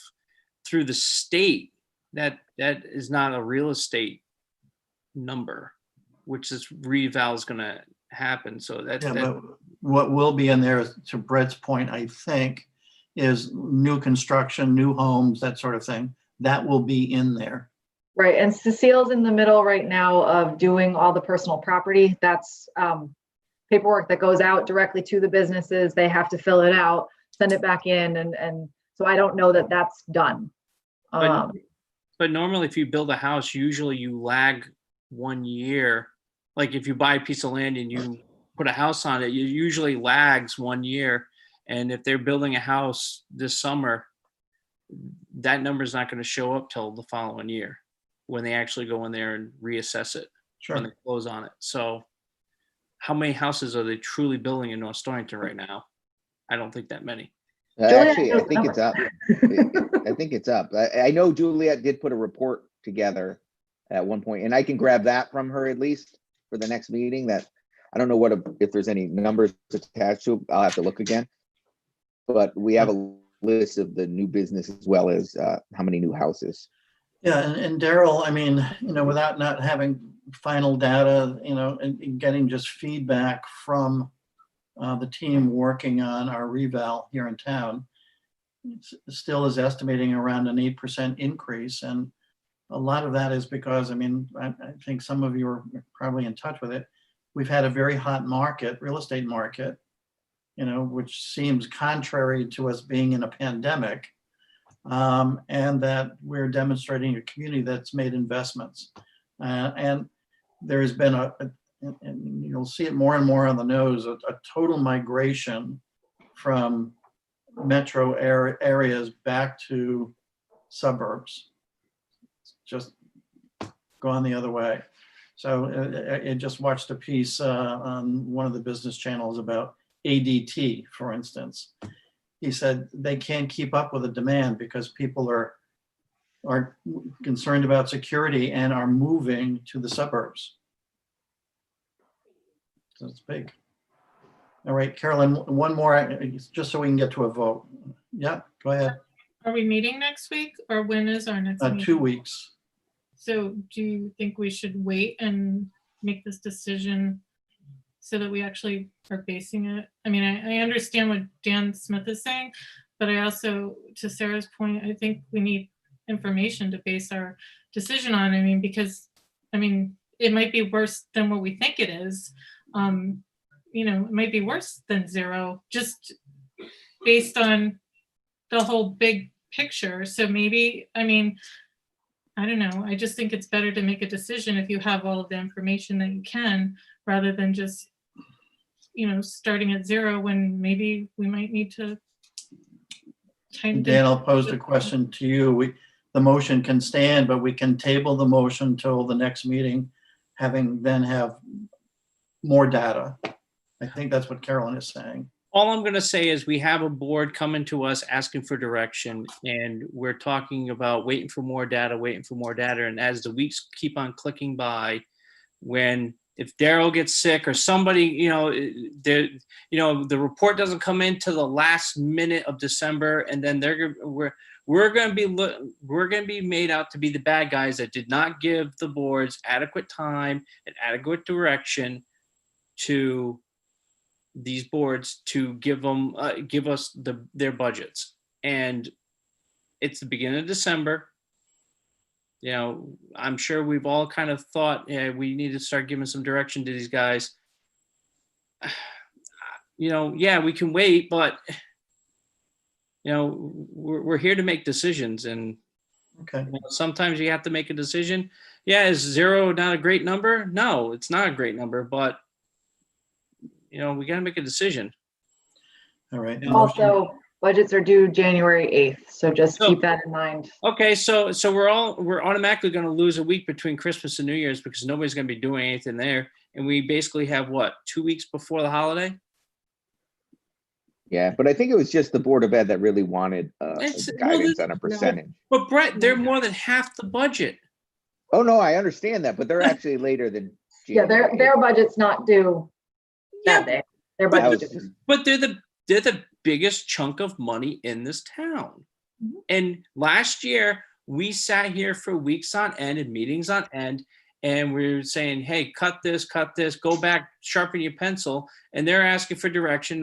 through the state. That is not a real estate number, which is reval is going to happen. So that's Yeah, but what will be in there, is, to Brett's point, I think, is new construction, new homes, that sort of thing. That will be in there. Right, and Cecile's in the middle right now of doing all the personal property. That's paperwork that goes out directly to the businesses. They have to fill it out, send it back in, and so I don't know that that's done. But normally if you build a house, usually you lag 1 year. Like if you buy a piece of land and you put a house on it, it usually lags 1 year. And if they're building a house this summer, that number is not going to show up till the following year when they actually go in there and reassess it when Sure. they close on it. So how many houses are they truly building in North Stonington right now? I don't think that many. Actually, I knows the think it's up. I think it's up. I know Juliet did put a report together at one point, and I can grab that from her at least for the next meeting. That I don't know if there's any numbers attached to it. I'll have to look again. But we have a list of the new business as well as how many new houses. Yeah, and Daryl, I mean, without not having final data, and getting just feedback from the team working on our reval here in town, still is estimating around an 8% increase. And a lot of that is because, I think some of you are probably in touch with it. We've had a very hot market, real estate market, which seems contrary to us being in a pandemic. And that we're demonstrating a community that's made investments. And there has been and you'll see it more and more on the nose, a total migration from metro areas back to suburbs. It's just gone the other way. So I just watched a piece on one of the business channels about ADT, for instance. He said they can't keep up with the demand because people are concerned about security and are moving to the suburbs. So it's big. All right, Carolyn, one more, just so we can get to a vote. Yeah, go ahead. Are we meeting next week, or when is our next meeting? 2 weeks. So do you think we should wait and make this decision so that we actually are basing it? I mean, I understand what Dan Smith is saying, but I also, to Sarah's point, I think we need information to base our decision on. I mean, because, it might be worse than what we think it is. It might be worse than zero, just based on the whole big picture. So maybe, I don't know. I just think it's better to make a decision if you have all of the information that you can, rather than just, starting at zero when maybe we might need to. Dan, I'll pose a question to you. The motion can stand, but we can table the motion till the next meeting, then have more data. I think that's what Carolyn is saying. All I'm going to say is we have a board coming to us asking for direction, and we're talking about waiting for more data. And as the weeks keep on clicking by, if Daryl gets sick or somebody, the report doesn't come in to the last minute of December, and then we're going to be made out to be the bad guys that did not give the boards adequate time and adequate direction to these boards to give us their budgets. And it's the beginning of December. I'm sure we've all kind of thought, we need to start giving some direction to these guys. Yeah, we can wait, but we're here to make decisions, and Okay. sometimes you have to make a decision. Yeah, is zero not a great number? No, it's not a great number, but we got to make a decision. All right. Also, Budgets are due January 8th, so just So- keep that in mind. Okay, so we're automatically going to lose a week between Christmas and New Year's because nobody's going to be doing anything there, and we basically have what, 2 weeks before the holiday? Yeah, but I think it was just the Board of Ed that really wanted It's- guidance on a percentage. But Brett, they're more than half the budget. Oh, no, I understand that, but they're actually later than Yeah, January. their budget's not due Yeah, that day. Their but- budget's due. but they're the biggest chunk of money in this town. Mhm. And last year we sat here for weeks on end and meetings on end, and we were saying, "Hey, cut this, go back, sharpen your pencil." And they're asking for direction.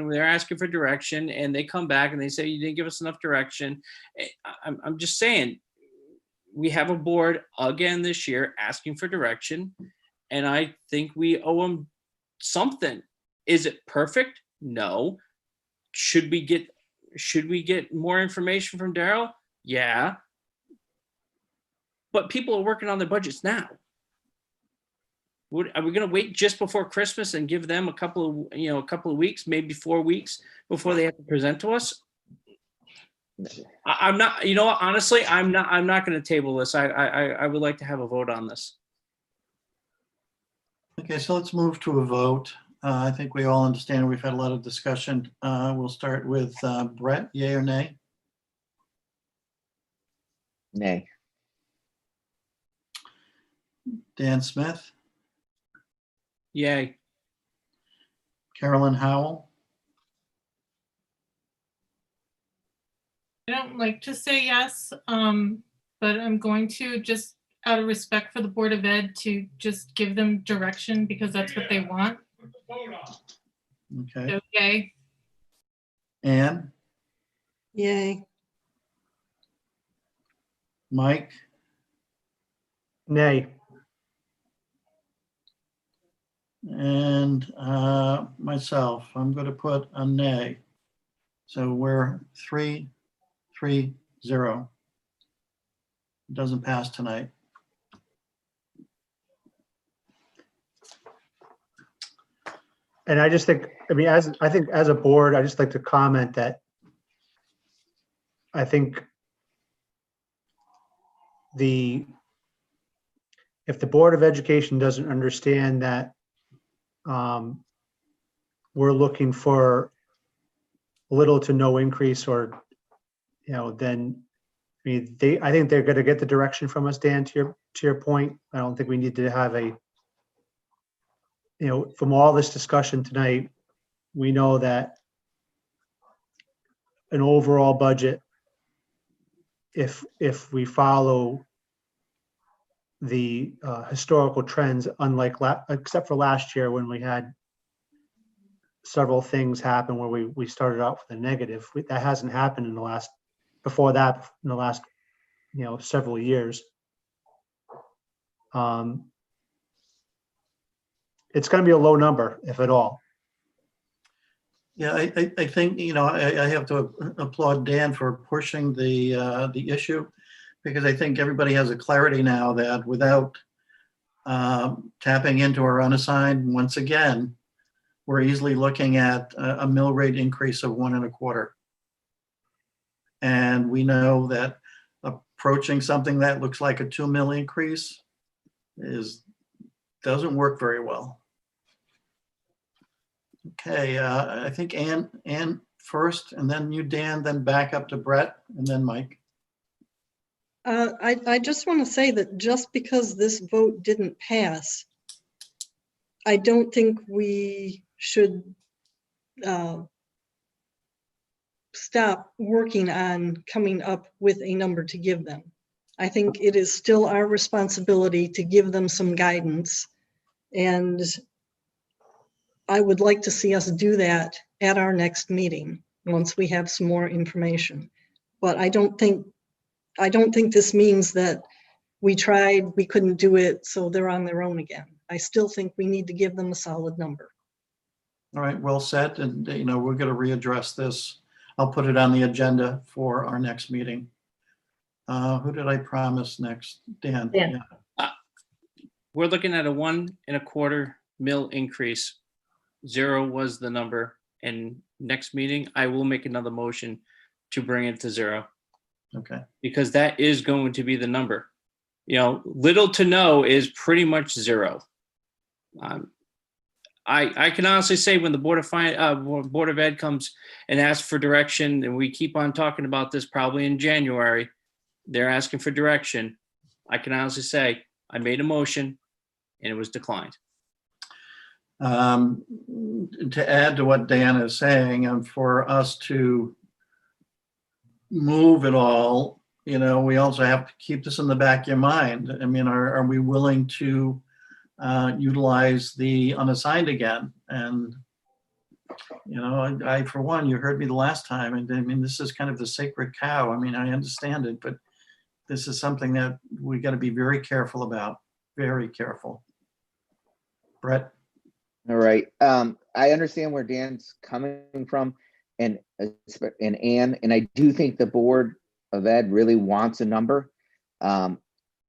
And they come back and they say, "You didn't give us enough direction." I'm just saying, we have a board again this year asking for direction, and I think we owe them something. Is it perfect? No. Should we get more information from Daryl? Yeah. But people are working on their budgets now. Are we going to wait just before Christmas and give them a couple of weeks, maybe 4 weeks before they have to present to us? I'm not, honestly, I'm not going to table this. I would like to have a vote on this. Okay, so let's move to a vote. I think we all understand we've had a lot of discussion. We'll start with Brett, yay or nay? Nay. Dan Smith, Yay. Carolyn Howell, I don't like to say yes, but I'm going to, just out of respect for the Board of Ed, to just give them direction because that's what they want. okay, Okay. Ann, Yay. Mike, Nay. and myself. I'm going to put a nay. So we're 3-3-0. It doesn't pass tonight. And I just think, I think as a board, I just like to comment that I think if the Board of Education doesn't understand that we're looking for little to no increase, or, then, I think they're gonna get the direction from us, Dan, to your point. I don't think we need to have from all this discussion tonight, we know that an overall budget, if we follow the historical trends, unlike except for last year when we had several things happen where we started out with a negative. That hasn't happened in the last several years. It's going to be a low number, if at all. Yeah, I think, I have to applaud Dan for pushing the issue, because I think everybody has a clarity now that without tapping into our unassigned, once again, we're easily looking at a mill rate increase of 1 1/4. And we know that approaching something that looks like a 2 mil increase doesn't work very well. Okay, I think Ann first, and then you, Dan, then back up to Brett, and then Mike. I just want to say that just because this vote didn't pass, I don't think we should stop working on coming up with a number to give them. I think it is still our responsibility to give them some guidance, and I would like to see us do that at our next meeting once we have some more information. But I don't think this means that we tried, we couldn't do it, so they're on their own again. I still think we need to give them a solid number. All right, well said, and we're going to readdress this. I'll put it on the agenda for our next meeting. Who did I promise next? Dan. Dan. Yeah. We're looking at a 1 1/4 mil increase. 0 was the number. And next meeting, I will make another motion to bring it to zero, Okay. because that is going to be the number. Little to no is pretty much zero. I can honestly say when the Board of Ed comes and asks for direction, and we keep on talking about this probably in January, they're asking for direction. I can honestly say I made a motion and it was declined. To add to what Dan is saying, and for us to move it all, we also have to keep this in the back of your mind. I mean, are we willing to utilize the unassigned again? And, I, for one, you heard me the last time, and I mean, this is kind of the sacred cow. I mean, I understand it, but this is something that we got to be very careful about, very careful. Brett? All right. I understand where Dan's coming from and Ann, and I do think the Board of Ed really wants a number. And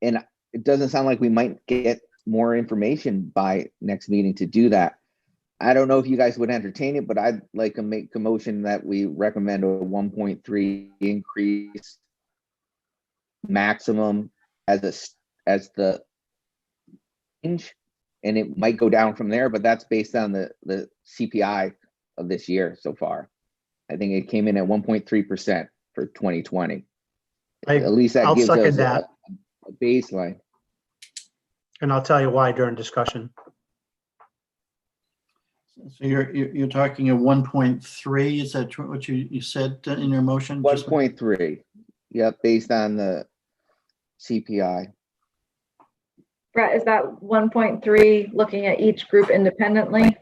it doesn't sound like we might get more information by next meeting to do that. I don't know if you guys would entertain it, but I'd like to make a motion that we recommend a 1.3 increase maximum as the range. And it might go down from there, but that's based on the CPI of this year so far. I think it came in at 1.3% for 2020. At least that I'll gives second us that. a baseline. And I'll tell you why during discussion. So you're talking a 1.3, is that what you said in your motion? 1.3, yep, based on the CPI. Brett, is that 1.3 looking at each group independently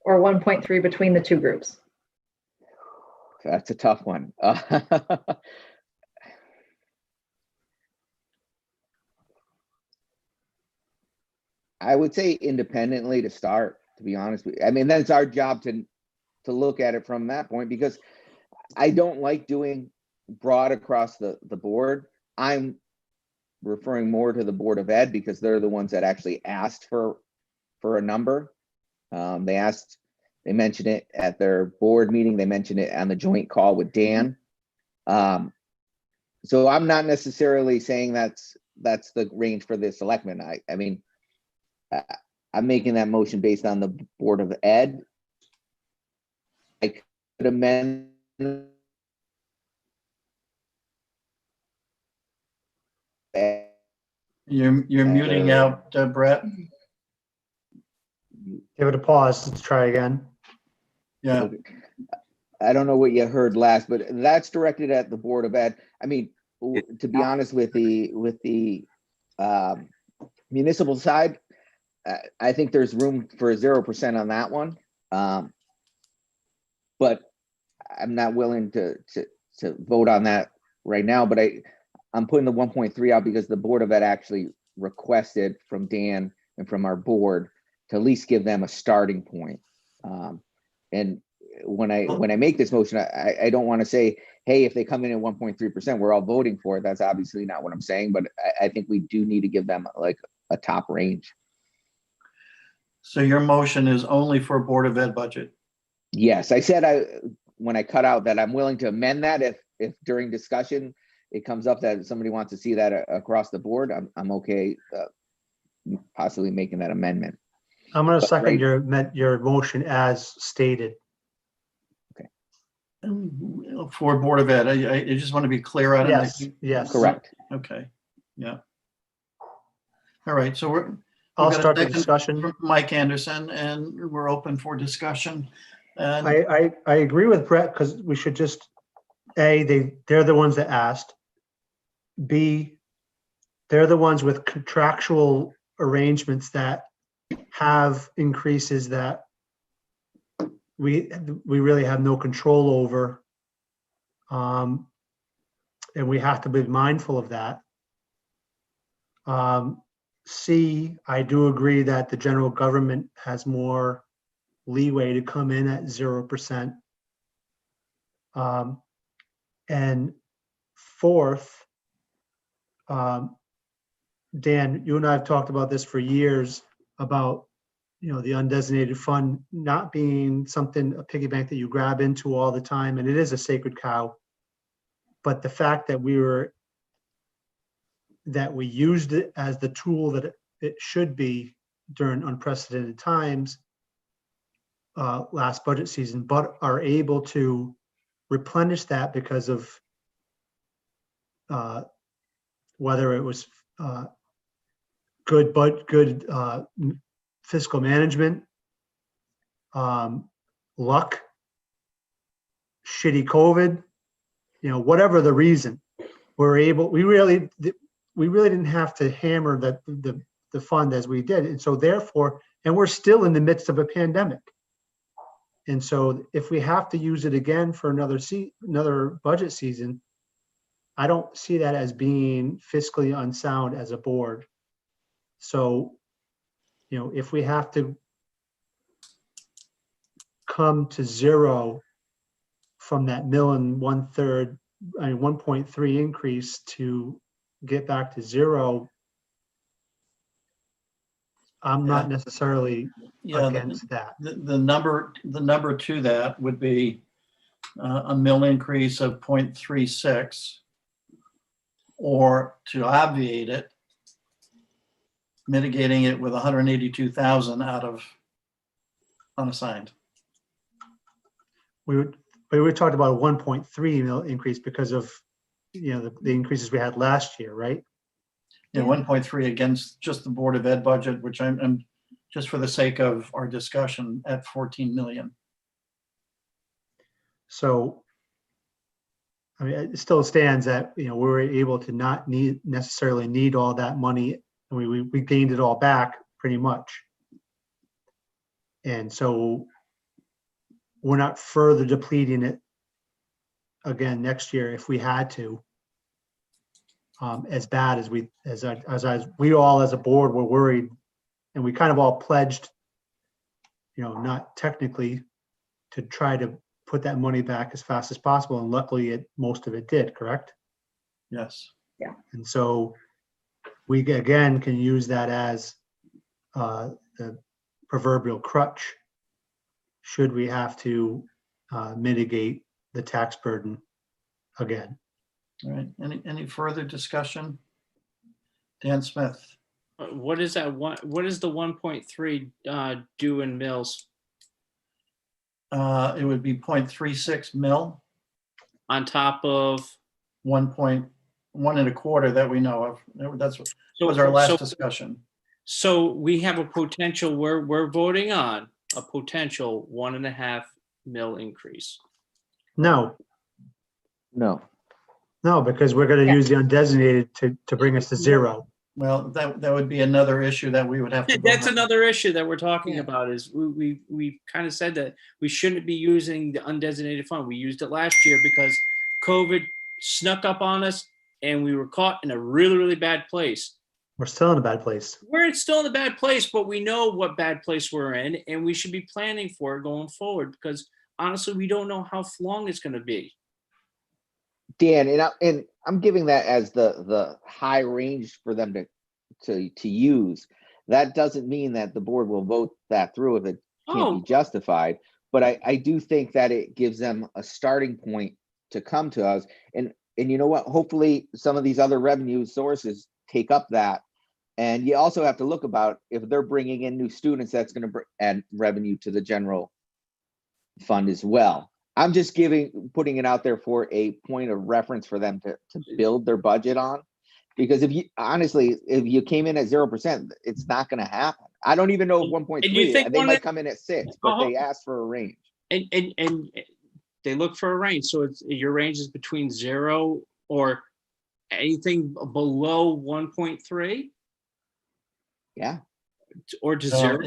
or 1.3 between the two groups? That's a tough one. I would say independently to start, to be honest with you. I mean, that's our job to look at it from that point, because I don't like doing broad across the board. I'm referring more to the Board of Ed because they're the ones that actually asked for a number. They mentioned it at their board meeting. They mentioned it on the joint call with Dan. So I'm not necessarily saying that's the range for the selectmen. I mean, I'm making that motion based on the Board of Ed. I could amend. You're muting out, Brett. Give it a pause. Let's try again. Yeah. I don't know what you heard last, but that's directed at the Board of Ed. I mean, to be honest, with the municipal side, I think there's room for 0% on that one. But I'm not willing to vote on that right now, but I'm putting the 1.3 out because the Board of Ed actually requested from Dan and from our board to at least give them a starting point. And when I make this motion, I don't want to say, hey, if they come in at 1.3%, we're all voting for it. That's obviously not what I'm saying, but I think we do need to give them like a top range. So your motion is only for Board of Ed budget? Yes, I said when I cut out that I'm willing to amend that if during discussion it comes up that somebody wants to see that across the board, I'm okay possibly making that amendment. I'm going to But second right- your motion as stated. For Board of Ed, I just want to be clear on it. Yes, yes. Correct. Okay, yeah. All right, so I'll we've got a start the second discussion. from Mike Anderson, and we're open for discussion. And I agree with Brett because we should just, they're the ones that asked. B, they're the ones with contractual arrangements that have increases that we really have no control over. And we have to be mindful of that. C, I do agree that the general government has more leeway to come in at 0%. And fourth, Dan, you and I have talked about this for years about, the undesignated fund not being something, a piggy bank that you grab into all the time. And it is a sacred cow. but the fact that we used it as the tool that it should be during unprecedented times last budget season, but are able to replenish that because of whether it was good fiscal management, luck, shitty COVID, whatever the reason, we really didn't have to hammer the fund as we did. And so therefore, and we're still in the midst of a pandemic. And so if we have to use it again for another budget season, I don't see that as being fiscally unsound as a board. So, if we have to come to zero from that mill and 1.3 increase to get back to zero, I'm not necessarily against that. The number to that would be a mill increase of 0.36, or to obviate it, mitigating it with 182,000 out of unassigned. We talked about a 1.3 mil increase because of the increases we had last year, right? Yeah, 1.3 against just the Board of Ed budget, which I'm just for the sake of our discussion at 14 million. So, I mean, it still stands that we were able to not necessarily need all that money. I mean, we gained it all back pretty much, and so we're not further depleting it again next year if we had to. As bad as we all as a board were worried, and we kind of all pledged, not technically, to try to put that money back as fast as possible, and luckily most of it did, correct? Yes. Yeah. And so we again can use that as the proverbial crutch should we have to mitigate the tax burden again. All right. Any further discussion? Dan Smith. What is that one? What is the 1.3 due in mills It would be 0.36 mil, on top of? 1.125 that we know of. That was our last discussion. So we have a potential, we're voting on a potential 1.5 mil increase. No, because we're going to use the undesignated to bring us to zero. Well, that would be another issue that we would have to. That's another issue that we're talking about, is we kind of said that we shouldn't be using the undesignated fund. We used it last year because COVID snuck up on us and we were caught in a really, really bad place. We're still in a bad place. We're still in a bad place, but we know what bad place we're in, and we should be planning for it going forward, because honestly, we don't know how long it's going to be. Dan, and I'm giving that as the high range for them to use. That doesn't mean that the board will vote that through if it can't be justified. But I do think that it gives them a starting point to come to us. And you know what? Hopefully some of these other revenue sources take up that. And you also have to look about if they're bringing in new students, that's going to add revenue to the general fund as well. I'm just putting it out there for a point of reference for them to build their budget on. Because if you came in at 0%, it's not going to happen. I don't even know if 1.3, they might come in at 6, but they asked for a range. And they look for a range. So your range is between 0 or anything below 1.3? Yeah. Or to So 0.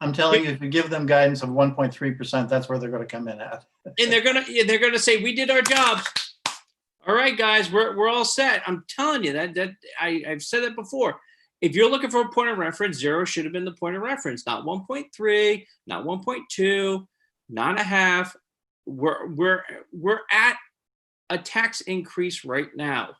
I'm telling you, if you give them guidance of 1.3%, that's where they're going to come in at. And they're gonna say, we did our jobs. All right, guys, we're all set. I'm telling you that I've said it before. If you're looking for a point of reference, 0 should have been the point of reference, not 1.3, not 1.2, not a half. We're at a tax increase right now.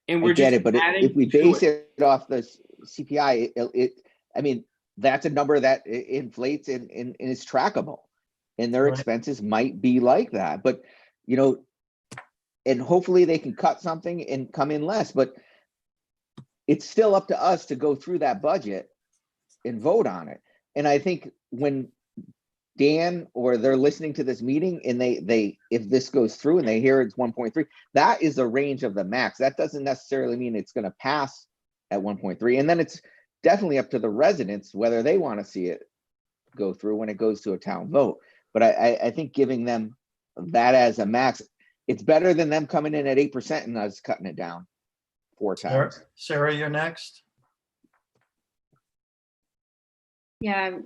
And we're get just it, but if we base it off the CPI, I mean, that's a number that inflates and is trackable, and their expenses might be like that. But and hopefully they can cut something and come in less, but it's still up to us to go through that budget and vote on it. And I think when Dan or they're listening to this meeting and they if this goes through and they hear it's 1.3, that is the range of the max. That doesn't necessarily mean it's going to pass at 1.3. And then it's definitely up to the residents whether they want to see it go through when it goes to a town vote. But I think giving them that as a max, it's better than them coming in at 8% and us cutting it down 4 times. Sarah, you're next. Yeah,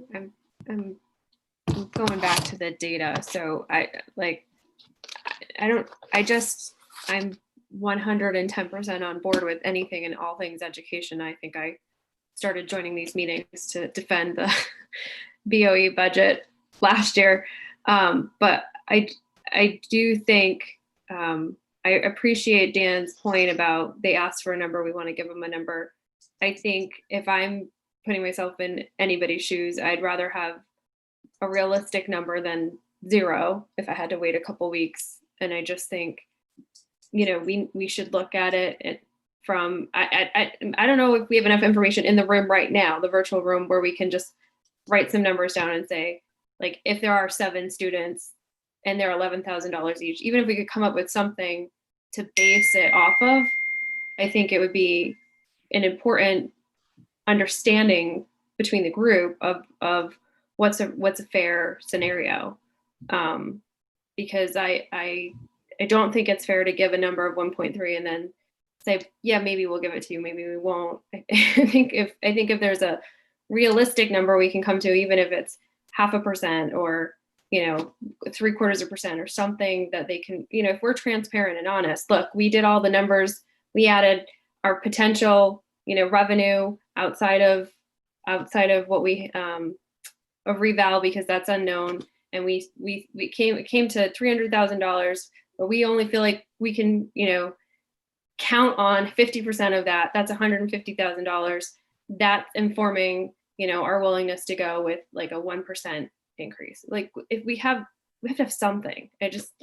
I'm going back to the data. So I'm 110% on board with anything and all things education. I think I started joining these meetings to defend the BOE budget last year. But I do think I appreciate Dan's point about they asked for a number, we want to give them a number. I think if I'm putting myself in anybody's shoes, I'd rather have a realistic number than 0 if I had to wait a couple weeks. And I just think, we should look at it from, I don't know if we have enough information in the room right now, the virtual room, where we can just write some numbers down and say, like, if there are 7 students and they're $11,000 each, even if we could come up with something to base it off of, I think it would be an important understanding between the group of what's a fair scenario. Because I don't think it's fair to give a number of 1.3 and then say, yeah, maybe we'll give it to you, maybe we won't. I think if there's a realistic number we can come to, even if it's 0.5% or 0.75% or something that they can, if we're transparent and honest, look, we did all the numbers, we added our potential, revenue outside of what we of reval, because that's unknown, and we came to $300,000, but we only feel like we can count on 50% of that. That's $150,000. That's informing our willingness to go with like a 1% increase. Like, if we have to have something. I just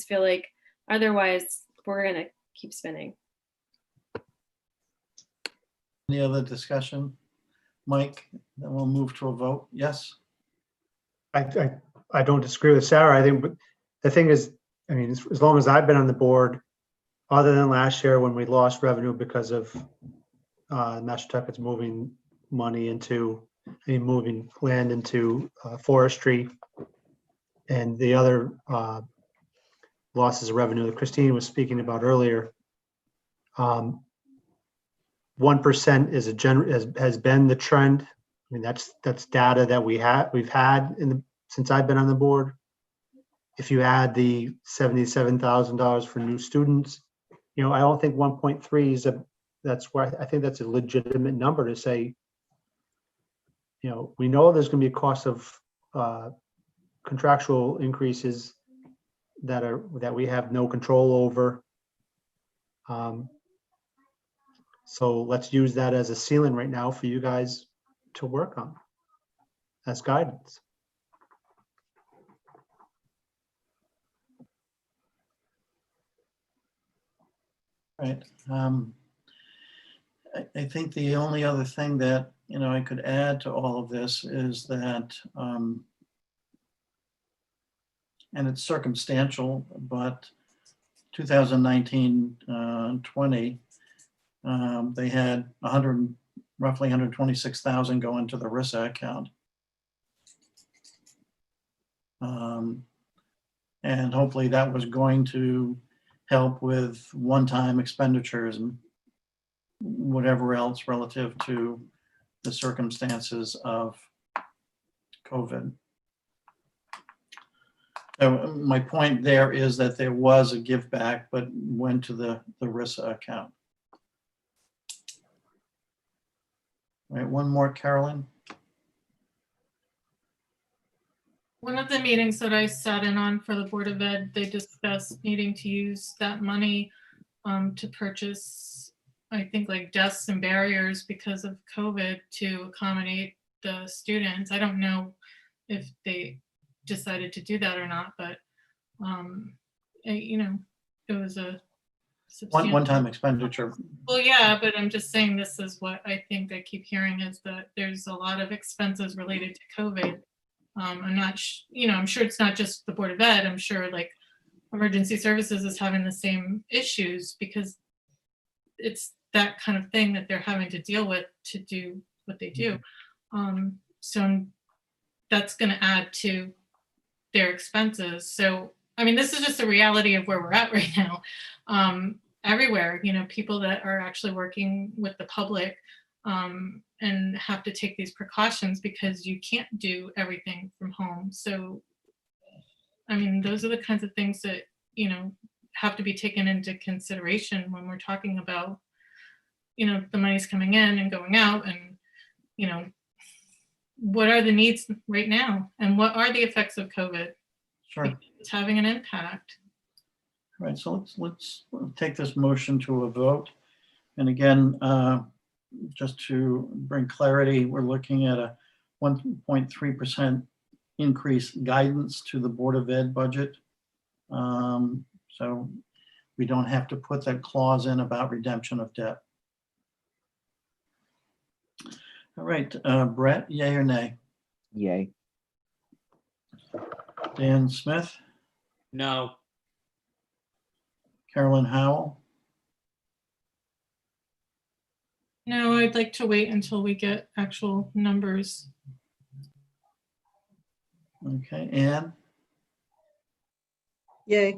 feel like otherwise we're gonna keep spinning. Any other discussion? Mike, then we'll move to a vote. Yes? I don't disagree with Sarah. I think, but the thing is, I mean, as long as I've been on the board, other than last year when we lost revenue because of Massachusetts moving moving land into forestry, and the other losses of revenue that Christine was speaking about earlier. 1% is has been the trend. I mean, that's data that we've had since I've been on the board. If you add the $77,000 for new students, I don't think 1.3 is that's why I think that's a legitimate number to say. We know there's going to be a cost of contractual increases that we have no control over. So let's use that as a ceiling right now for you guys to work on as guidance. Right. I think the only other thing that, I could add to all of this is that, and it's circumstantial, but 2019-20, they had roughly 126,000 go into the RISA account. And hopefully that was going to help with one-time expenditures and whatever else relative to the circumstances of COVID. So my point there is that there was a give back, but went to the RISA account. All right, one more, Carolyn. One of the meetings that I sat in on for the Board of Ed, they discussed needing to use that money to purchase, I think, like desks and barriers because of COVID to accommodate the students. I don't know if they decided to do that or not, but it was a substantial. One-time expenditure. Well, yeah, but I'm just saying this is what I think I keep hearing is that there's a lot of expenses related to COVID. I'm not, I'm sure it's not just the Board of Ed. I'm sure like emergency services is having the same issues because it's that kind of thing that they're having to deal with to do what they do. So that's going to add to their expenses. So, I mean, this is just a reality of where we're at right now. Everywhere, people that are actually working with the public and have to take these precautions because you can't do everything from home. So, I mean, those are the kinds of things that, have to be taken into consideration when we're talking about, the money's coming in and going out and, what are the needs right now and what are the effects of COVID? Sure. It's having an impact. Right, so let's take this motion to a vote. And again, just to bring clarity, we're looking at a 1.3% increase guidance to the Board of Ed budget. So we don't have to put that clause in about redemption of debt. All right, Brett, yay or nay? Yay. Dan Smith, No. Carolyn Howell, No, I'd like to wait until we get actual numbers. okay, Ann, Yay.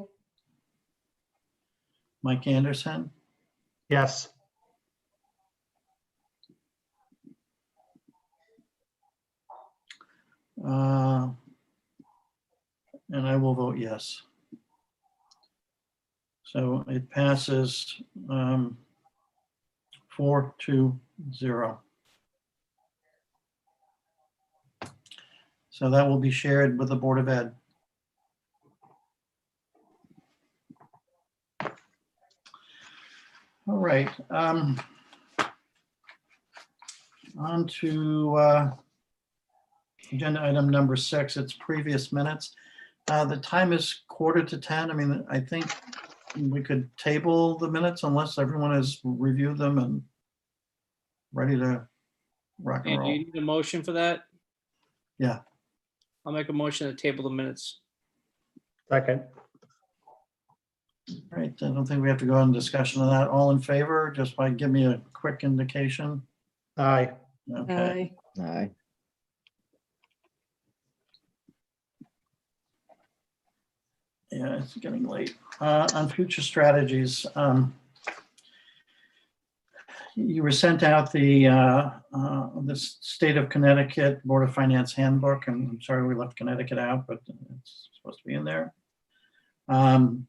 Mike Anderson, Yes. and I will vote yes. So it passes 4-0. So that will be shared with the Board of Ed. All right. On to agenda item number 6, it's previous minutes. The time is 9:45. I mean, I think we could table the minutes unless everyone has reviewed them and ready to rock and And do roll. you need a motion for that? Yeah. I'll make a motion to table the minutes. Second. All right, I don't think we have to go into discussion of that. All in favor, just by give me a quick indication. Aye. Okay. Aye. Aye. Yeah, it's getting late. On future strategies, you were sent out the State of Connecticut Board of Finance Handbook, and I'm sorry we left Connecticut out, but it's supposed to be in there. You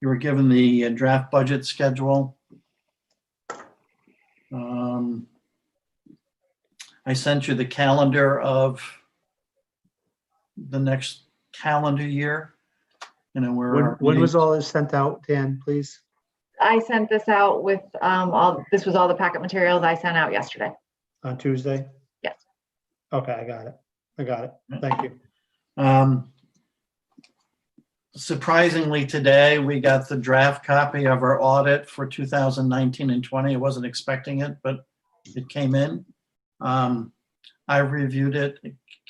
were given the draft budget schedule. I sent you the calendar of the next calendar year. When was all this sent out, Dan, please? I sent this out with this was all the packet materials I sent out yesterday. On Tuesday? Yes. Okay, I got it. Thank you. Surprisingly, today we got the draft copy of our audit for 2019 and 20. I wasn't expecting it, but it came in. I reviewed it.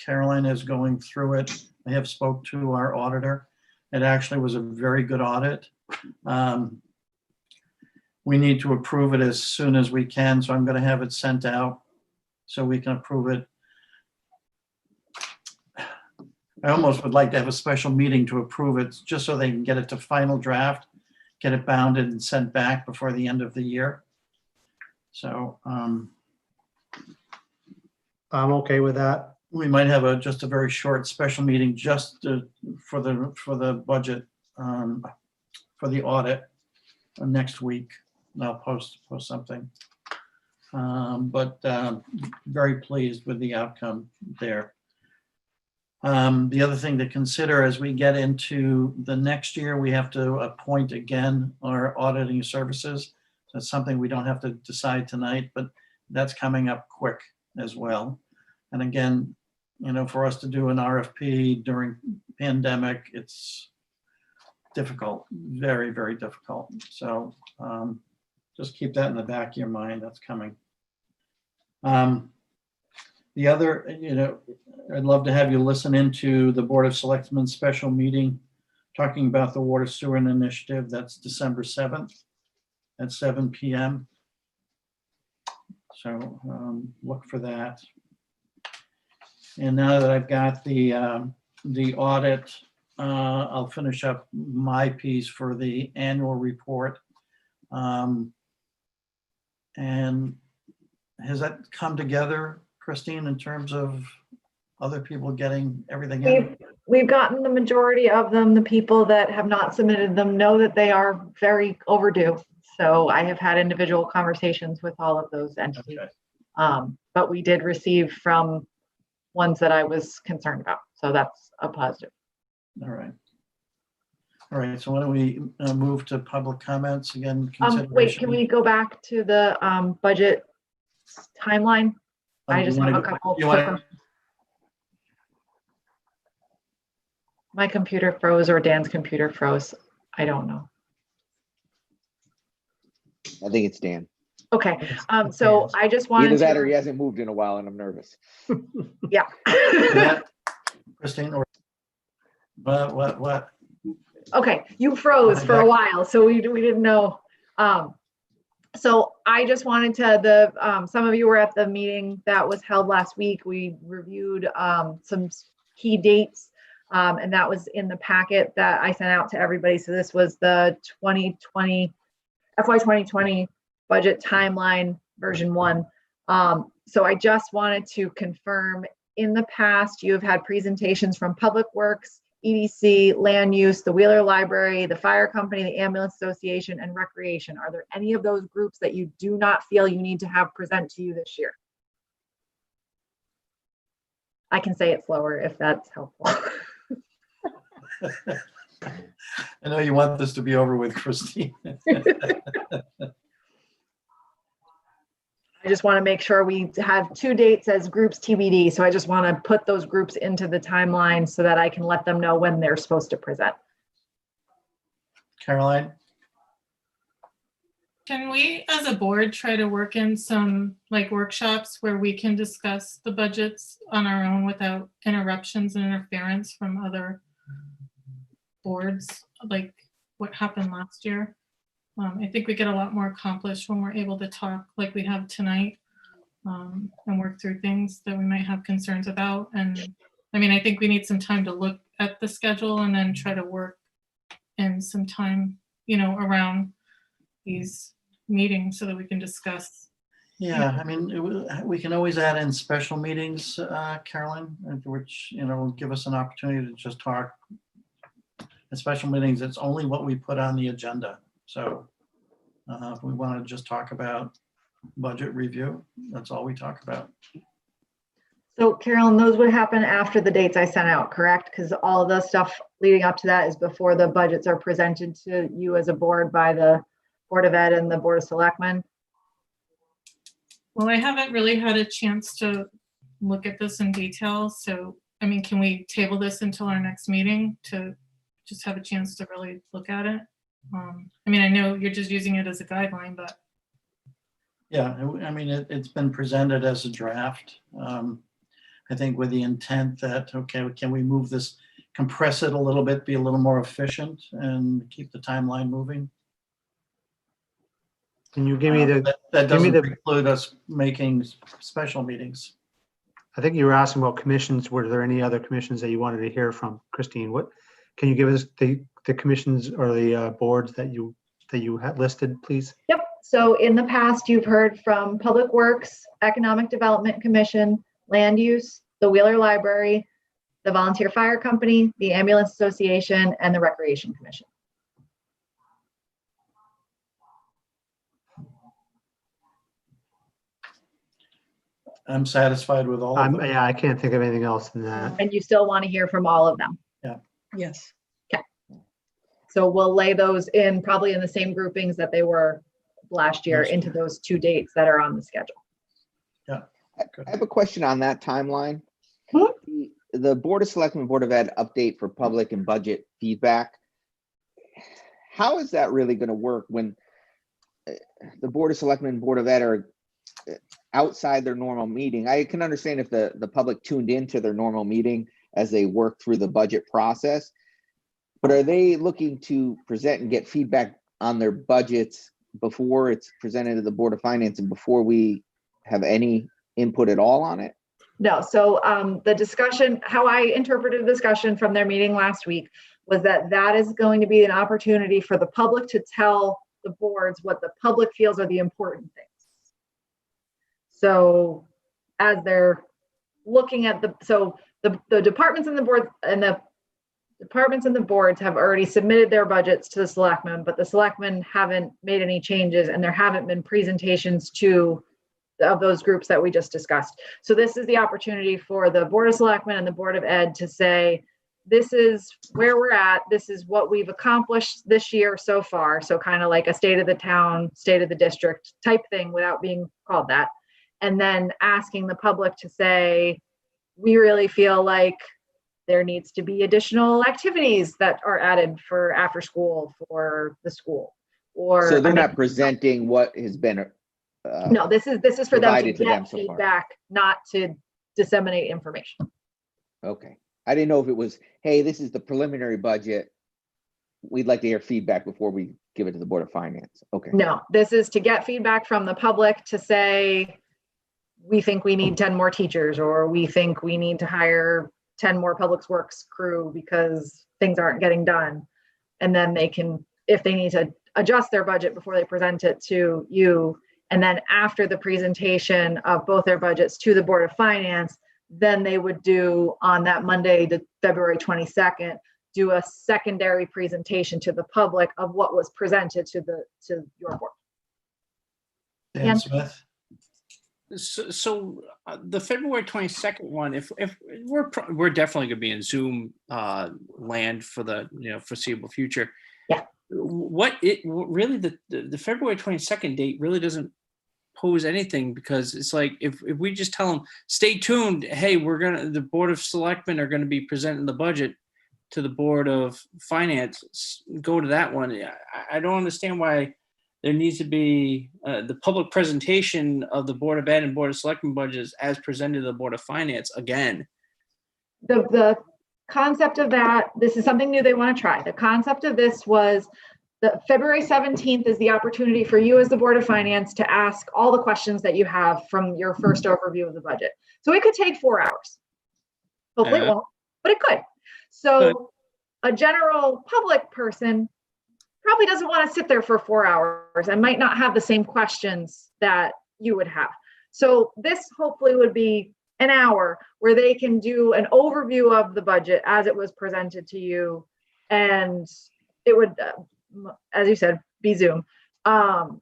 Caroline is going through it. I have spoke to our auditor. It actually was a very good audit. We need to approve it as soon as we can, so I'm going to have it sent out so we can approve it. I almost would like to have a special meeting to approve it, just so they can get it to final draft, get it bounded and sent back before the end of the year. So I'm okay with that. we might have just a very short special meeting just for the budget, for the audit next week. And I'll post something. But very pleased with the outcome there. The other thing to consider as we get into the next year, we have to appoint again our auditing services. That's something we don't have to decide tonight, but that's coming up quick as well. And again, for us to do an RFP during pandemic, it's difficult, very, very difficult. So just keep that in the back of your mind. That's coming. The other, I'd love to have you listen into the Board of Selectmen's special meeting talking about the water sewer initiative. That's December 7th at 7 p.m. So look for that. And now that I've got the audit, I'll finish up my piece for the annual report. And has that come together, Christine, in terms of other people getting everything in? We've gotten the majority of them. The people that have not submitted them know that they are very overdue. So I have had individual conversations with all of those entities. Okay. But we did receive from ones that I was concerned about. So that's a positive. All right. All right, so why don't we move to public comments again? Wait, can we go back to the budget timeline? I just have a couple. My computer froze or Dan's computer froze. I don't know. I think it's Dan. Okay, so I just wanted Either that or to, he hasn't moved in a while and I'm nervous. yeah. Christine, or what? Okay, you froze for a while, so we didn't know. So I just wanted to, some of you were at the meeting that was held last week. We reviewed some key dates, and that was in the packet that I sent out to everybody. So this was the FY 2020 budget timeline version 1. So I just wanted to confirm, in the past, you have had presentations from Public Works, EDC, Land Use, the Wheeler Library, the Fire Company, the Ambulance Association, and Recreation. Are there any of those groups that you do not feel you need to have present to you this year? I can say it slower if that's helpful. I know you want this to be over with, Christine. I just want to make sure we have 2 dates as groups TBD. So I just want to put those groups into the timeline so that I can let them know when they're supposed to present. Caroline? Can we, as a board, try to work in some workshops where we can discuss the budgets on our own without interruptions and interference from other boards, like what happened last year? I think we get a lot more accomplished when we're able to talk like we have tonight, and work through things that we might have concerns about. And I mean, I think we need some time to look at the schedule and then try to work in some time, around these meetings so that we can discuss. Yeah, I mean, we can always add in special meetings, Caroline, which, will give us an opportunity to just talk. At special meetings, it's only what we put on the agenda. So if we want to just talk about budget review, that's all we talk about. So Carolyn, those would happen after the dates I sent out, correct? Because all of the stuff leading up to that is before the budgets are presented to you as a board by the Board of Ed and the Board of Selectmen. Well, I haven't really had a chance to look at this in detail. So, I mean, can we table this until our next meeting to just have a chance to really look at it? I mean, I know you're just using it as a guideline, but. Yeah, I mean, it's been presented as a draft. I think with the intent that, okay, can we move this, compress it a little bit, be a little more efficient and keep the timeline moving? Can you give me the, That give me doesn't the, preclude us making special meetings. I think you were asking about commissions. Were there any other commissions that you wanted to hear from, Christine? What, can you give us the commissions or the boards that you had listed, please? Yep. So in the past, you've heard from Public Works, Economic Development Commission, Land Use, the Wheeler Library, the Volunteer Fire Company, the Ambulance Association, and the Recreation Commission. I'm satisfied with all of them. Yeah, I can't think of anything else than that. And you still want to hear from all of them. Yes. So we'll lay those in probably in the same groupings that they were last year into those 2 dates that are on the schedule. Yeah. I have a question on that timeline. Hmm? The Board of Selectmen, Board of Ed update for public and budget feedback. how is that really going to work when the Board of Selectmen and Board of Ed are outside their normal meeting? I can understand if the public tuned into their normal meeting as they work through the budget process, but are they looking to present and get feedback on their budgets before it's presented to the Board of Finance and before we have any input at all on it? No, so the discussion, how I interpreted the discussion from their meeting last week was that that is going to be an opportunity for the public to tell the boards what the public feels are the important things. So as they're looking at the departments and the board and the departments and the boards have already submitted their budgets to the selectmen, but the selectmen haven't made any changes and there haven't been presentations of those groups that we just discussed. So this is the opportunity for the Board of Selectmen and the Board of Ed to say, this is where we're at. This is what we've accomplished this year so far. So kind of like a state of the town, state of the district type thing without being called that. And then asking the public to say, we really feel like there needs to be additional activities that are added for after school for the school. Or So they're not presenting what has been no, this is for them to provided to them get so far. feedback, not to disseminate information. Okay. I didn't know if it was, hey, this is the preliminary budget. We'd like to hear feedback before we give it to the Board of Finance. Okay. No, this is to get feedback from the public to say, we think we need 10 more teachers, or we think we need to hire 10 more public works crew because things aren't getting done. And then they can, if they need to adjust their budget before they present it to you, and then after the presentation of both their budgets to the Board of Finance, then they would do on that Monday, the February 22nd, do a secondary presentation to the public of what was presented to your board. Dan Yeah. Smith. So the February 22nd one, if we're definitely gonna be in Zoom land for the foreseeable future. Yeah. Really the February 22nd date really doesn't pose anything, because it's like if we just tell them stay tuned, hey, the Board of Selectmen are gonna be presenting the budget to the Board of Finance, go to that one. I don't understand why there needs to be the public presentation of the Board of Ed and Board of Selectmen budgets as presented to the Board of Finance again. The concept of that, this is something new they want to try. The concept of this was the February 17th is the opportunity for you as the Board of Finance to ask all the questions that you have from your first overview of the budget. So it could take 4 hours. Hopefully it won't, but it could. So a general public person probably doesn't want to sit there for 4 hours and might not have the same questions that you would have. So this hopefully would be an hour where they can do an overview of the budget as it was presented to you. And it would, as you said, be Zoom.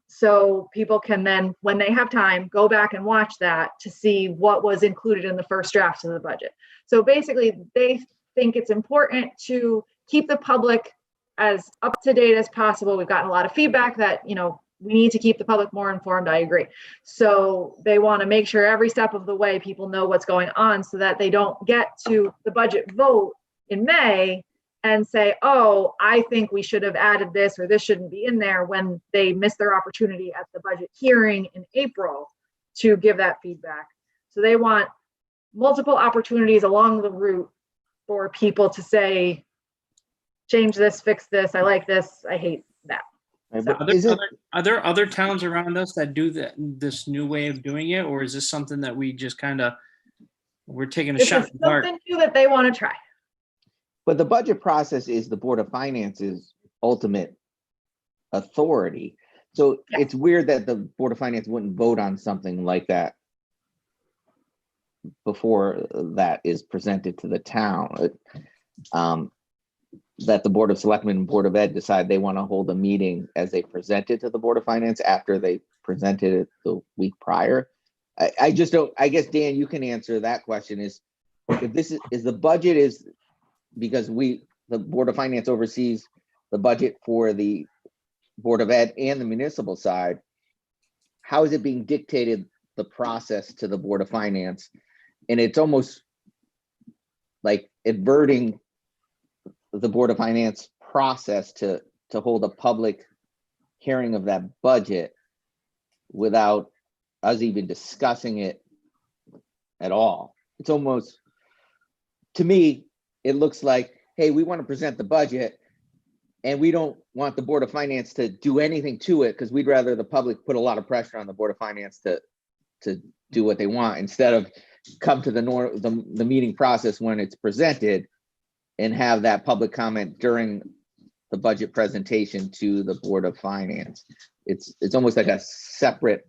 So people can then, when they have time, go back and watch that to see what was included in the first draft of the budget. So basically, they think it's important to keep the public as up to date as possible. We've gotten a lot of feedback that, we need to keep the public more informed. I agree. So they want to make sure every step of the way people know what's going on so that they don't get to the budget vote in May and say, oh, I think we should have added this or this shouldn't be in there, when they miss their opportunity at the budget hearing in April to give that feedback. So they want multiple opportunities along the route for people to say, change this, fix this, I like this, I hate that. Are there other towns around us that do this new way of doing it, or is this something that we just we're taking a This shot is in the dark? something new that they want to try. But the budget process is the Board of Finance's ultimate authority. So Yeah. it's weird that the Board of Finance wouldn't vote on something like that before that is presented to the town. That the Board of Selectmen and Board of Ed decide they want to hold a meeting as they present it to the Board of Finance after they presented it the week prior. I just don't, I guess, Dan, you can answer that question, is if this is the budget is because the Board of Finance oversees the budget for the Board of Ed and the municipal side, how is it being dictated, the process, to the Board of Finance? And it's almost like adverting the Board of Finance process to to hold a public hearing of that budget without us even discussing it at all. It's almost, to me, it looks like, hey, we want to present the budget and we don't want the Board of Finance to do anything to it because we'd rather the public put a lot of pressure on the Board of Finance to do what they want instead of come to the meeting process when it's presented and have that public comment during the budget presentation to the Board of Finance. It's almost like a separate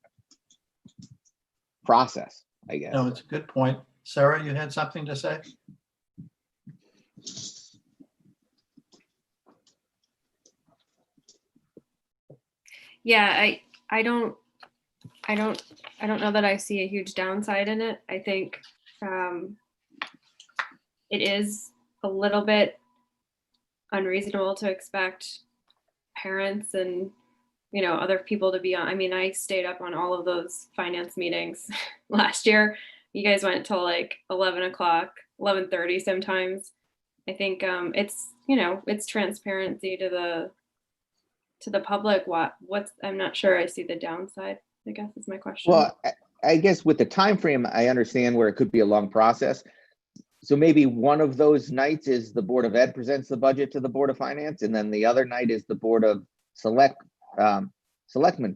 process, I guess. No, it's a good point. Sarah, you had something to say? Yeah, I don't know that I see a huge downside in it. I think it is a little bit unreasonable to expect parents and other people to be on. I mean, I stayed up on all of those finance meetings last year. You guys went till like 11 o'clock, 11:30 sometimes. I think it's transparency to the public. What's I'm not sure I see the downside, I guess is my question. Well, I guess with the time frame, I understand where it could be a long process. So maybe one of those nights is the Board of Ed presents the budget to the Board of Finance, and then the other night is the Board of Selectmen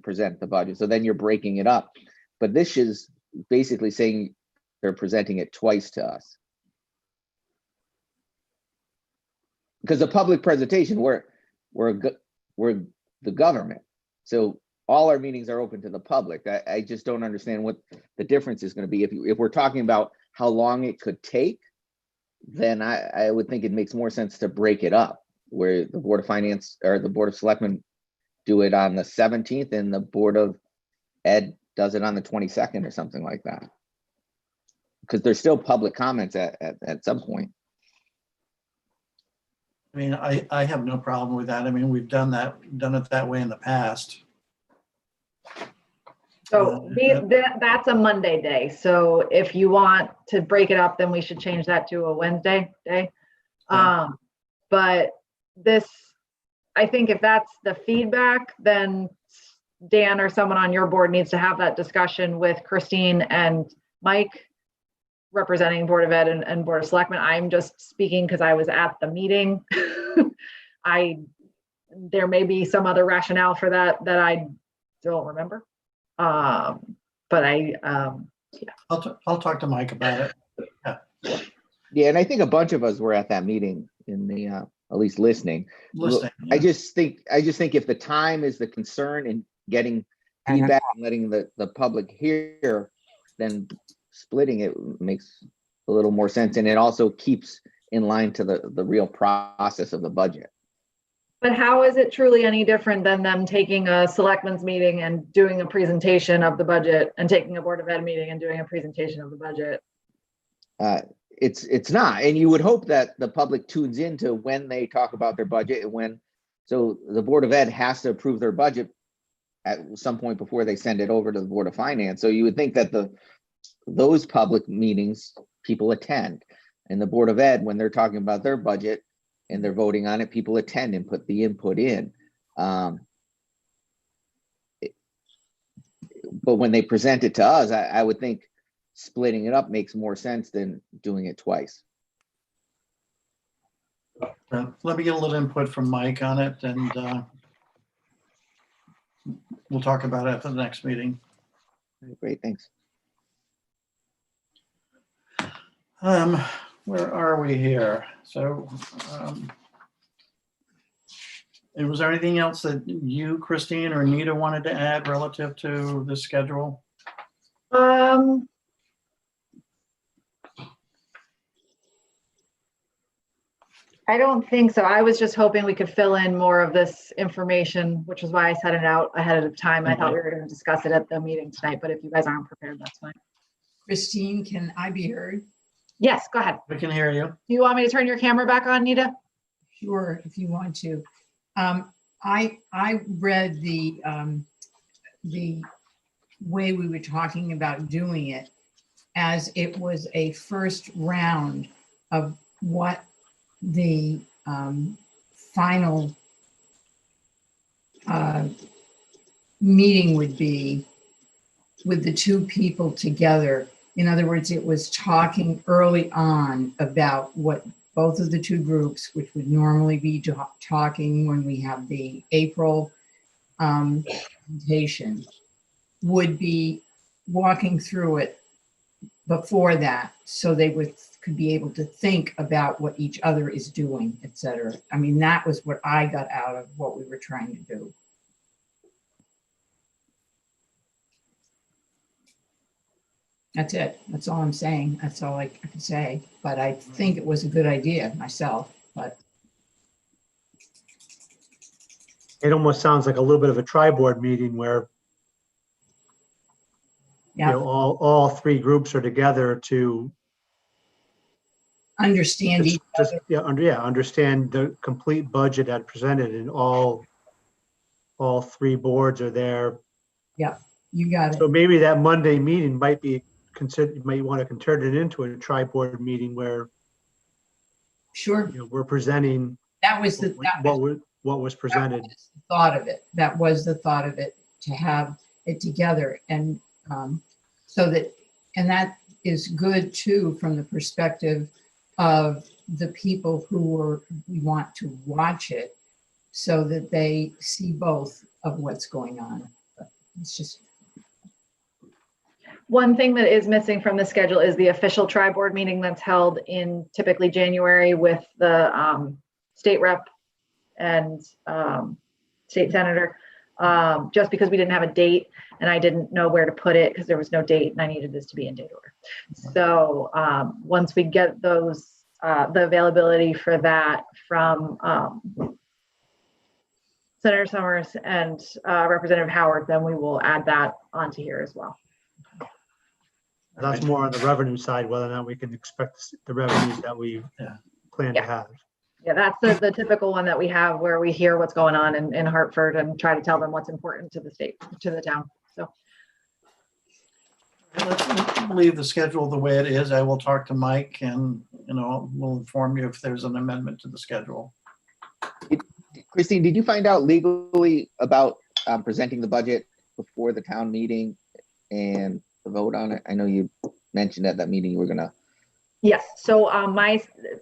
present the budget. So then you're breaking it up. But this is basically saying they're presenting it twice to us. Because the public presentation, we're the government. So all our meetings are open to the public. I just don't understand what the difference is going to be. If we're talking about how long it could take, then I would think it makes more sense to break it up, where the Board of Finance or the Board of Selectmen do it on the 17th and the Board of Ed does it on the 22nd or something like that. Because there's still public comments at some point. I mean, I have no problem with that. I mean, we've done it that way in the past. So that's a Monday day. So if you want to break it up, then we should change that to a Wednesday day. But this, I think if that's the feedback, then Dan or someone on your board needs to have that discussion with Christine and Mike representing Board of Ed and Board of Selectmen. I'm just speaking because I was at the meeting. There may be some other rationale for that I don't remember. But yeah. I'll talk to Mike about it. Yeah, and I think a bunch of us were at that meeting in the at least listening. Listening. I just think if the time is the concern in getting feedback and letting the public hear, then splitting it makes a little more sense, and it also keeps in line to the real process of the budget. But how is it truly any different than them taking a selectmen's meeting and doing a presentation of the budget and taking a Board of Ed meeting and doing a presentation of the budget? It's not, and you would hope that the public tunes into when they talk about their budget and so the Board of Ed has to approve their budget at some point before they send it over to the Board of Finance. So you would think that those public meetings people attend, and the Board of Ed, when they're talking about their budget and they're voting on it, people attend and put the input in. But when they present it to us, I would think splitting it up makes more sense than doing it twice. Let me get a little input from Mike on it, and we'll talk about it at the next meeting. Great, thanks. Where are we here? So, and was there anything else that you, Christine, or Nita wanted to add relative to the schedule? I don't think so. I was just hoping we could fill in more of this information, which is why I set it out ahead of time. I thought we were going to discuss it at the meeting tonight, but if you guys aren't prepared, that's fine. Christine, can I be heard? Yes, go ahead. We can hear you. Do you want me to turn your camera back on, Nita? Sure, if you want to. I read the way we were talking about doing it as it was a first round of what the final meeting would be with the two people together. In other words, it was talking early on about what both of the two groups, which would normally be talking when we have the April presentation, would be walking through it before that, so they could be able to think about what each other is doing, et cetera. I mean, that was what I got out of what we were trying to do. That's it. That's all I'm saying. That's all I can say. But I think it was a good idea myself, but. It almost sounds like a little bit of a tri-board meeting where, you Yeah, know, all three groups are together to understand each just, other. understand the complete budget as presented, and all three boards are there. You got So it. maybe that Monday meeting might be considered, you might want to turn it into a tri-board meeting where, Sure. you know, we're presenting That was the, what was presented. that was the thought of it. That was the thought of it, to have it together. And so that, and that is good too, from the perspective of the people who we want to watch it, so that they see both of what's going on. But it's just, One thing that is missing from the schedule is the official tri-board meeting that's held in typically January with the state rep and state senator, just because we didn't have a date and I didn't know where to put it because there was no date and I needed this to be in date order. So once we get those, the availability for that from Senator Summers and Representative Howard, then we will add that onto here as well. That's more on the revenue side, whether or not we can expect the revenues that we plan to have. Yeah, that's the typical one that we have, where we hear what's going on in Hartford and try to tell them what's important to the state, to the town. So Let's leave the schedule the way it is. I will talk to Mike and, you know, we'll inform you if there's an amendment to the schedule. Christine, did you find out legally about presenting the budget before the town meeting and the vote on it? I know you mentioned at that meeting you were gonna. yes, so my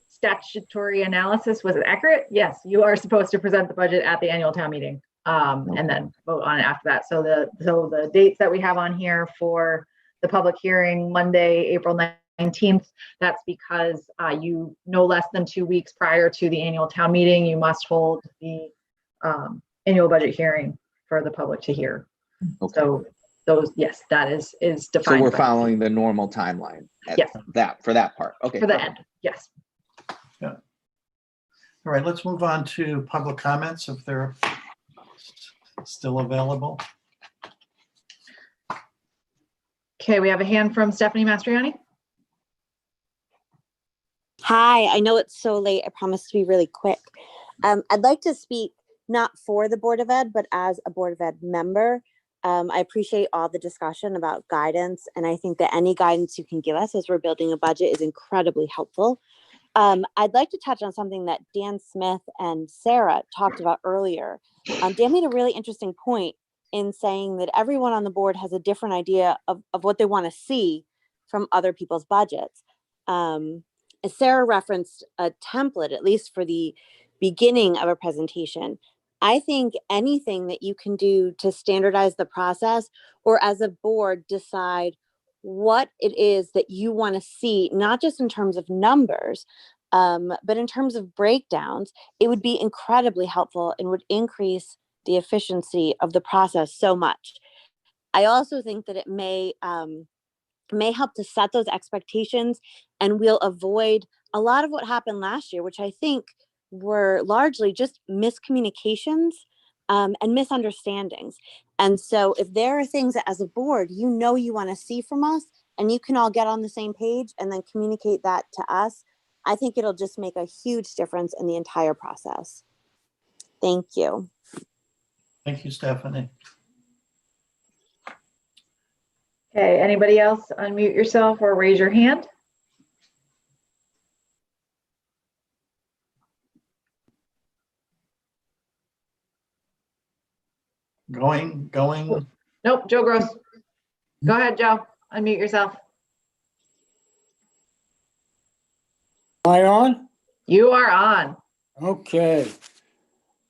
statutory analysis, was it accurate? Yes, you are supposed to present the budget at the annual town meeting and then vote on it after that. So the dates that we have on here for the public hearing, Monday, April 19th, that's because you no less than 2 weeks prior to the annual town meeting, you must hold the annual budget hearing for the public to hear. Okay. So those, yes, that is defined. So we're by- following the normal timeline. Yes. For that part. Okay. For the perfect. end, yes. All right, let's move on to public comments if they're still available. Okay, we have a hand from Stephanie Mastriani. Hi, I know it's so late. I promise to be really quick. I'd like to speak not for the Board of Ed, but as a Board of Ed member. I appreciate all the discussion about guidance, and I think that any guidance you can give us as we're building a budget is incredibly helpful. I'd like to touch on something that Dan Smith and Sarah talked about earlier. Dan made a really interesting point in saying that everyone on the board has a different idea of what they want to see from other people's budgets. As Sarah referenced a template, at least for the beginning of a presentation, I think anything that you can do to standardize the process, or as a board decide what it is that you want to see, not just in terms of numbers, but in terms of breakdowns, it would be incredibly helpful and would increase the efficiency of the process so much. I also think that it may help to set those expectations, and we'll avoid a lot of what happened last year, which I think were largely just miscommunications and misunderstandings. And so if there are things that as a board, you know, you want to see from us, and you can all get on the same page and then communicate that to us, I think it'll just make a huge difference in the entire process. Thank you. Thank you, Stephanie. Okay, anybody else unmute yourself or raise your hand? going. Nope, Joe Gross. Go ahead, Joe. Unmute yourself. Am I on? You are on. Okay.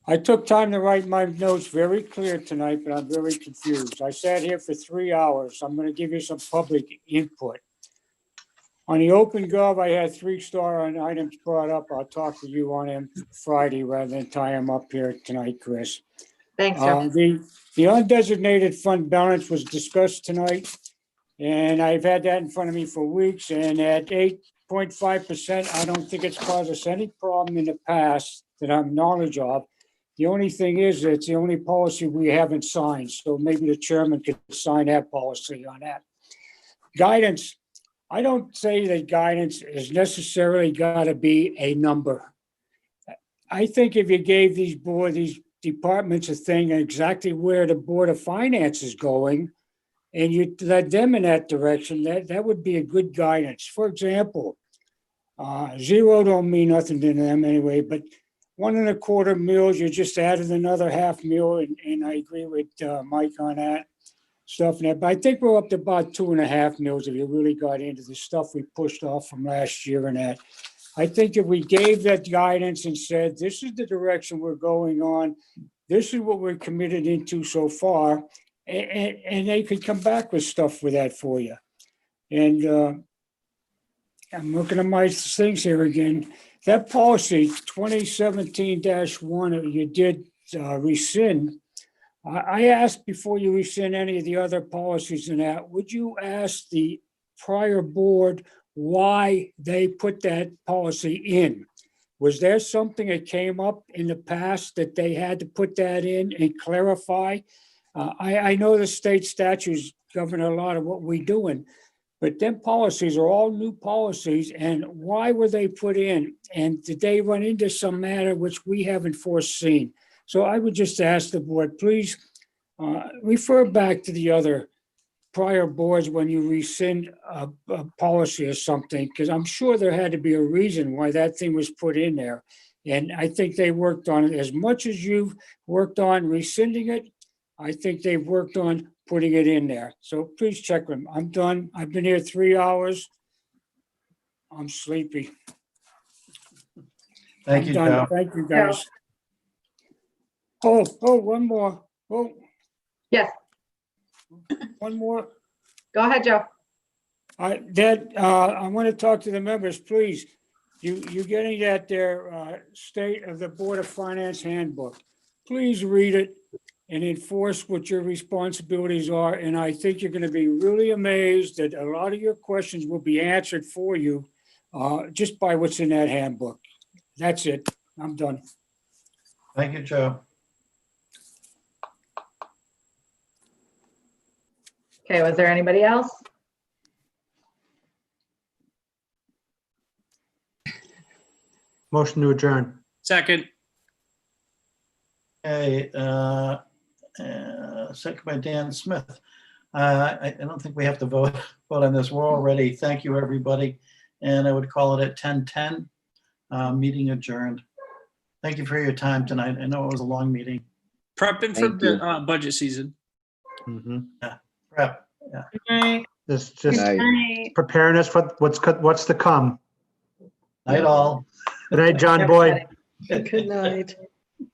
I took time to write my notes very clear tonight, but I'm very confused. I sat here for 3 hours. I'm going to give you some public input. On the Open Gov, I had 3-star on items brought up. I'll talk to you on them Friday rather than tie them up here tonight, Chris. Thanks, Joe. The undesignated fund balance was discussed tonight, and I've had that in front of me for weeks, and at 8.5%, I don't think it's caused us any problem in the past that I'm knowledge of. The only thing is, it's the only policy we haven't signed, so maybe the chairman could sign that policy on that. Guidance, I don't say that guidance is necessarily got to be a number. I think if you gave these departments a thing exactly where the Board of Finance is going, and you led them in that direction, that would be a good guidance. For example, 0 don't mean nothing to them anyway, but 1 1/4 meals, you just added another half meal, and I agree with Mike on that stuff. But I think we're up to about 2.5 meals if you really got into the stuff we pushed off from last year and that. I think if we gave that guidance and said, this is the direction we're going on, this is what we're committed into so far, and they could come back with stuff with that for you. And I'm looking at my things here again. That policy 2017-1 you did rescind. I asked before you rescind any of the other policies in that, would you ask the prior board why they put that policy in? Was there something that came up in the past that they had to put that in and clarify? I know the state statutes govern a lot of what we're doing, but them policies are all new policies, and why were they put in? And did they run into some matter which we haven't foreseen? So I would just ask the board, please refer back to the other prior boards when you rescind a policy or something, because I'm sure there had to be a reason why that thing was put in there. And I think they worked on it as much as you've worked on rescinding it. I think they've worked on putting it in there. So please check them. I'm done. I've been here 3 hours. I'm sleepy. Thank I'm you, done. Joe. Thank you, guys. Oh, one more. Oh, Yes, one more. go ahead, Joe. I want to talk to the members, please. You're getting at their state of the Board of Finance handbook. Please read it and enforce what your responsibilities are. And I think you're going to be really amazed that a lot of your questions will be answered for you just by what's in that handbook. That's it. I'm done. Thank you, Joe. Okay, was there anybody else? Motion to adjourn. Second. Okay, second by Dan Smith. I don't think we have to vote on this. We're all ready. Thank you, everybody. And I would call it at 10:10. Meeting adjourned. Thank you for your time tonight. I know it was a long meeting. Prepping for Thank you. budget season. Prep. Yeah. Good night. Just Night. preparing us for what's to come. Night all. Good night, John Boy. Good night.